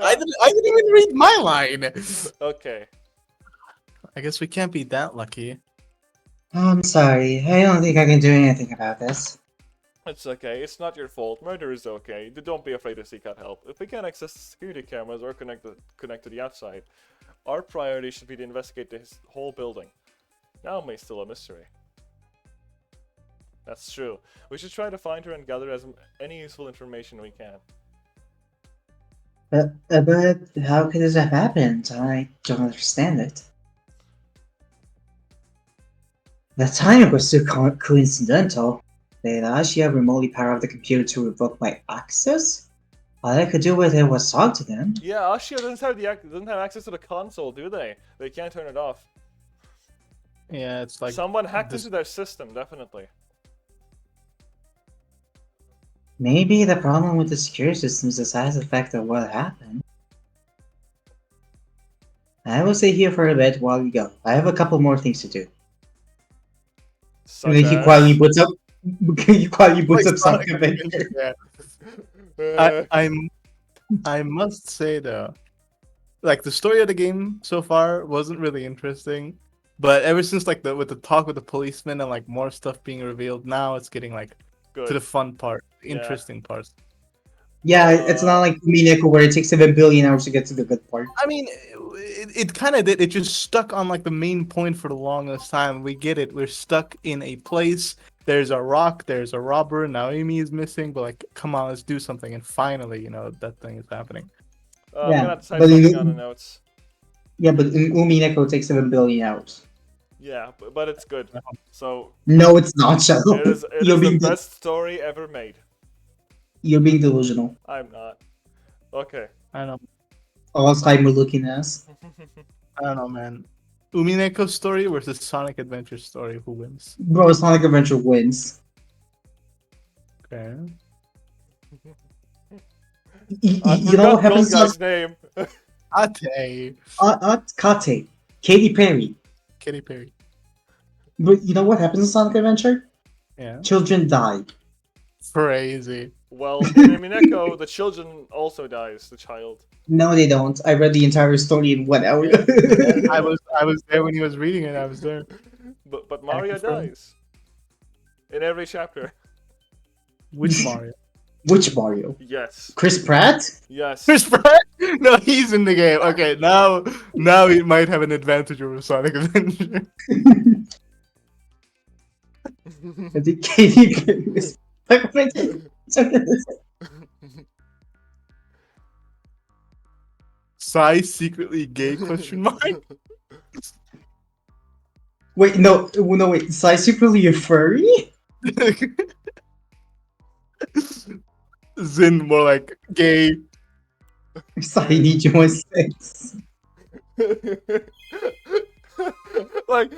I didn't even read my line. Okay. I guess we can't be that lucky. I'm sorry. I don't think I can do anything about this. It's okay. It's not your fault. Murder is okay. Don't be afraid to seek out help. If we can't access security cameras or connect to the outside, our priority should be to investigate this whole building. Now may still a mystery. That's true. We should try to find her and gather any useful information we can. But how could this have happened? I don't understand it. The timing was so coincidental. Did Ashia remotely power up the computer to revoke my access? All I could do with it was talk to them. Yeah, Ashia doesn't have access to the console, do they? They can't turn it off. Yeah, it's like Someone hacked this- into their system, definitely. Maybe the problem with the security system is the side effect of what happened. I will stay here for a bit while we go. I have a couple more things to do. Such And then he as- quietly boots up. He quietly boots like up Sonic Adventure. Yeah. I must say though, like the story of the game so far wasn't really interesting, but ever since like with the talk with the policeman and like more stuff being revealed, now it's getting like Good. to the fun part, Yeah. interesting parts. Yeah, it's not like Mineko where it takes 7 billion hours to get to the good part. I mean, it kind of did. It just stuck on like the main point for the longest time. We get it. We're stuck in a place there's a rock, there's a robber, Naomi is missing, but like, come on, let's do something. And finally, that thing is happening. I'm Yeah, gonna type but something on the notes. Umi Neko takes 7 billion out. Yeah, but it's good. So No, it's not, Shadow. it is the best story ever made. You're being delusional. I'm not. Okay. I don't Alzheimer looking ass. know, man. Umineko's story versus Sonic Adventure story. Who wins? Bro, Sonic Adventure wins. Okay. I You know what forgot happens? Gold Guy's name. Ate. Kate. Katy Perry. Katy Perry. But you know what happens in Sonic Adventure? Yeah. Children die. Crazy. Well, in Mineko, the children also dies. The child. No, they don't. I read the entire story in 1 hour. Yeah. I was there when he was reading it. I was there. But Mario confirm. dies. In every chapter. Which Mario? Which Mario? Yes. Chris Pratt? Yes. Chris Pratt? No, he's in the game. Okay, now he might have an advantage over Sonic Adventure. I think Katy Perry was. Sai secretly gay? Question mark. Wait, no, wait. Sai secretly a furry? Zin more like gay. Sai need you want sex. Like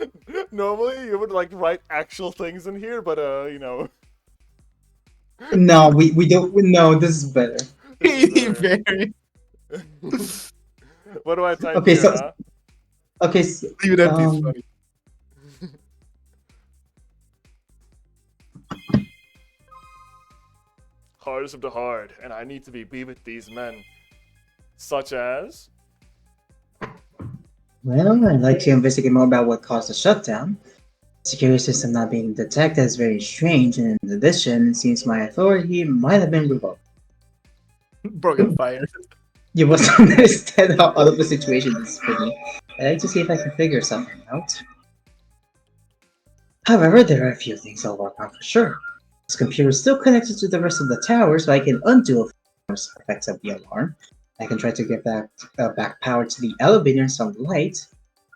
normally you would like write actual things in here, but No, we don't. No, this is better. Katy Perry. What do I type Okay, here, so huh? okay, Leave it empty. It's funny. Hardest of the hard, and I need to be with these men. Such as well, I'd like to investigate more about what caused the shutdown. Security system not being detected is very strange, and in addition, it seems my authority might have been revoked. Broken fire. You must understand how out of the situation this is for me. I'd like to see if I can figure something out. However, there are a few things I'll work on for sure. This computer is still connected to the rest of the tower, so I can undo a few effects of the alarm. I can try to get back power to the elevator and some light.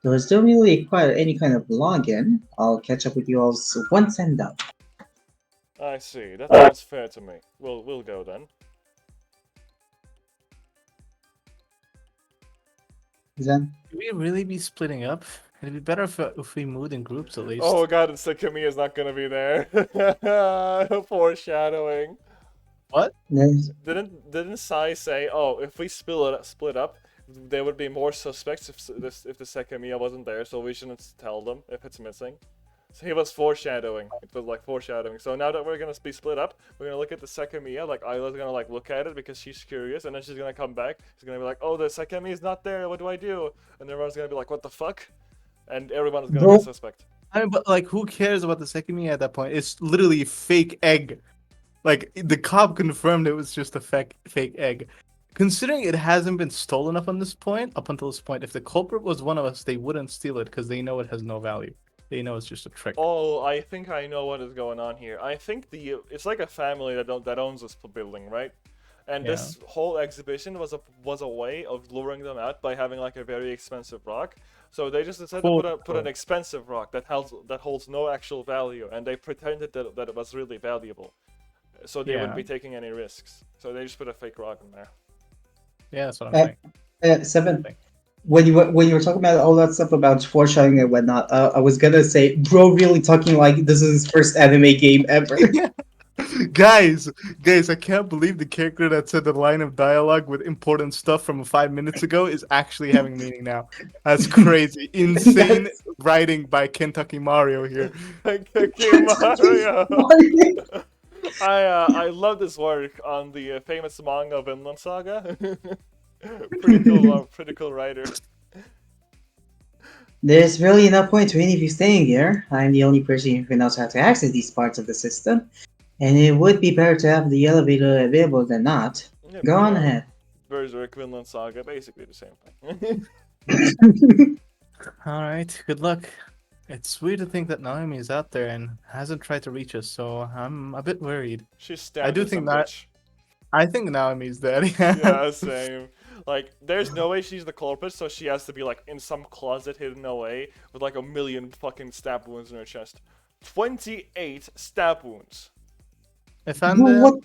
Though it don't really require any kind of login, I'll catch up with you all once I'm done. I see. That sounds fair to me. We'll go then. Is that? Should we really be splitting up? It'd be better if we moved in groups at least. Oh god, and Sekimeiya is not gonna be there. Foreshadowing. What? There's- Didn't Sai say, oh, if we split up, there would be more suspects if the Sekimeiya wasn't there, so we shouldn't tell them if it's missing. So he was foreshadowing. It was like foreshadowing. So now that we're gonna be split up, we're gonna look at the Sekimeiya. Like Isla's gonna like look at it because she's curious, and then she's gonna come back. She's gonna be like, oh, the Sekimeiya is not there. What do I do? And everyone's gonna be like, what the fuck? And everyone is gonna be Bro. a suspect. I mean, but like, who cares about the Sekimeiya at that point? It's literally a fake egg. Like the cop confirmed it was just a fake egg. Considering it hasn't been stolen up until this point, if the culprit was one of us, they wouldn't steal it because they know it has no value. They know it's just a trick. Oh, I think I know what is going on here. I think it's like a family that owns this building, right? And Yeah. this whole exhibition was a way of luring them out by having like a very expensive rock. So they just decided to put an expensive rock that holds no actual value, and they pretended that it was really valuable, so they wouldn't be taking any risks. So they just put a fake rock in there. Yeah, that's what I'm saying. Seven. When you were talking about all that stuff about foreshadowing and whatnot, I was gonna say, bro, really talking like this is his first anime game ever. guys, I can't believe the character that said the line of dialogue with important stuff from 5 minutes ago is actually having meaning now. That's crazy. Insane writing by Kentucky Mario here. Mario. I love this work on the famous manga Vinland Saga. Pretty cool writer. There's really no point to any of you staying here. I'm the only person who knows how to access these parts of the system, and it would be better to have the elevator available than not. Yeah, Go on ahead. Berserk, Vinland Saga, basically the same thing. All right, good luck. It's weird to think that Naomi is out there and hasn't tried to reach us, so I'm a bit worried. She's I do stabbing think some that bitch. I think Naomi's dead. Yeah, same. Like, there's no way she's the culprit, so she has to be like in some closet hidden away with like a million fucking stab wounds in her chest. 28 stab wounds. I found Bro, them.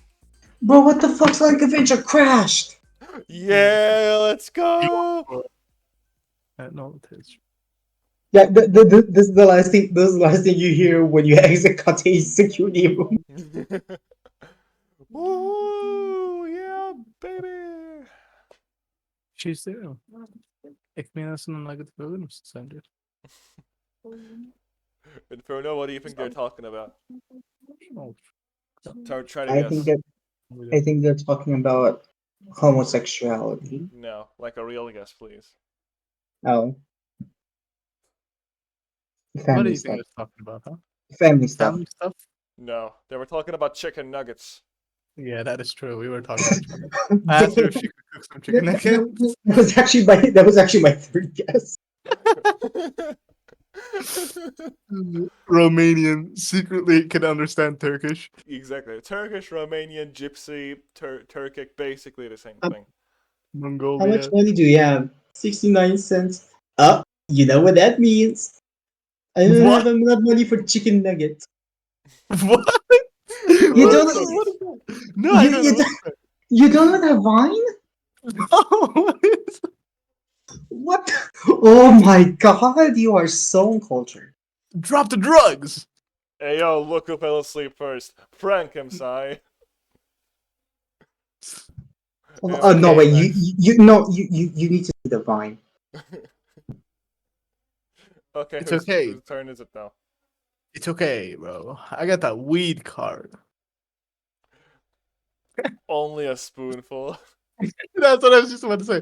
what the fuck? Sonic Adventure crashed! Yeah, let's go. No, it is. Yeah, this is the last thing. This is the last thing you hear when you exit Kate's security room. Woo, yeah, baby. She's there. Ik meen dat ze een nugget voor moest zijn, dude. Inferno, what do you think they're talking about? Oh, Try to I think guess. that I think they're talking about homosexuality. No, like a real guess, please. Oh, what do family you stuff. think it's talking about, huh? Family stuff. Family stuff? No, they were talking about chicken nuggets. Yeah, that is true. We were talking about chicken. I asked her if she could cook some chicken nuggets. That was actually my third guess. Romanian secretly can understand Turkish. Exactly. Turkish, Romanian, Gypsy, Turkic, basically the same thing. How much Mongolia. money do you have? 69 cents. Oh, you know what that means. I don't What? have enough money for chicken nuggets. What? You What don't. is that? What is that? No, I You, don't you, know. don't, you don't know that Vine? No, what is What? Oh my god, you are so uncultured. Drop the drugs. Hey yo, look who fell asleep first. Prank him, Sai. Oh, no, okay, wait, man. you need to see the Vine. Okay, It's okay. whose turn is it now? It's okay, bro. I got that weed card. Only a spoonful. That's what I was just about to say.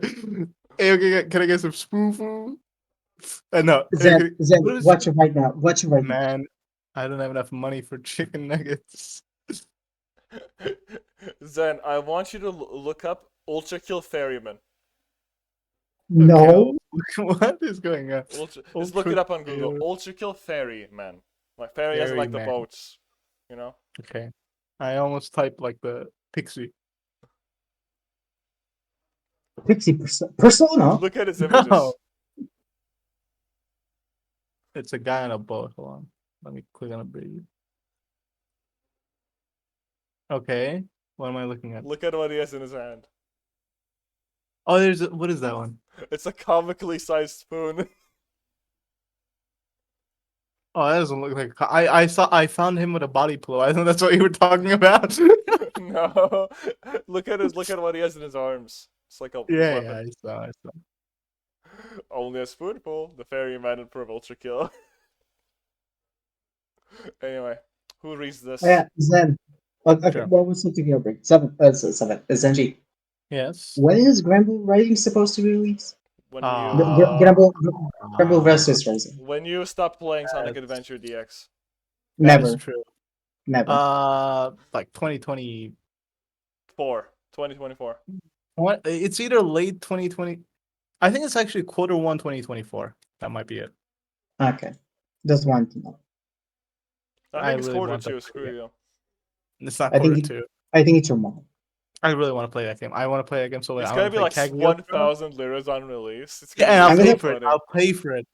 Hey, okay, can I get some spoonful? No. Zen, What is watch it right now. Watch it right now. Man, I don't have enough money for chicken nuggets. Zen, I want you to look up Ultra Kill Ferryman. No. Okay, what is going on? Just look it up on Google. Kill Ultra Kill Ferryman. Like ferry as in like the Ferryman. boats. You know? Okay. I almost typed like the pixie. Pixie Persona? Look at his images. No. It's a guy on a boat. Hold on. Let me click on a video. Okay. What am I looking at? Look at what he has in his hand. Oh, what is that one? It's a comically sized spoon. Oh, that doesn't look like. I found him with a body pillow. I think that's what you were talking about. No. Look at what he has in his arms. It's like a Yeah, weapon. I saw. Only a spoonful. The ferryman and Perv Ultra Kill. Anyway, who reads this? Yeah, Zen. Okay, Sure. what was something here? Seven. Essentially. Yes. When is Granblue Rising supposed to be released? When Granblue versus Rising. when you stop playing Sonic Adventure DX. That is Never. true. Never. Like 2020. 2024. What? It's either late 2020. I think it's actually Q1 2024. That might be it. Okay. Just want to know. I I think it's really quarter want that two. to Screw be it. you. It's not I think Q2. I think it's your mom. I really want to play that game. I want to play that game so bad. It's I gonna wanna be play like Kaguya. 1,000 liras on release. It's Yeah, gonna and I'll be pay so for it. funny. I'll pay for it.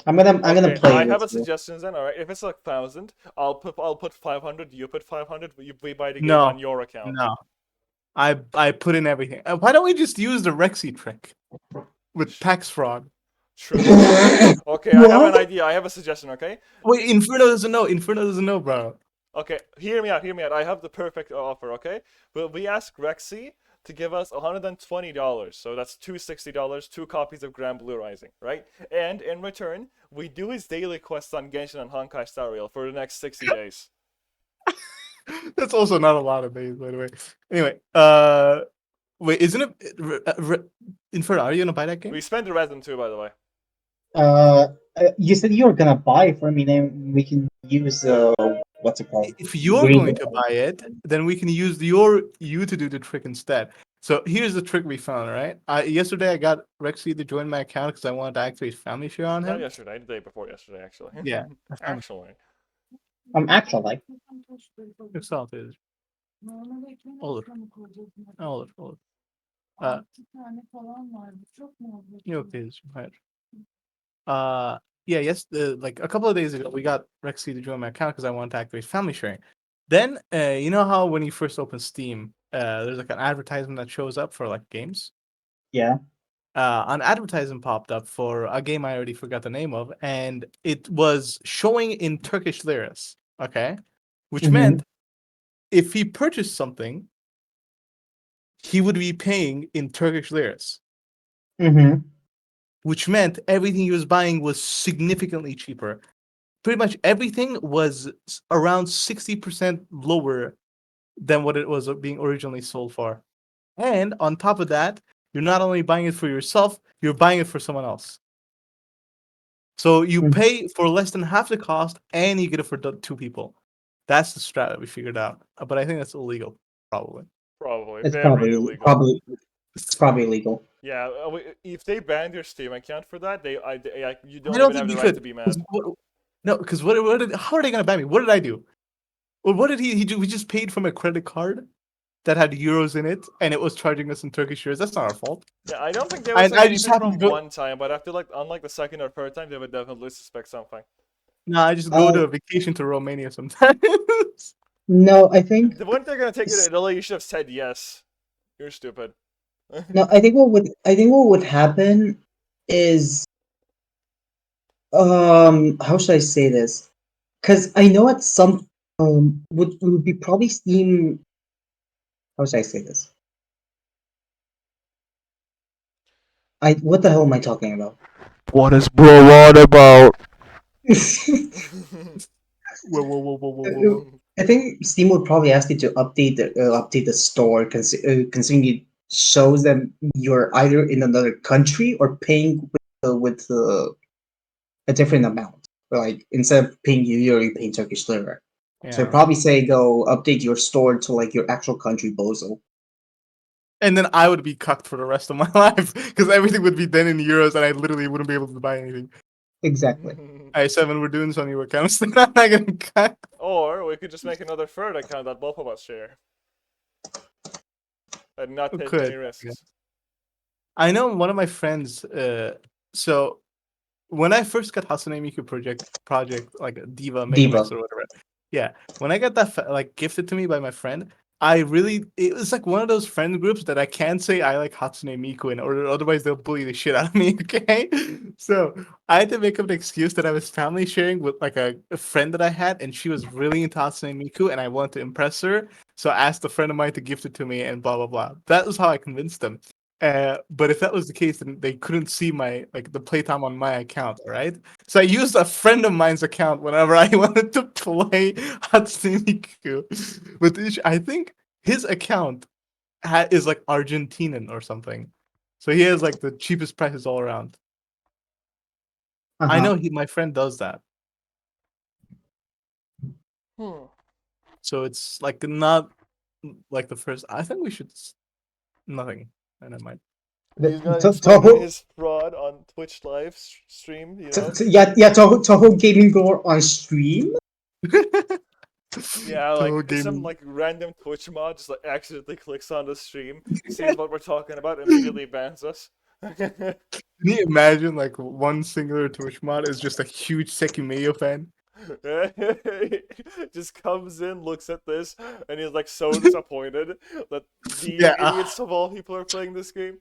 I'm gonna Okay, play I it have a with you. suggestion then. All right, if it's like 1,000, I'll put 500. You put 500. We buy the game No. on your account. No. I put in everything. Why don't we just use the Rexy trick with tax fraud? True. Okay, I have an What? idea. I have a suggestion. Okay. Wait, Inferno doesn't know. Inferno doesn't know, bro. Okay, hear me out. Hear me out. I have the perfect offer. Okay, but we ask Rexy to give us $120. So that's $260. 2 copies of Grand Blue Rising, right? And in return, we do his daily quests on Genshin and Honkai Star Rail for the next 60 days. That's also not a lot of days, by the way. Anyway, wait, isn't it Inferno? Are you gonna buy that game? We spent the resin too, by the way. You said you were gonna buy it for me, then we can use what's it called? If you're Green- going to buy it, then we can use you to do the trick instead. So here's the trick we found, right? Yesterday I got Rexy to join my account because I wanted to activate family share on Not him. yesterday, the day before yesterday, actually. Yeah. Actually. Actually. Exalted. Olur. Olur. Yok teyzeciğim, hayır. Yeah, yes, like a couple of days ago, we got Rexy to join my account because I wanted to activate family sharing. Then, you know how when you first open Steam, there's like an advertisement that shows up for like games? Yeah. An advertisement popped up for a game I already forgot the name of, and it was showing in Turkish liras, okay? Which Mhm. meant if he purchased something, he would be paying in Turkish liras, Mm-hmm. which meant everything he was buying was significantly cheaper. Pretty much everything was around 60% lower than what it was being originally sold for. And on top of that, you're not only buying it for yourself, you're buying it for someone else. So you Mhm. pay for less than half the cost and you get it for two people. That's the strat that we figured out. But I think that's illegal, probably. Probably. It's Very illegal. probably illegal. Yeah, if they banned your Steam account for that, you don't I don't even have think the you right could. to be mad. No, because how are they going to ban me? What did I do? Well, what did he do? We just paid from a credit card that had euros in it, and it was charging us in Turkish euros. That's not our fault. Yeah, I don't think they would And say I just anything happened from to go. one time, but I feel like unlike the second or third time, they would definitely suspect something. No, I just go to a vacation to Romania sometimes. No, I think The one they're gonna take you to Italy, you should have said yes. You're stupid. no, I think what would happen is how should I say this? Because I know at some would be probably Steam. How should I say this? What the hell am I talking about? What is bro on about? Whoa. I think Steam would probably ask you to update the store, considering it shows that you're either in another country or paying with a different amount. Like instead of paying euro, you're paying Turkish lira. So Yeah. I'd probably say go update your store to like your actual country, bozo. And then I would be cucked for the rest of my life because everything would be done in euros, and I literally wouldn't be able to buy anything. Exactly. Hey, Seven, we're doing this on your account. So I'm not getting cut. Or we could just make another third account that both of us share. And not We take could, any yeah. risks. I know one of my friends. So when I first got Hasune Miku project like Diva Megamix or whatever, yeah. When I got that like gifted to me by my friend, it was like one of those friend groups that I can't say I like Hatsune Miku in, or otherwise they'll bully the shit out of me. Okay, so I had to make up an excuse that I was family sharing with like a friend that I had, and she was really into Hatsune Miku, and I wanted to impress her, so I asked a friend of mine to gift it to me, and blah blah blah. That was how I convinced them. But if that was the case, then they couldn't see my like the playtime on my account, right? So I used a friend of mine's account whenever I wanted to play Hatsune Miku. But I think his account is like Argentinian or something, so he has like the cheapest prices all around. I know my friend does that, so it's like not like the first. I think we should nothing. And I might. He's gonna explain his fraud on Twitch live stream, you know? Toho Gaming Gore on stream. Yeah, like some like random Twitch mod just like accidentally clicks on the stream, sees what we're talking about, immediately bans us. Can you imagine like one singular Twitch mod is just a huge Sekimeiya fan? Just comes in, looks at this, and he's like so disappointed that these idiots of all people are playing this game.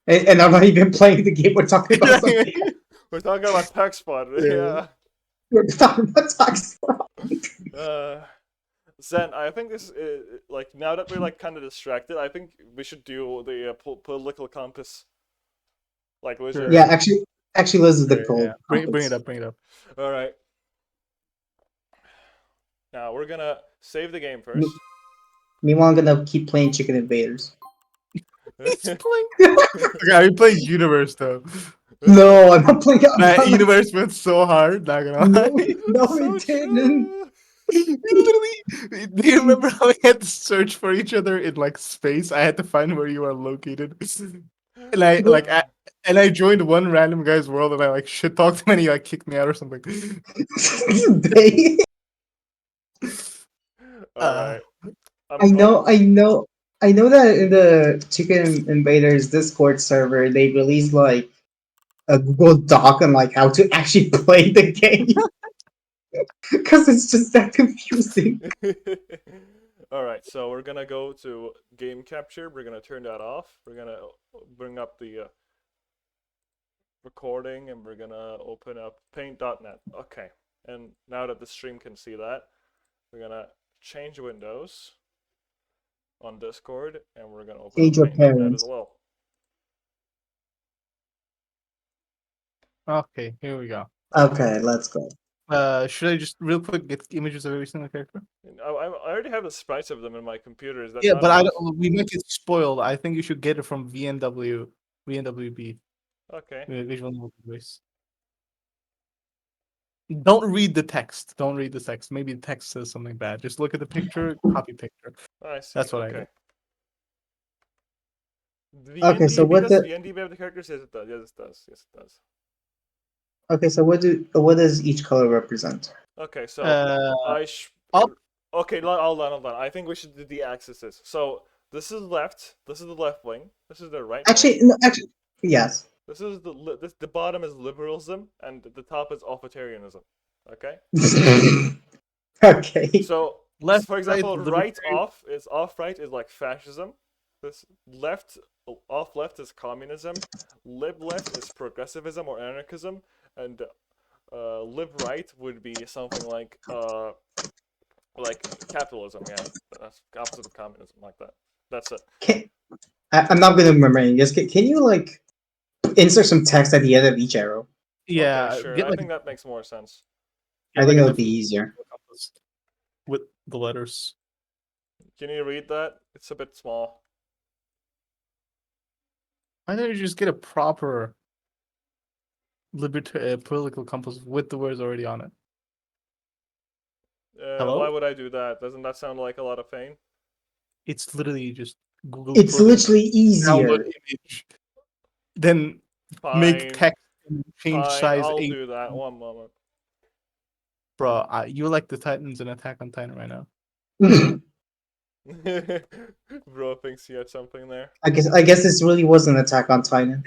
And I'm not even playing the game. We're talking about something. We're talking about PaxPod, yeah. We're talking about PaxPod. Zen, I think this like now that we're like kind of distracted, I think we should do the political compass. Like legit. Yeah, actually, let's do the goal. Yeah. Bring it up. All right. Now we're gonna save the game first. Meanwhile, I'm gonna keep playing Chicken Invaders. He's playing. Okay, are you playing Universe though? No, I'm not playing. Universe went so hard. Not gonna lie. No, so it didn't. Literally, do you remember how we had to search for each other in like space? I had to find where you are located. And I like and I joined one random guy's world and I like shit talked him and he like kicked me out or something. They- All right. I know, Oh, I know, I know that in the Chicken Invaders Discord server, they released like a Google Doc on like how to actually play the game because it's just that confusing. all right. So we're gonna go to game capture. We're gonna turn that off. We're gonna bring up the recording and we're gonna open up paint.net. Okay. And now that the stream can see that, we're gonna change windows on Discord and we're gonna open Age up your paint.net as parents. well. Okay, here we go. Okay, let's go. Should I just real quick get images of every single character? I already have the sprites of them in my computer. Is that Yeah, not but I enough? don't, we might get spoiled. I think you should get it from VNWB, Okay. Visual Novel Database. Don't read the text. Don't read the text. Maybe the text says something bad. Just look at the picture, copy picture. I see. That's what I Okay. did. Okay, so VNDB what does the VNDB have the characters? Yes, it does. Yes, it does. Yes, it does. okay, so what does each color represent? Okay, so Uh, I sh- up. okay, hold on. I think we should do the axes. So this is left. This is the left wing. This is the right wing. Actually, yes. This is the bottom is liberalism and the top is authoritarianism. Okay. Okay. So Left, for right, example, libertarian. off right is like fascism. This off left is communism. Left is progressivism or anarchism, and lib right would be something like capitalism. Yeah, that's opposite of communism, like that. That's it. Can, I'm not gonna remember any. Just can you like insert some text at the end of each arrow? Okay, Yeah, sure. I think that makes more sense. I like think a it would be definition easier. compass with the letters. Can you read that? It's a bit small. Why don't you just get a proper political compass with the words already on it? Why Hello? would I do that? Doesn't that sound like a lot of pain? It's literally just Google It's political literally download easier. image, then make Fine, text and change fine. size I'll 8. do that. One moment. Bro, you like the Titans in Attack on Titan right now. Bro thinks he had something there. I guess this really was an Attack on Titan.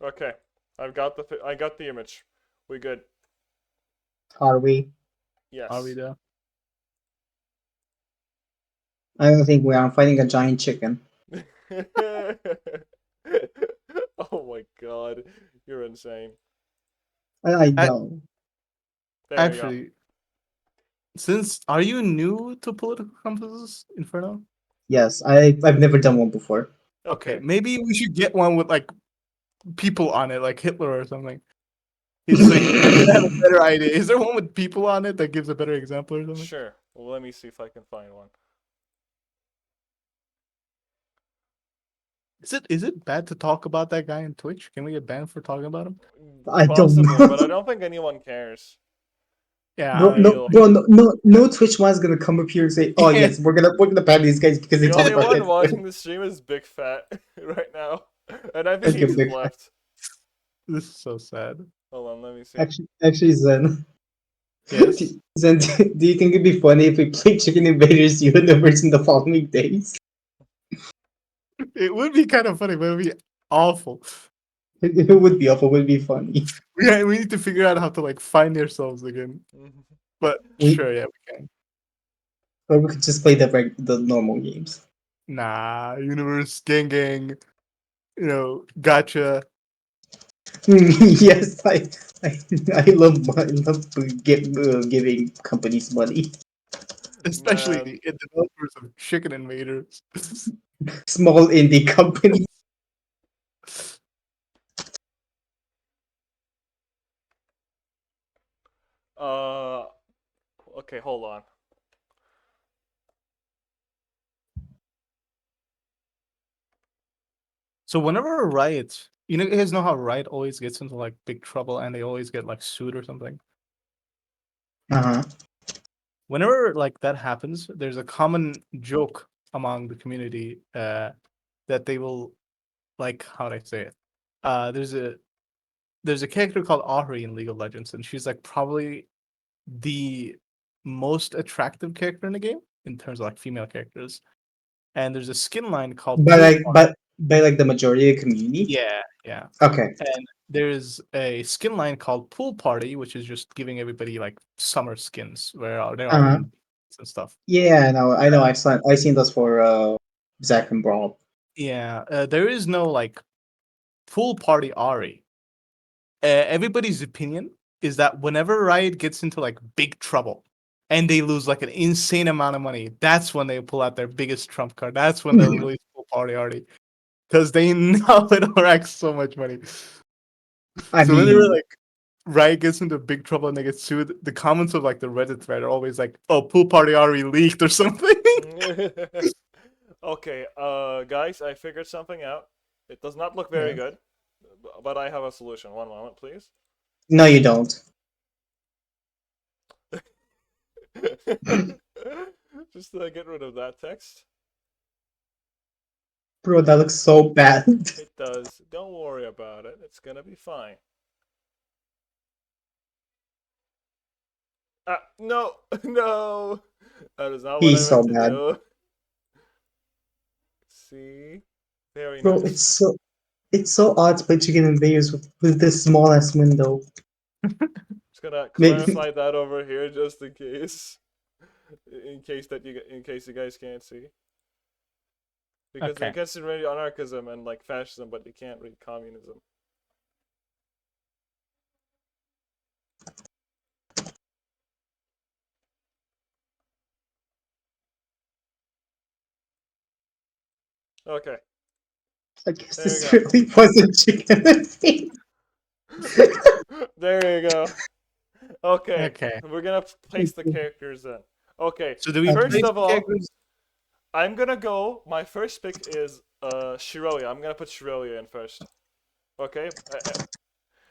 Okay, I got the image. We good? Are we? Are we Yes. there? I don't think we are. I'm fighting a giant chicken. Oh my god, you're insane. I I- know. There you go. Actually, since are you new to political compasses, Inferno? Yes, I've never done one before. Okay, Okay. maybe we should get one with like people on it, like Hitler or something. So you can have a better idea. Is there one with people on it that gives a better example or something? Sure. Well, let me see if I can find one. Is it bad to talk about that guy on Twitch? Can we get banned for talking about him? I don't Possibly, know. but I don't think anyone cares. Yeah, Bro, I no, Real. bro, no Twitch one's gonna come up here and say, "Oh yeah. yes, we're gonna ban these guys because they The talk only about one it." watching the stream is Big Fat right now, and I think Okay, he's big. left. This is so sad. Hold on, let me see. Actually, Zen. Yes. Zen, do you think it'd be funny if we played Chicken Invaders Universe in the following days? It would be kind of funny, but it would be awful. It would be awful. It would be funny. We need to figure out how to like find ourselves again. But We sure, yeah, we can. or we could just play the normal games. Nah, universe, gang, gotcha. Yes, I, I love giving companies money. Especially Man, the developers of Chicken Invaders. Small indie companies. uh, okay, hold on. So whenever a riot You guys know how Riot always gets into like big trouble and they always get like sued or something. Uh-huh. Whenever like that happens, there's a common joke among the community that they will like how do I say it? There's a character called Ahri in League of Legends, and she's like probably the most attractive character in the game in terms of like female characters. And there's a skin line called But Pool like, Party. but by like the majority of the community. Yeah, yeah. Okay. And there's a skin line called Pool Party, which is just giving everybody like summer skins where they're all Uh-huh. in and stuff. Yeah, I know. I've seen those for Zack and Brawl. Yeah, there is no like Pool Party Ari. Everybody's opinion is that whenever Riot gets into like big trouble and they lose like an insane amount of money, that's when they pull out their biggest trump card. That's when they'll release Pool Party Ari because they know it racks so much money. I So whenever mean, like Riot gets into big trouble and they get sued, the comments of like the Reddit thread are always like, "Oh, Pool Party Ari leaked" or something. Okay, guys, I figured something out. It does not look very Yeah. good, but I have a solution. One moment, please. no, you don't. Just get rid of that text. Bro, that looks so bad. It does. Don't worry about it. It's gonna be fine. No, no. That is not what I He's so meant to bad. do. See? Very Bro, nice. it's so odd to play chicken and Vegas with this small ass window. Just gonna Maybe clarify that over here just in case. In case you guys can't see. Because Okay. I guess you read anarchism and like fascism, but you can't read communism. Okay, I guess there you this go. really wasn't chicken and Vegas. There you go. Okay, Okay. we're gonna place the characters in. Okay, So do we first place of the all, characters? I'm gonna go. My first pick is Shiroya. I'm gonna put Shiroya in first. Okay,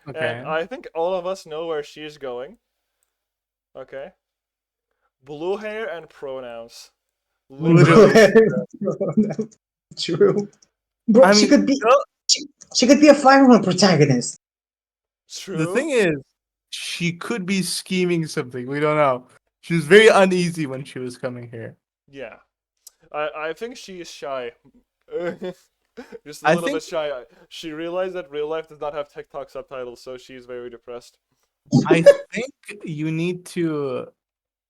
and Okay. I think all of us know where she's going. Okay, blue hair and pronouns. Literally, True. Bro, I she mean, could be she could be a Fire Emblem protagonist. the true. thing is, she could be scheming something. We don't know. She was very uneasy when she was coming here. Yeah, I think she is shy. Just a I little think bit shy. She realized that real life does not have TikTok subtitles, so she's very depressed. I think you need to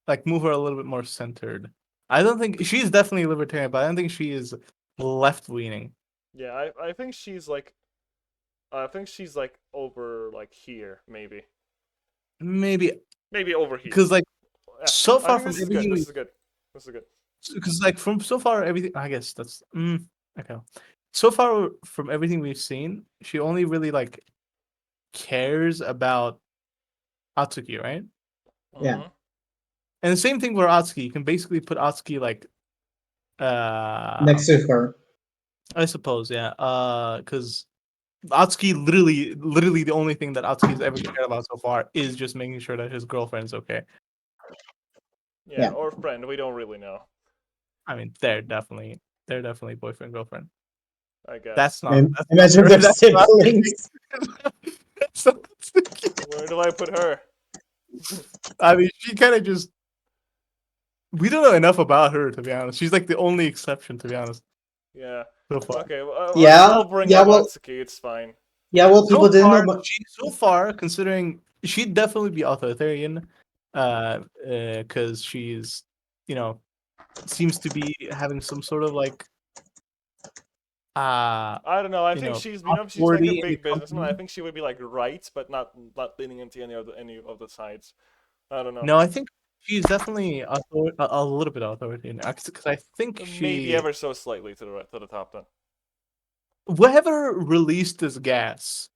like move her a little bit more centered. I don't think she's definitely libertarian, but I don't think she is left leaning. Yeah, I think she's like over like here, maybe. Maybe Maybe over here. because like Yeah, so I far think from this is good. everything This we is good. This is good. because like from so far everything I guess that's okay. So far from everything we've seen, she only really like cares about Atsuki, right? Yeah. Mm-hmm. And the same thing with Atsuki. You can basically put Atsuki like Next to her. I suppose, yeah. Because Atsuki literally the only thing that Atsuki's ever cared about so far is just making sure that his girlfriend's okay. Yeah, Yeah. or friend. We don't really know. I mean, they're definitely boyfriend girlfriend. I guess. That's not Imagine their that's not siblings. that's not the Where do I put her? I mean, she kind of just we don't know enough about her to be honest. She's like the only exception to be honest Yeah. so far. Okay. Well, Yeah, I'll bring yeah, up well, Atsuki. It's fine. yeah, well, So people didn't know far, much. so far, considering she'd definitely be authoritarian, because she's, you know, seems to be having some sort of like, I don't know. I you think know, she's she's like a authority in the big businessman. I company. think she would be like right, but not leaning into any of the sides. I don't know. No, I think she's definitely a little bit authoritarian because I think Maybe she, ever so slightly to the to the top then. whoever released this gas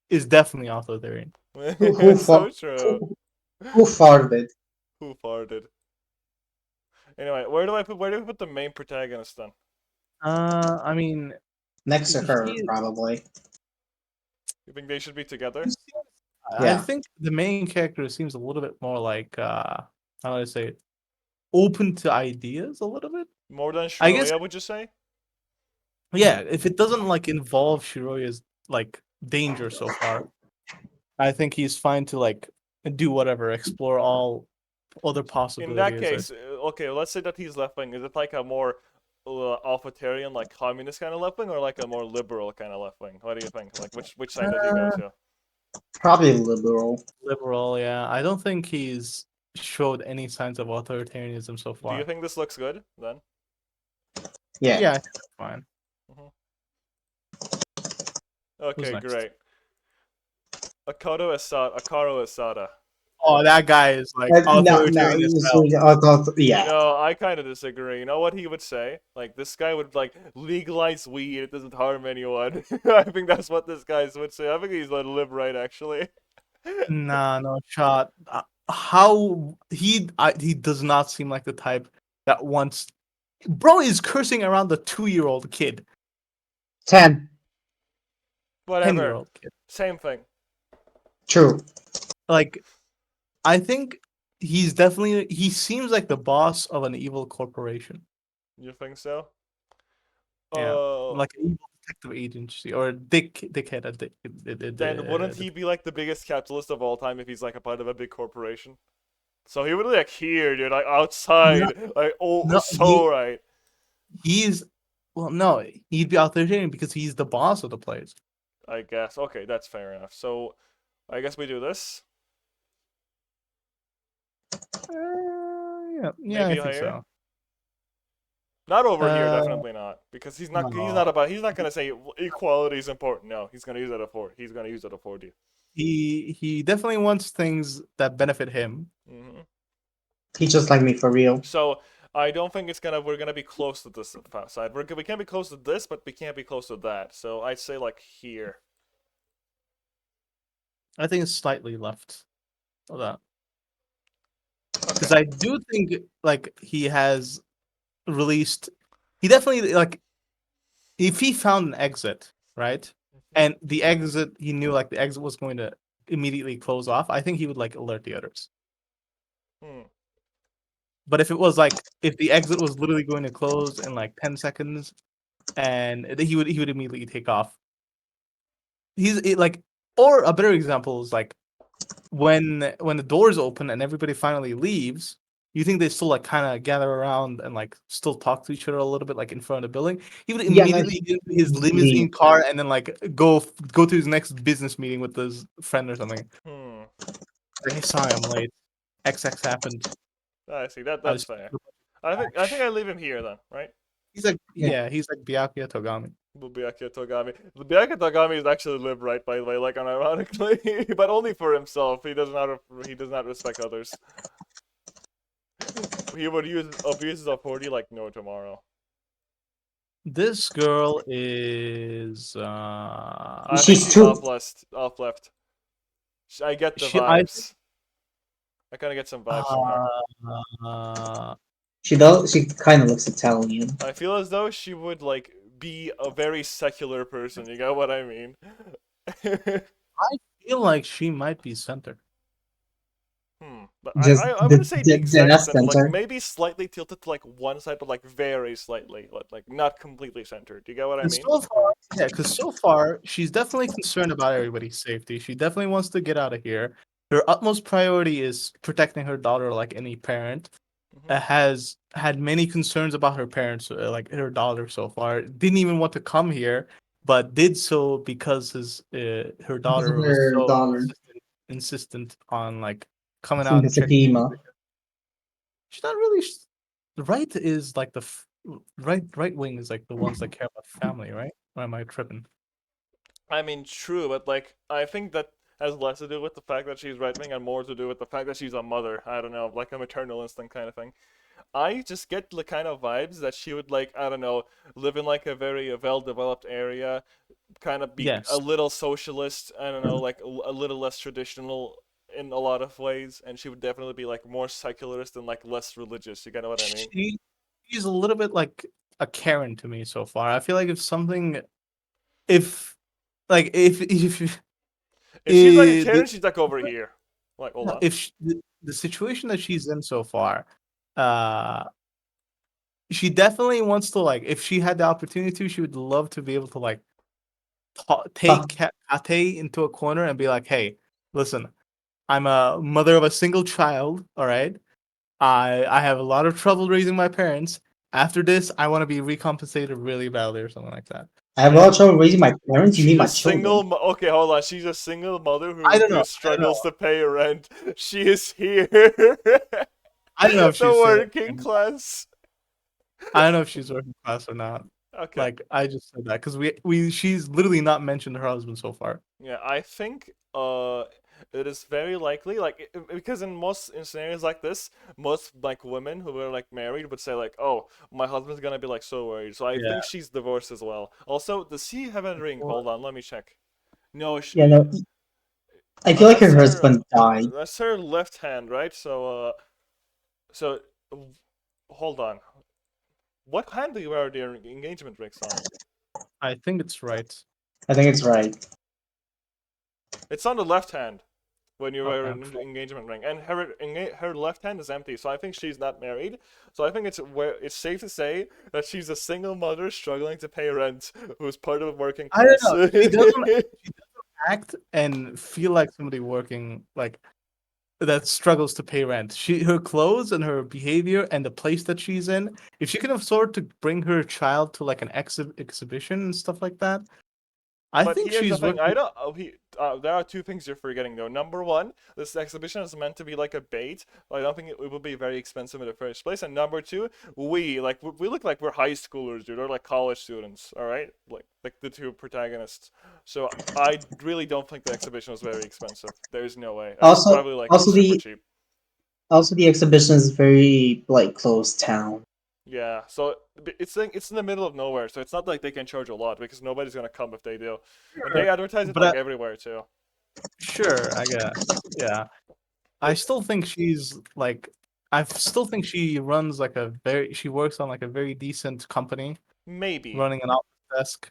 is definitely authoritarian. Who So fought? true. Who farted? Who farted? Anyway, where do we put the main protagonist then? I mean, Next to her, he probably. You think they should be together? I Yeah. think the main character seems a little bit more like how do I say it? Open to ideas a little bit. More than I guess Shiroya, would you say? yeah, if it doesn't like involve Shiroya's like danger so far, I think he's fine to like do whatever, explore all other In that possibilities. case, okay, let's say that he's left wing. Is it like a more authoritarian, like communist kind of left wing, or like a more liberal kind of left wing? What do you think? Like, which side does he go to? Probably liberal. Liberal, yeah. I don't think he's showed any signs of authoritarianism so Do you far. think this looks good then? Yeah. Yeah, I think that's fine. Who's Okay, next? great. Akaro Asada. Oh, that guy is like No, authoritarian as hell. yeah. No, I kind of disagree. You know what he would say? Like, this guy would, like, legalize weed. It doesn't harm anyone. I think that's what this guy would say. I think he's a live right, actually. Nah, no shot. How he does not seem like the type that wants. Bro is cursing around the 2-year-old kid, 10. Whatever. 10-year-old kid. Same thing. True. Like, I think he seems like the boss of an evil corporation. You think so? Yeah, like an evil detective agency or dickhead. Then wouldn't he be, like, the biggest capitalist of all time if he's, like, a part of a big corporation? So he would be, like, here, dude, like, outside. Like, oh, No, so right. he's well, no, he'd be authoritarian because he's the boss of the place. I guess. Okay, that's fair enough. So, I guess we do this. Yeah, Maybe I think higher? so. Not over here, Uh, definitely not. Because he's not no. he's not gonna say equality is important. No, he's gonna use it to afford you. He definitely wants things that benefit him. He's just like me for real. So I don't think we're gonna be close to this side. We can't be close to this, but we can't be close to that. So I'd say like here. I think it's slightly left of that. Because I do think like he has released he definitely like if he found an exit, right? And the exit he knew like the exit was going to immediately close off, I think he would like alert the others. Hmm. But if it was like if the exit was literally going to close in like 10 seconds and he would immediately take off. Like or a better example is like when the doors open and everybody finally leaves, you think they still like kind of gather around and like still talk to each other a little bit like in front of the building. He would Yeah, no, immediately get into his leave. limousine car and then like go to his next business meeting with his friend or something. Like, hey, sorry, I'm late. XX happened. I see. That's I was fair. I think I leave him here then, right? he's like Yeah. he's like Byakuya Togami. Byakuya Togami. Byakuya Togami is actually live right, by the way, like unironically, but only for himself. He does not respect others. He would abuse his authority like no tomorrow. This girl is I think She's she's too. off left. I get the she I vibes. I kind of get some vibes from her. She does. She kind of looks Italian. I feel as though she would like be a very secular person. You got what I mean? I feel like she might be center. But Just I wouldn't say the exact left center. Like center. maybe slightly tilted to like one side, but like very slightly, like not completely centered. Do you get what I mean? So far, yeah, because so far she's definitely concerned about everybody's safety. She definitely wants to get out of here. Her utmost priority is protecting her daughter, like any parent. Has had many concerns about her parents, like her daughter so far. Didn't even want to come here, but did so because her Because of daughter was her so daughter. insistent on like coming From out the and checking. Sekimeiya. She's not really. The right is like the right wing is like the ones that care about family, right? Or am I tripping? I mean, true, but like I think that has less to do with the fact that she's right wing and more to do with the fact that she's a mother. I don't know, like a maternal instinct kind of thing. I just get the kind of vibes that she would like, I don't know, live in like a very well-developed area, kind of be a Yes. little socialist, I don't know, like a little less traditional in a lot of ways, and she would definitely be like more secularist and like less religious. You get what I mean? She's a little bit like a Karen to me so far. I feel like if something, if like if If she's the, vegetarian, she's like over here. Like, hold on. if the situation that she's in so far, uh, she definitely wants to like. If she had the opportunity to, she would love to be able to like take Kate into a corner and be like, "Hey, listen, I'm a mother of a single child. All right, I have a lot of trouble raising my parents. After this, I want to be recompensated really badly or something like that." I have a lot of And trouble raising my parents. You she's mean a my children? single. Okay, hold on. She's a single mother I who don't who know. I don't know. struggles to pay rent. She is here. I don't know if The she's single. working class. I don't know if she's working class or not. Okay. Like I just said that because we she's literally not mentioned her husband so far. Yeah, I think it is very likely because in scenarios like this, most like women who are like married would say like, "Oh, my husband's gonna be like so worried." So I Yeah. think she's divorced as well. Also, does she have a ring? Hold on, let me check. No, Yeah, no. I feel like her that's husband died. that's her left hand, right? So w- hold on. What hand do you wear the engagement rings on? I think it's right. I think it's right. It's on the left hand. When you wear Okay. an engagement ring, and her left hand is empty, so I think she's not married. So I think it's safe to say that she's a single mother struggling to pay rent, who's part of a working I don't class. know. She doesn't act and feel like somebody working like that struggles to pay rent. Her clothes and her behavior and the place that she's in. If she can afford to bring her child to like an exhibition and stuff like that, I But think here's the she's thing: working. there are two things you're forgetting though. Number one, this exhibition is meant to be like a bait. I don't think it would be very expensive in the first place. And number two, we look like we're high schoolers, dude, or like college students. All right, like the two protagonists. So I really don't think the exhibition was very expensive. There's no way. It was Also, probably like also super the cheap. also the exhibition is very like closed town. Yeah, so it's in the middle of nowhere, so it's not like they can charge a lot because nobody's gonna come if they do, and they advertise it But like everywhere too. sure, I guess. Yeah. I still think she's like I still think she runs like she works on like a very decent company Maybe. running an office desk.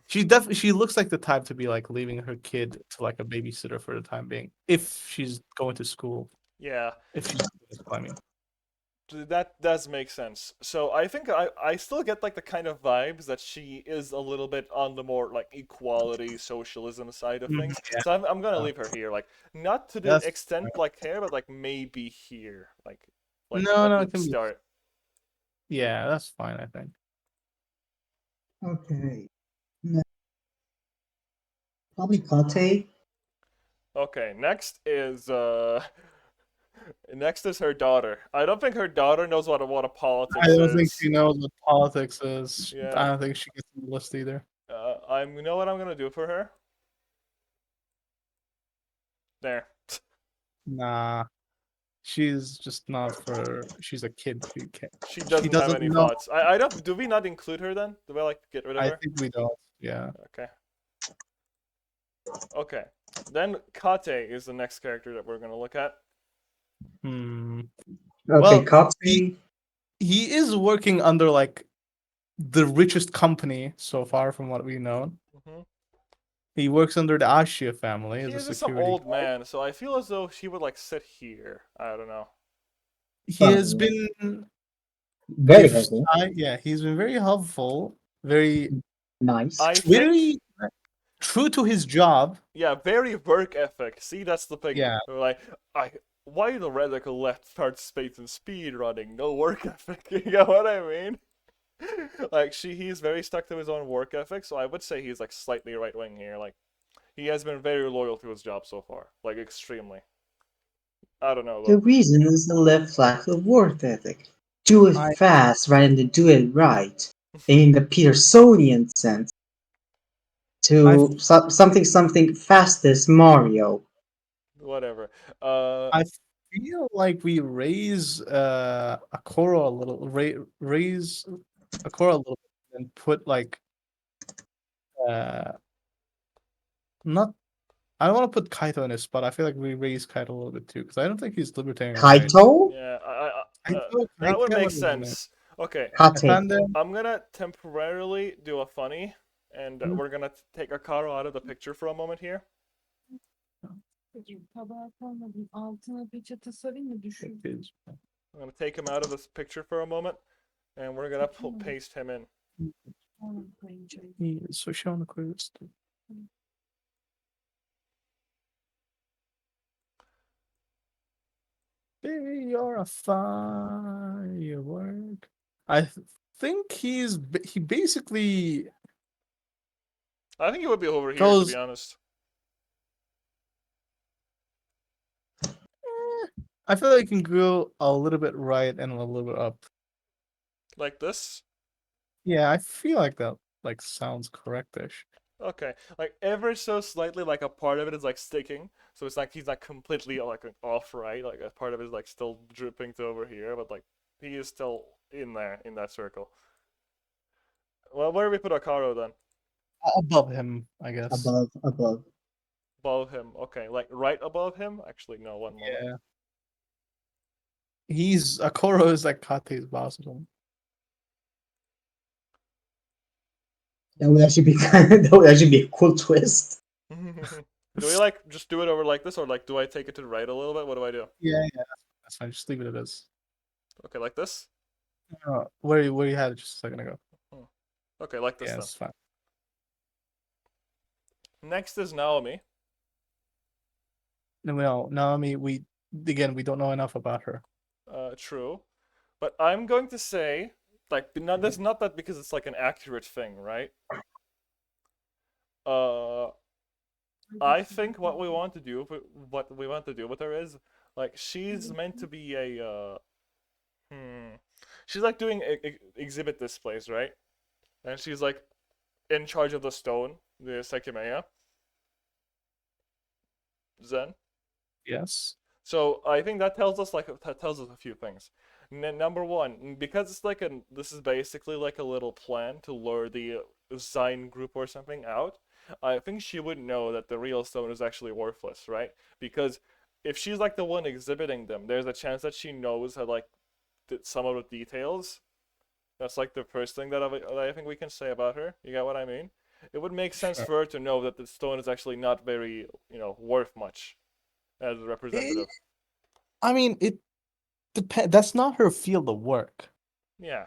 She looks like the type to be like leaving her kid to like a babysitter for the time being if she's going to school. Yeah. If she's going to school, I mean. That does make sense. So I think I still get like the kind of vibes that she is a little bit on the more like equality, socialism side of things. Yeah. So I'm gonna leave her here, like not to the That's extent like here, but like maybe here, like no, at no, the it can be. start. Yeah, that's fine. I think. Okay. Probably Kate. Okay, next is her daughter. I don't think her daughter knows what a I politics don't think is. she knows what politics is. I Yeah. don't think she gets on the list either. You know what I'm gonna do for her? There. Nah, she's just not for. She's a kid. She She doesn't have doesn't any know. thoughts. I don't. Do we not include her then? Do we like get rid of I her? think we don't. Yeah. Okay. Okay. Then Kate is the next character that we're gonna look at. Hmm. Okay, Well, he Kate. he is working under like the richest company so far, from what we know. Hmm. He works under the Ashia family He as a is just some security old guard. man, so I feel as though he would like sit here. I don't know. He has Well, been very helpful. yeah, he's been very helpful, very Nice. I think, very true to his job. yeah, very work ethic. See, that's the thing. Yeah, Like, I why the radical left participates in speed running? No work ethic. You know what I mean? Like he's very stuck to his own work ethic, so I would say he's like slightly right wing here. Like he has been very loyal to his job so far, like extremely. I don't know The though. reason is the left lack of work ethic. Do it I fast rather than do it right. In the Petersonian sense, I to something fastest Mario. Whatever. I feel like we raise Akora a little, raise Akora a little bit and put like uh not. I don't want to put Kaito in his spot. I feel like we raise Kaito a little bit too because I don't think he's libertarian, right? Kaito? Yeah, Can I that would get make what is his name? sense. Okay, Kate. Panda. I'm gonna temporarily do a funny, And we're gonna take Akaro out of the picture for a moment here. Tabağa koymadım. Altına bir çatı sarayım mı düşün? I'm gonna take him out of this picture for a moment, and we're gonna paste him in. Sonra koyunca. İyi, Soşan'ı koyuyoruz. They are a firework. Think he basically I think he would be over here, to goes. be honest. I feel like he can go a little bit right and a little bit up. Like this? Yeah, I feel like that sounds correctish. Okay, like ever so slightly, like a part of it is like sticking, so it's like he's not completely like off right. Like a part of it is like still dripping to over here, but like he is still in there in that circle. Well, where do we put Akaro then? Above him, I guess. Above. Above him. Okay, like right above him. Actually, no. One moment. Yeah. Akoro is like Kate's boss or something. That would actually be that would actually be a cool twist. Do we like just do it over like this, or like do I take it to the right a little bit? What do I do? Yeah, that's fine. Just leave it as. Okay, like this. Where you had it just a second ago. Okay, like this Yeah, then. that's fine. Next is Naomi. No, Naomi, we don't know enough about her. True, but I'm going to say like that's not that because it's like an accurate thing, right? I think what we want to do with her is like she's meant to be a she's like doing exhibit displays, right? And she's like in charge of the stone, the Sekimeiya. Zen. Yes. So I think that tells us a few things. Number one, because it's like this is basically like a little plan to lure the Zine group or something out. I think she would know that the real stone is actually worthless, right? Because if she's like the one exhibiting them, there's a chance that she knows how like some of the details. That's like the first thing that I think we can say about her. You get what I mean? It would make sense for her to know that the stone is actually not very, worth much as a representative. I mean, it depends. That's not her field of work. Yeah.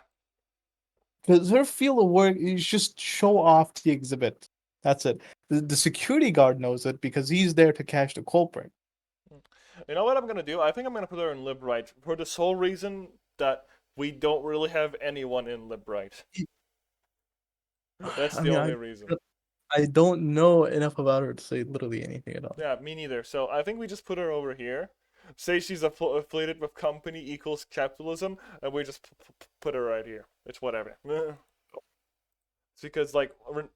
Because her field of work is just show off the exhibit. That's it. The security guard knows it because he's there to catch the culprit. You know what I'm gonna do? I think I'm gonna put her in lib right for the sole reason that we don't really have anyone in lib right. That's the only reason. I don't know enough about her to say literally anything at all. Yeah, me neither. So I think we just put her over here. Say she's affiliated with company equals capitalism, and we just put her right here. It's whatever. It's because like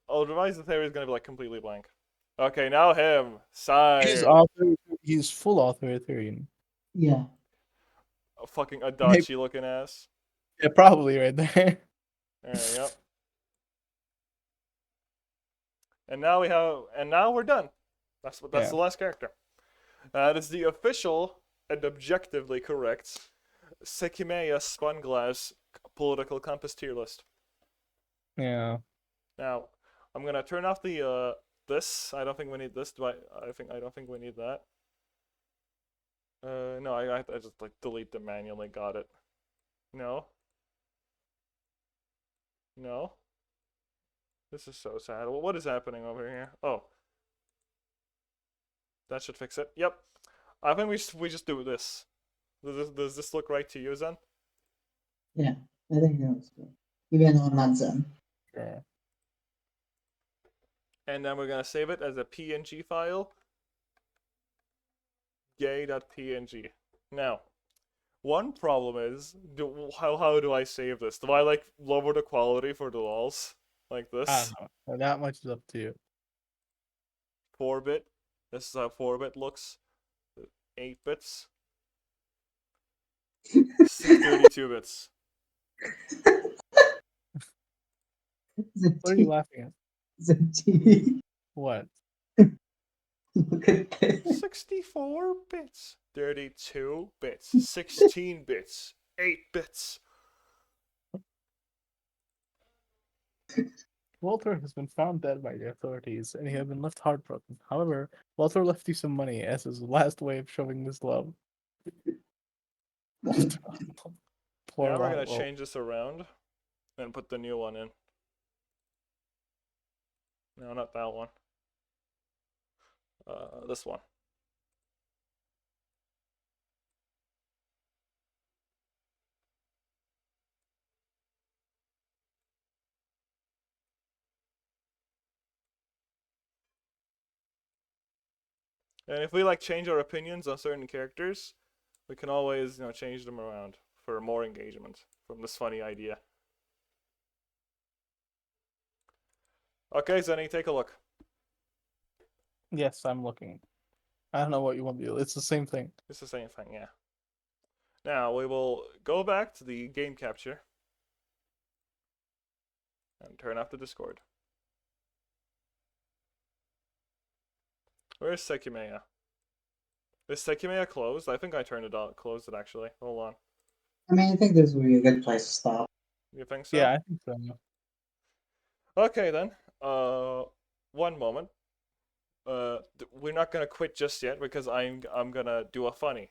otherwise the theory is gonna be like completely blank. Okay, now him. Sire. He's full authoritarian. Yeah. A fucking Adachi looking ass. Yeah, probably right there. Yep. And now we're done. That's the last character. That is the official and objectively correct Sekimeiya Spun Glass political compass tier list. Yeah. Now, I'm gonna turn off the this. I don't think we need this. I don't think we need that. No, I just like delete them manually. Got it. No. No. This is so sad. What is happening over here? Oh. That should fix it. Yep. I think we just do this. Does this look right to you, Zen? Yeah, I think that was good. Even though I'm not Zen. Sure. And then we're gonna save it as a PNG file. Gay.png. Now, one problem is, how do I save this? Do I like lower the quality for the lols like this? I don't know. That much is up to you. 4-bit. This is how 4-bit looks. 8 bits. 32 bits. What are you laughing at? Zen. What? Look at this. 64 bits. 32 bits. 16 bits. 8 bits. Walter has been found dead by the authorities, and he has been left heartbroken. However, Walter left you some money as his last way of showing his love. Poor Now we're gonna Walter. change this around and put the new one in. No, not that one. This one. And if we like change our opinions on certain characters, we can always, change them around for more engagement from this funny idea. Okay, Zenny, take a look. Yes, I'm looking. I don't know what you want to do. It's the same thing. It's the same thing, yeah. Now we will go back to the game capture and turn off the Discord. Where's Sekimeiya? Is Sekimeiya closed? I think I turned it off. Closed it actually. Hold on. I mean, I think this would be a good place to stop. You think so? Yeah, I think so. Okay then. One moment. We're not gonna quit just yet because I'm gonna do a funny.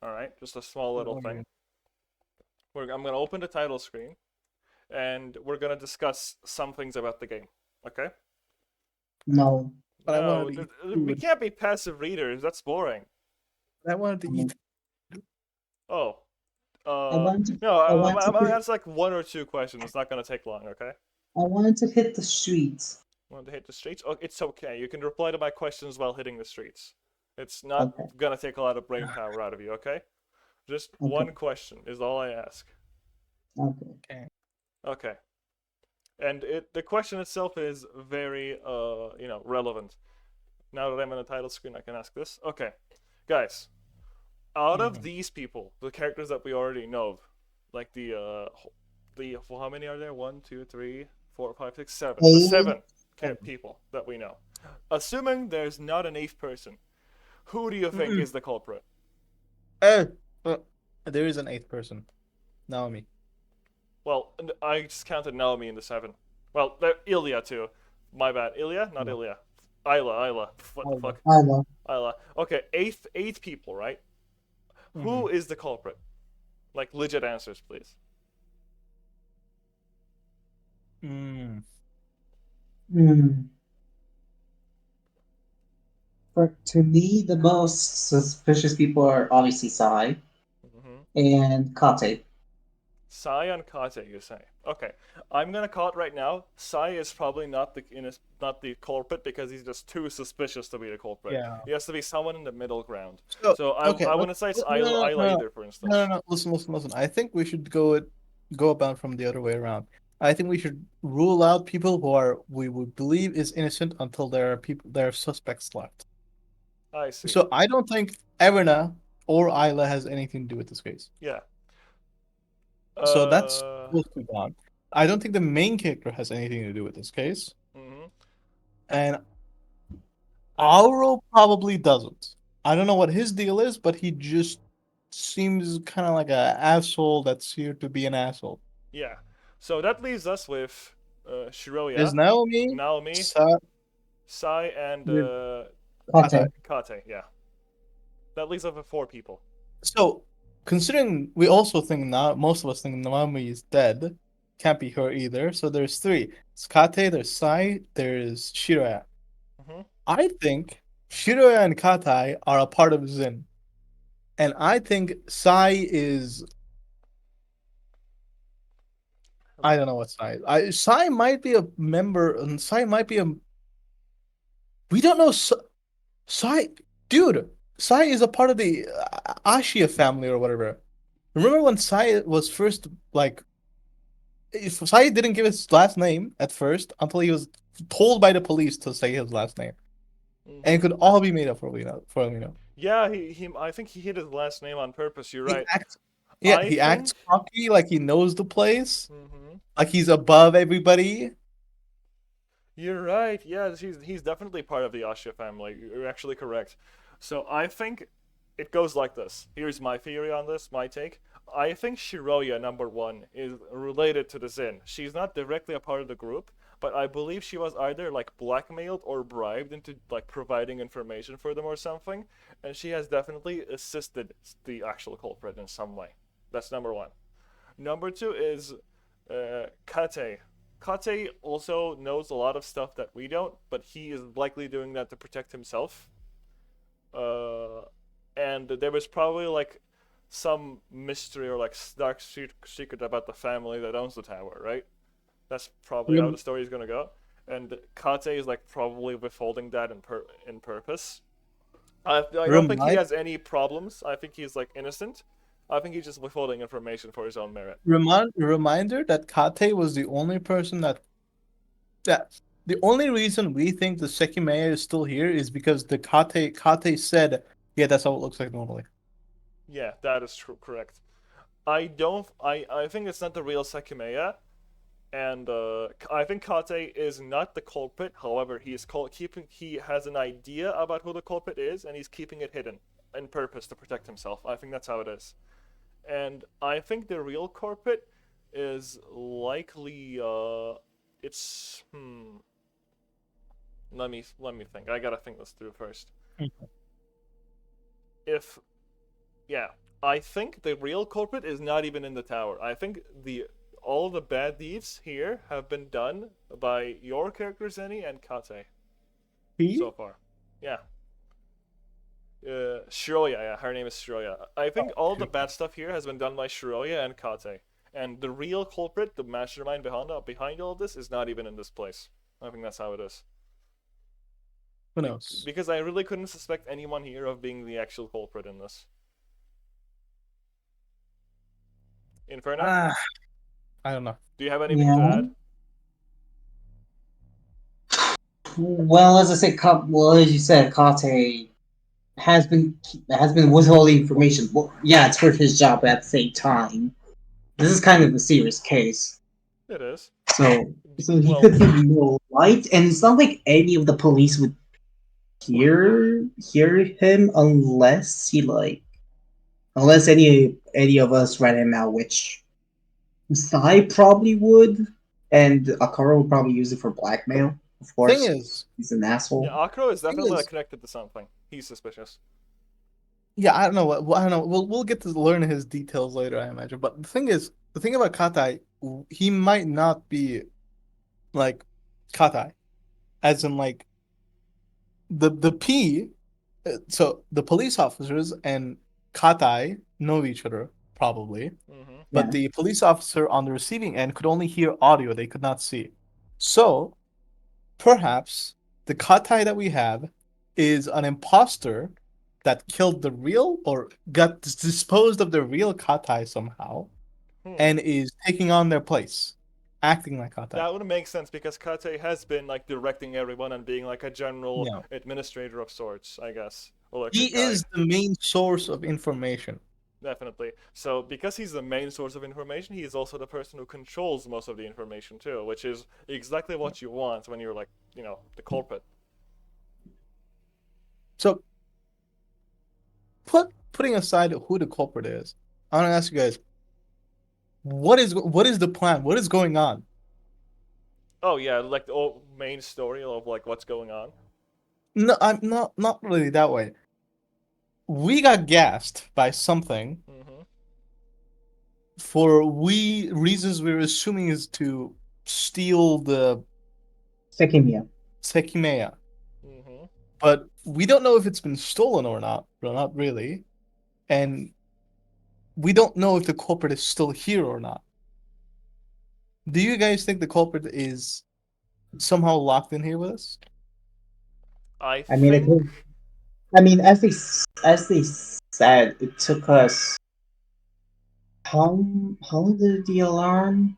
All right, just a small little What are thing. I'm gonna open the title screen, and we're gonna discuss some things about the game. Okay? No. But I No, wanted to eat we food. can't be passive readers. That's boring. I wanted to eat. Oh. I wanted to, No, I wanted to hit, that's like one or two questions. It's not gonna take long. Okay? I wanted to hit the streets. Want to hit the streets? Oh, it's okay. You can reply to my questions while hitting the streets. It's not Okay. gonna take a lot of brain power out of you. Okay? Just one question is all I ask. Okay. Okay. And the question itself is very relevant. Now that I'm on the title screen, I can ask this. Okay, guys, out of these people, the characters that we already know, like well, how many are there? 1, 2, 3, 4, 5, 6, 7. The Hey. 7 people that we know. Assuming there's not an eighth person, who do you think is the culprit? Well, there is an eighth person. Naomi. Well, I just counted Naomi in the 7. Well, Ilya too. My bad. Ilya? Not No. Ilya. Isla. What the Isla. fuck? I know. Isla. Okay, eight people, right? Who is the culprit? Like, legit answers, please. Mm. To me, the most suspicious people are obviously Sai Mm-hmm. and Kate. Sai and Kate, you say. Okay, I'm gonna call it right now. Sai is probably not the culprit because he's just too suspicious to be the culprit. Yeah. He has to be someone in the middle ground. So, So okay, I want to say it's Isla either, for instance. No. Listen. I think we should go about from the other way around. I think we should rule out people we would believe is innocent until there are suspects left. I see. So I don't think Erina or Isla has anything to do with this case. Yeah. So that's those two gone. I don't think the main character has anything to do with this case. Mm-hmm. And Auro probably doesn't. I don't know what his deal is, but he just seems kind of like an asshole that's here to be an asshole. Yeah. So that leaves us with Shiroya, There's Naomi, Sai, and Kate. Kate. Yeah. That leaves us with 4 people. So, considering we also think now, most of us think Naomi is dead, can't be her either. So there's 3. It's Kate, there's Sai, there's Shiroya. Mm-hmm. I think Shiroya and Kate are a part of Zin. And I think Sai is. I don't know what Sai is. Sai might be a member, and Sai might be a. We don't know. Sai. Dude, Sai is a part of the Ashia family or whatever. Remember when Sai was first, like. Sai didn't give his last name at first until he was told by the police to say his last name. Mm-hmm. And it could all be made up for all we know. Yeah, I think he hit his last name on purpose. You're right. He acts cocky, like he knows the place, Mm-hmm. like he's above everybody. You're right. Yeah, he's definitely part of the Ashia family. You're actually correct. So I think it goes like this. Here's my theory on this, my take. I think Shiroya, number 1, is related to the Zin. She's not directly a part of the group, but I believe she was either like blackmailed or bribed into like providing information for them or something, and she has definitely assisted the actual culprit in some way. That's number one. Number two is Kate. Kate also knows a lot of stuff that we don't, but he is likely doing that to protect himself. Uh, and there was probably like some mystery or like dark secret about the family that owns the tower, right? That's probably how the story is gonna go. And Kate is like probably withholding that in purpose. I don't think he Remind has any problems. I think he's like innocent. I think he's just withholding information for his own merit. reminder that Kate was the only person that the only reason we think the Sekimeiya is still here is because the Kate said, yeah, that's how it looks like normally. Yeah, that is true. Correct. I don't. I think it's not the real Sekimeiya, and I think Kate is not the culprit. However, he is keeping. He has an idea about who the culprit is, and he's keeping it hidden on purpose to protect himself. I think that's how it is. And I think the real culprit is likely. It's Let me think. I gotta think this through first. If Yeah, I think the real culprit is not even in the tower. I think the all the bad deeds here have been done by your character Zenny and Kate He? so far. Yeah. Shiroya, yeah, her name is Shiroya. I think all the bad stuff here has been done by Shiroya and Kate. And the real culprit, the mastermind behind all of this, is not even in this place. I think that's how it is. Who knows? Because I really couldn't suspect anyone here of being the actual culprit in this. Inferno? I don't know. Do you have anything to Yeah. add? Well, as I said, well, as you said, Kate has been withholding information. Well, yeah, it's for his job, but at the same time, this is kind of a serious case. It is. So he Well, could be more light, and it's not like any of the police would hear him unless unless any of us rat him out, which Sai probably would, and Akara would probably use it for blackmail. Of Thing course, is, he's an asshole. yeah, Akro is definitely is- like, connected to something. He's suspicious. yeah, I don't know what I don't know. We'll get to learn his details later, I imagine. But the thing about Katai, he might not be like Katai, as in like the P. So the police officers and Katai know each other probably, Mm-hmm. but Yeah, the police officer on the receiving end could only hear audio; they could not see. So perhaps the Katai that we have is an imposter that killed the real or got disposed of the real Katai somehow Hmm. and is taking on their place, acting like Katai. That would make sense because Kate has been like directing everyone and being like a general Yeah. administrator of sorts, I guess. Or like a He guide. is the main source of information. Definitely. So because he's the main source of information, he is also the person who controls most of the information too, which is exactly what you want when you're like, the culprit. So putting aside who the culprit is, I want to ask you guys, what is the plan? What is going on? Oh yeah, like the whole main story of like what's going on. No, I'm not really that way. We got gassed by something Mm-hmm. for we reasons we're assuming is to steal the Sekimeiya. Mm-hmm. Sekimeiya. Mm-hmm. But we don't know if it's been stolen or not. Well, not really. And we don't know if the culprit is still here or not. Do you guys think the culprit is somehow locked in here with us? I I mean, think. as they said, it took us how how long did the alarm?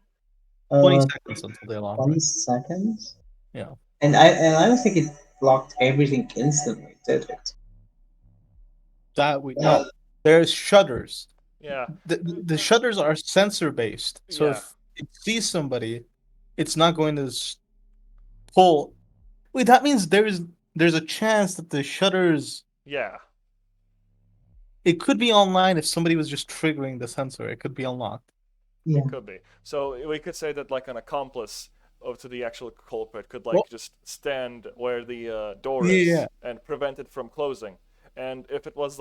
20 Uh, seconds until the alarm 20 rang. seconds. Yeah. And I don't think it blocked everything instantly, did it? That we know. There's shutters. Yeah. The shutters are sensor based. So Yeah. if it sees somebody, it's not going to pull. Wait, that means there's a chance that the shutters Yeah. it could be online if somebody was just triggering the sensor. It could be unlocked. Yeah. It could be. So we could say that like an accomplice to the actual culprit could Well, just stand where the door yeah. is and prevent it from closing. And if it was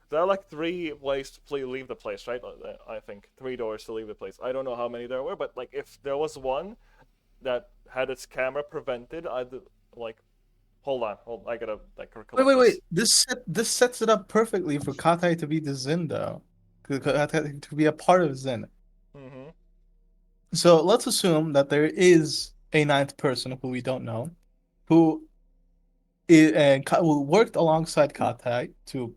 there are three ways to leave the place, right? I think three doors to leave the place. I don't know how many there were, but if there was one that had its camera prevented, like hold, I gotta Wait, recollect wait, this. wait. This sets it up perfectly for Katai to be the Zen, though. Katai to be a part of Zen. Mm-hmm. So let's assume that there is a ninth person who we don't know, who who worked alongside Katai to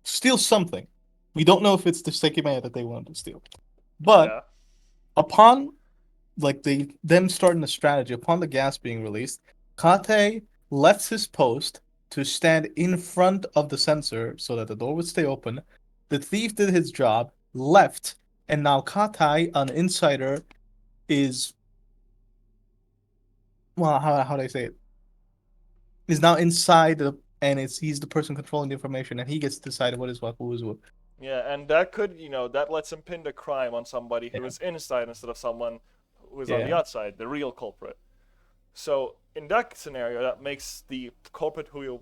steal something. We don't know if it's the Sekimeiya that they wanted to steal. But Yeah. upon them starting the strategy, upon the gas being released, Kate left his post to stand in front of the sensor so that the door would stay open. The thief did his job, left, and now Kate, an insider, is well, how do I say it? Is now inside and he's the person controlling the information, and he gets to decide what is what, who is what. Yeah, and that could, that lets him pin the crime on somebody who Yeah, is inside instead of someone who is on the yeah. outside, the real culprit. So in that scenario, that makes the culprit who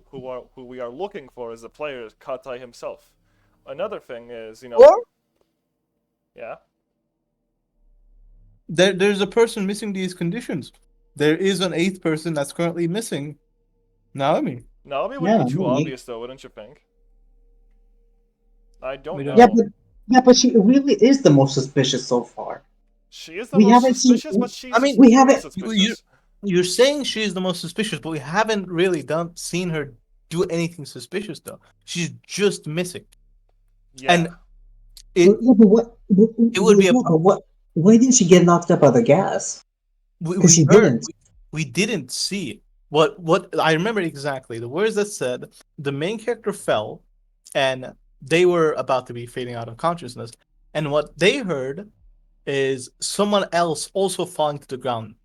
we are looking for as the player Katai himself. Another thing is, Or yeah, there's a person missing these conditions. There is an eighth person that's currently missing. Naomi. Naomi would Yeah, be too maybe. obvious though, wouldn't you think? I We don't don't Yeah, know. know. but she really is the most suspicious so far. She is the We most haven't seen. suspicious, but I she's mean, just We purely haven't. suspicious. you're saying she's the most suspicious, but we haven't really seen her do anything suspicious though. She's just missing, Yeah. and it Yeah, but what? it would be a Yeah, but what? Why didn't she get knocked up by the gas? Because we she heard didn't. we didn't see what I remember exactly the words that said the main character fell, and they were about to be fading out of consciousness, and what they heard is someone else also falling to the ground,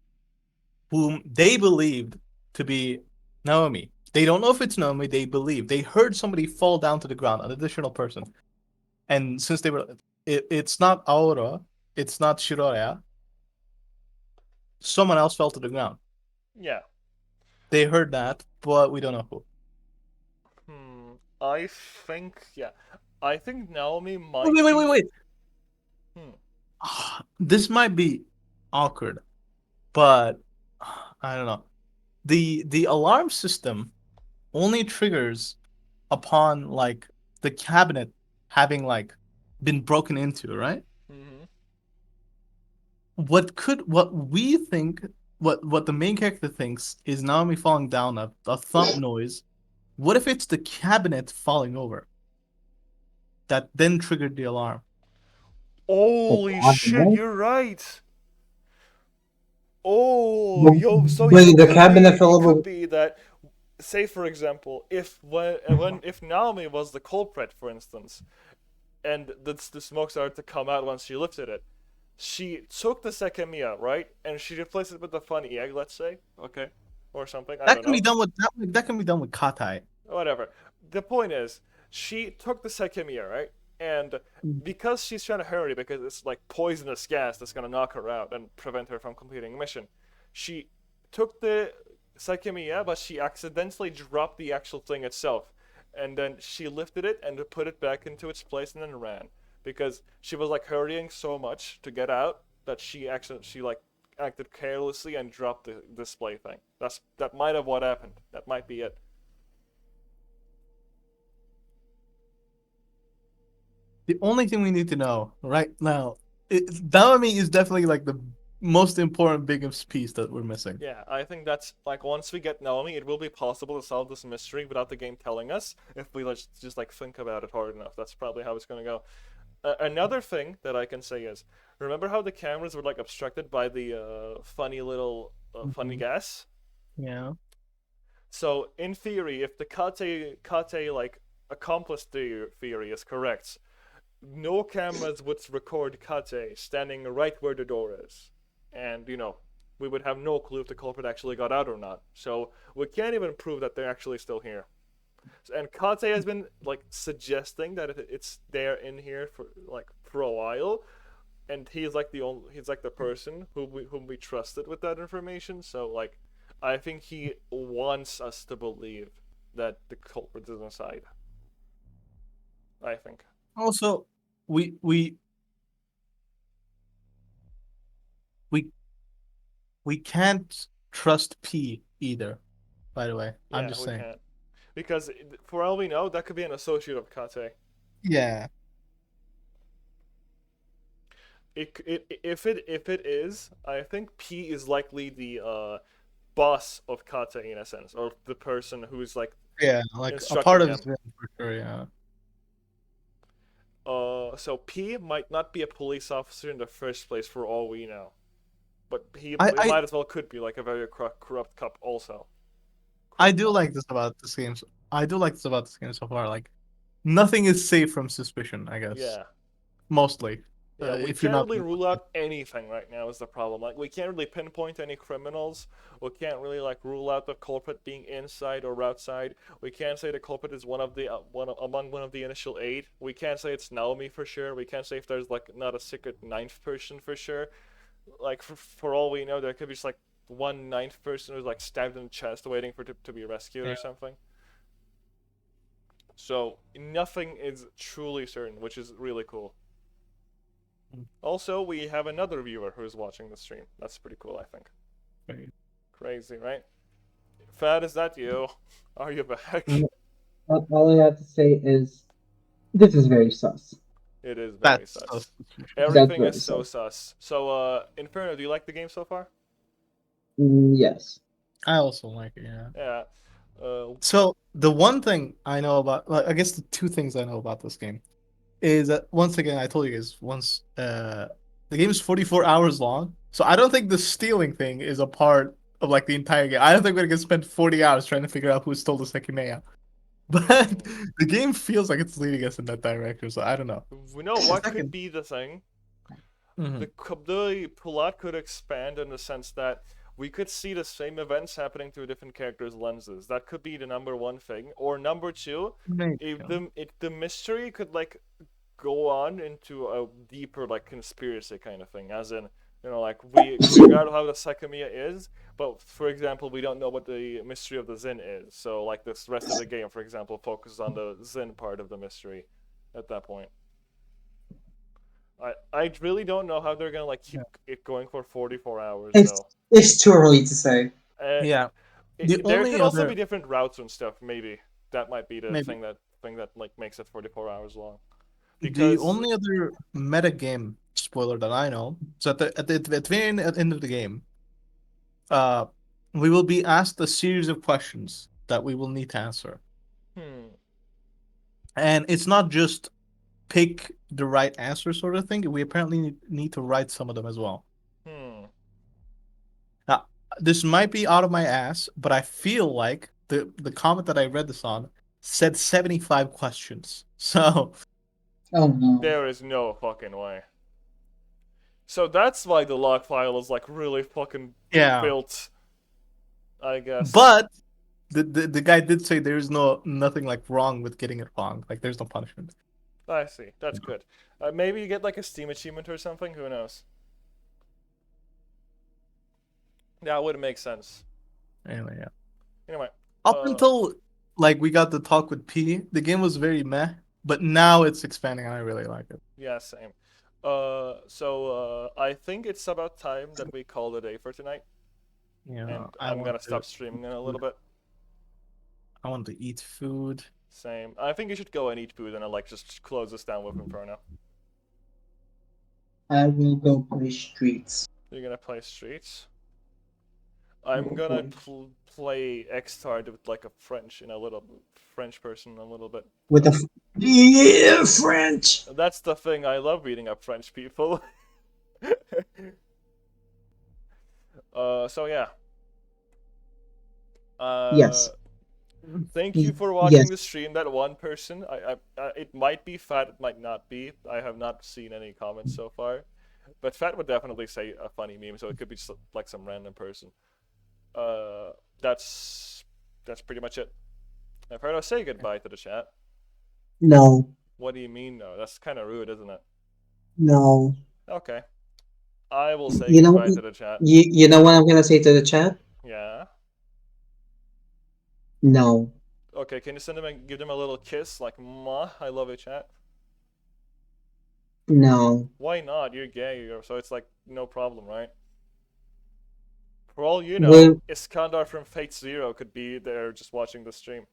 whom they believed to be Naomi. They don't know if it's Naomi. They believe they heard somebody fall down to the ground, an additional person. And since it's not Aura, it's not Shiroya. Someone else fell to the ground. Yeah. They heard that, but we don't know who. I think, yeah. I think Naomi Wait, might wait, wait, be. wait. Hmm. This might be awkward, but I don't know. The alarm system only triggers upon the cabinet having been broken into, right? Mm-hmm. What we think what the main character thinks is Naomi falling down, a thump noise. What if it's the cabinet falling over that then triggered the alarm? The Holy shit, cabinet. you're right. Oh, But yo, so yeah, when the cabinet fell it could over. be that, say for example, if Naomi was the culprit, for instance, and the smoke started to come out once she lifted it, she took the Sekimeiya, right, and she replaced it with a funny egg, let's say, okay, or something, I That don't can be know, done with that can be done with Katai. whatever. The point is, she took the Sekimeiya, right, and because she's trying to hurry because it's like poisonous gas that's gonna knock her out and prevent her from completing a mission, she took the Sekimiya, but she accidentally dropped the actual thing itself, and then she lifted it and put it back into its place and then ran because she was hurrying so much to get out that she acted carelessly and dropped the display thing. That might have what happened. That might be it. The only thing we need to know right now, Naomi is definitely the most important biggest piece that we're missing. Yeah, I think that's once we get Naomi, it will be possible to solve this mystery without the game telling us if we just think about it hard enough. That's probably how it's gonna go. Another thing that I can say is, remember how the cameras were obstructed by the funny little funny Mhm. gas? Yeah. So in theory, if the Kate accomplice theory is correct, no cameras would record Kate standing right where the door is, and we would have no clue if the culprit actually got out or not. So we can't even prove that they're actually still here. And Kate has been suggesting that it's there in here for a while. and he's like the person whom we trusted with that information. So like, I think he wants us to believe that the culprit is inside. I think. Also, we we we we can't trust P either. By the way, I'm Yeah, just we saying. can't because for all we know, that could be an associate of Kate. Yeah. If it is, I think P is likely the boss of Kate in a sense, or the person who's like Yeah, like a part instructing of him. his vision for sure. Yeah. So P might not be a police officer in the first place for all we know, but he I might as well could be like a very corrupt cop also. I Corrupt do cop. like this about this game. I do like this about this game so far. Like nothing is safe from suspicion. I guess Yeah. mostly, Yeah, we if you're can't not really being rule out anything right now is the problem. Like we can't really pinpoint any criminals. We can't really like rule out the culprit being inside or outside. We can't say the culprit is one of the initial 8. We can't say it's Naomi for sure. We can't say if there's like not a secret ninth person for sure. Like for all we know, there could be just like one ninth person who's like stabbed in the chest waiting for to be rescued Yeah. or something. So nothing is truly certain, which is really cool. Also, we have another viewer who's watching the stream. That's pretty cool, I think. Right. Crazy, right? Fad, is that you? Are you back? Um, all I have to say is this is very sus. It is very That's sus. sure. That's Everything is very so sus. sus. So, Inferno, do you like the game so far? Yes. I also like it. Yeah. Yeah. So the one thing I know about, like, I guess the two things I know about this game is that once again I told you guys once, the game is 44 hours long. So I don't think the stealing thing is a part of like the entire game. I don't think we're gonna spend 40 hours trying to figure out who stole the Sekimeiya. But the game feels like it's leading us in that direction. So I don't know. We know what could Second. be the thing. Mhm. The plot could expand in the sense that we could see the same events happening through different characters' lenses. That could be the number one thing. Or number two, Maybe. if the mystery could like go on into a deeper like conspiracy kind of thing, as in like we figure out how the Sekimiya is, but for example we don't know what the mystery of the Zin is. So like this rest of the game, for example, focuses on the Zin part of the mystery at that point. I really don't know how they're gonna like keep it going for 44 hours It's though. it's too early to say. Uh, Yeah. The there only could also be other different routes and stuff. Maybe that might be the maybe thing that like makes it 44 hours long. the Because only other meta game spoiler that I know is at the very end of the game, uh, we will be asked a series of questions that we will need to answer, hmm and it's not just pick the right answer sort of thing. We apparently need to write some of them as well. hmm Now, this might be out of my ass, but I feel like the comment that I read this on said 75 questions. So Oh no. there is no fucking way. So that's why the log file is like really fucking yeah, built, I guess. but the guy did say there's nothing like wrong with getting it wrong. Like there's no punishment. I see. That's good. Maybe you get like a Steam achievement or something. Who knows? That would make sense. Anyway, yeah. Anyway, Up until like we got the talk with P, the game was very meh, but now it's expanding and I really like it. yeah, same. I think it's about time that we call it a day for tonight, Yeah, and I'm gonna stop streaming in a little bit. I want to eat food. Same. I think you should go and eat food and like just close this down with Inferno. I will go play streets. You're gonna play Streets. I'm gonna play X-Tard with like a French person a little bit. With a yeah French. That's the thing. I love beating up French people. So yeah. Yes. Thank you for watching Yes. the stream. That one person, it might be Fat, it might not be. I have not seen any comments so far, but Fat would definitely say a funny meme, so it could be just like some random person. Uh, that's pretty much it. I've heard us say goodbye to the chat. No. What do you mean, no? That's kind of rude, isn't it? No. Okay. I will say You know, goodbye to the chat. you know what I'm gonna say to the chat? Yeah. No. Okay, can you send them and give them a little kiss like "Mwah, I love you, chat"? No. Why not? You're gay, so it's like no problem, right? For all you know, What Iskandar from Fate Zero could be there just watching the stream.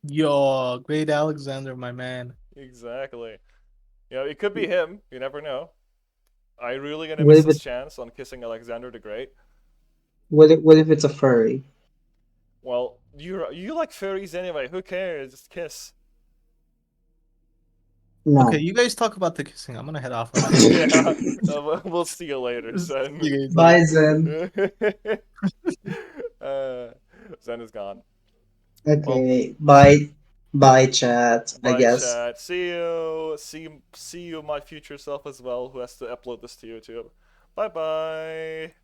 Yo, great Alexander, my man. Exactly. You know, it could be him. You never know. I really gonna what miss if his it chance on kissing Alexander the Great. what if it's a furry? Well, you like furries anyway. Who cares? Just kiss. Okay, No. you guys talk about the kissing. I'm gonna head off already. Yeah. We'll see you later, See Zen. you guys Bye, later. Zen. uh, Zen is gone. Well, Okay. Bye. Bye, chat. I bye, guess. chat. See you. See you, my future self as well, who has to upload this to YouTube. Bye bye.